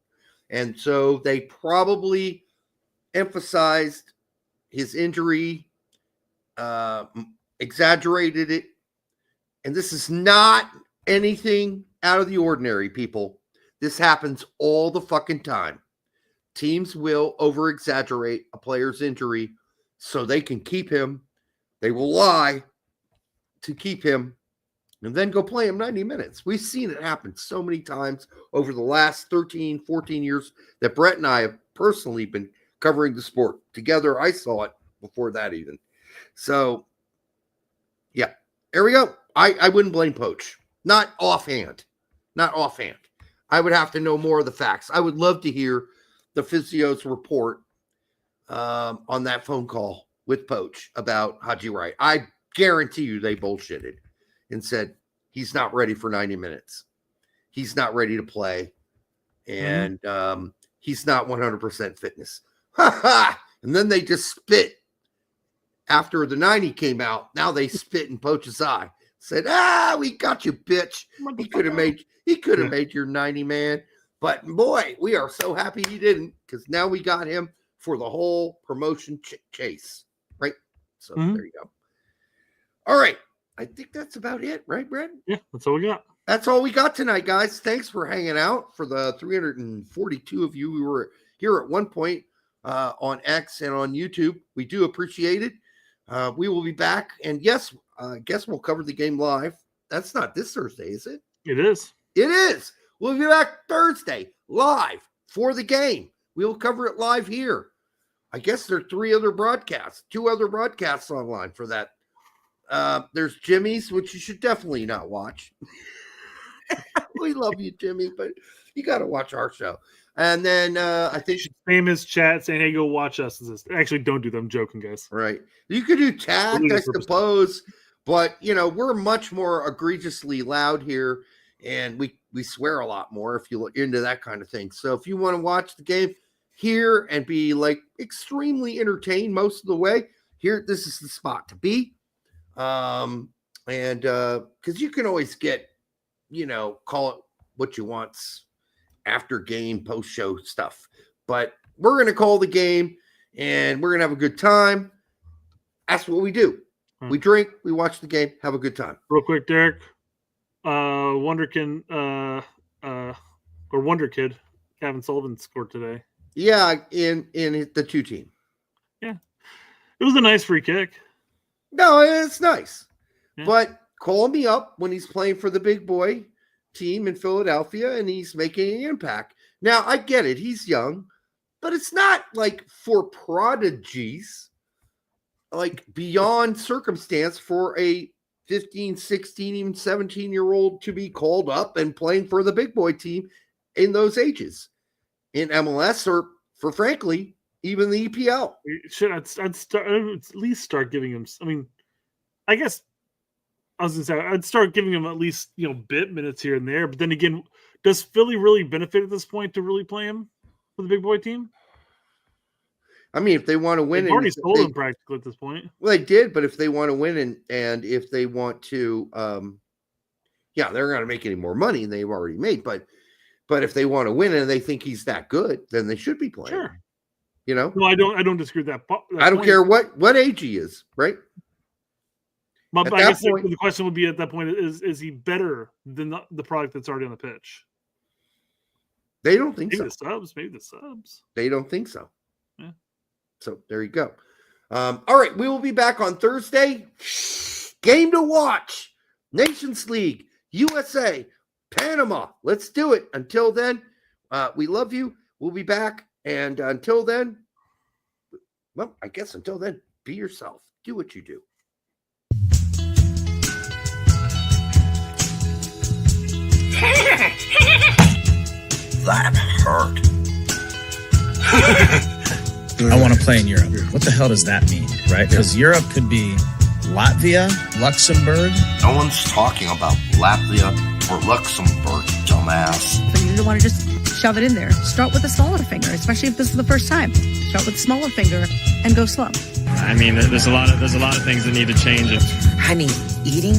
And so they probably emphasized his injury, exaggerated it. And this is not anything out of the ordinary, people. This happens all the fucking time. Teams will over-exaggerate a player's injury so they can keep him. They will lie to keep him and then go play him 90 minutes. We've seen it happen so many times over the last 13, 14 years that Brett and I have personally been covering the sport. Together, I saw it before that even. So, yeah, there we go. I wouldn't blame Poch. Not offhand. I would have to know more of the facts. I would love to hear the physio's report on that phone call with Poch about Haji Wright. I guarantee you they bullshitted and said he's not ready for 90 minutes. He's not ready to play. And he's not 100% fitness. And then they just spit. After the 90 came out, now they spit in Poch's eye. Said, we got you, bitch. He could have made your 90, man. But boy, we are so happy he didn't, because now we got him for the whole promotion chase. Right? So there you go. All right. I think that's about it, right, Brad? Yeah, that's all we got. That's all we got tonight, guys. Thanks for hanging out. For the 342 of you who were here at one point on X and on YouTube, we do appreciate it. We will be back. And yes, I guess we'll cover the game live. That's not this Thursday, is it? It is. It is. We'll be back Thursday live for the game. We'll cover it live here. I guess there are 2 other broadcasts online for that. There's Jimmy's, which you should definitely not watch. We love you, Jimmy, but you got to watch our show. And then I think famous chat saying, "Hey, go watch us." Actually, don't do them. I'm joking, guys. Right? You could do tact, I suppose, but we're much more egregiously loud here, and we swear a lot more if you look into that kind of thing. So if you want to watch the game here and be like extremely entertained most of the way, here this is the spot to be. And because you can always get, call it what you want after game, post show stuff, but we're going to call the game and we're going to have a good time. That's what we do. We drink, we watch the game, have a good time. Real quick, Derek, Wonder Kid, Kevin Sullivan scored today. Yeah. In the 2 team. Yeah. It was a nice free kick. No, it's nice. Yeah. But call me up when he's playing for the big boy team in Philadelphia and he's making an impact. Now, I get it. He's young, but it's not like for prodigies, like beyond circumstance for a 15, 16, even 17-year-old to be called up and playing for the big boy team in those ages. in MLS or, for frankly, even the EPL. I'd at least start giving him. I mean, I guess I was gonna say I'd start giving him at least bit minutes here and there. But then again, does Philly really benefit at this point to really play him for the big boy team? I mean, if they want to win, they've already sold him practically at this point. Well, they did, but if they want to win and if they want to, they're not going to make any more money than they've already made. But if they want to win and they think he's that good, then they should be playing. Sure. No, I don't disagree with that. I don't care what age he is, right? But I guess the question would be at that point: is he better than the product that's already on the pitch? They don't think so. Maybe the subs. They don't think so. Yeah. So there you go. All right, we will be back on Thursday. Game to watch: Nations League, USA, Panama. Let's do it. Until then, we love you. We'll be back. And until then, be yourself. Do what you do. That hurt. I want to play in Europe. What the hell does that mean, right? Because Europe could be Latvia, Luxembourg. No one's talking about Latvia or Luxembourg, dumbass. So you don't want to just shove it in there. Start with the smaller finger, especially if this is the first time. Start with the smaller finger and go slow. I mean, there's a lot of things that need to change. Honey, eating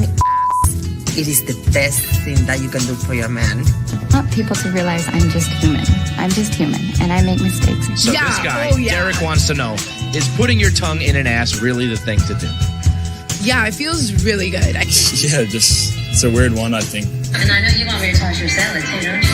it is the best thing that you can do for your man. I want people to realize I'm just human. I'm just human, and I make mistakes. So this guy, Derek, wants to know, is putting your tongue in an ass really the thing to do? Yeah, it feels really good. It's a weird one, I think. And I know you want me to toss your salad too, don't you?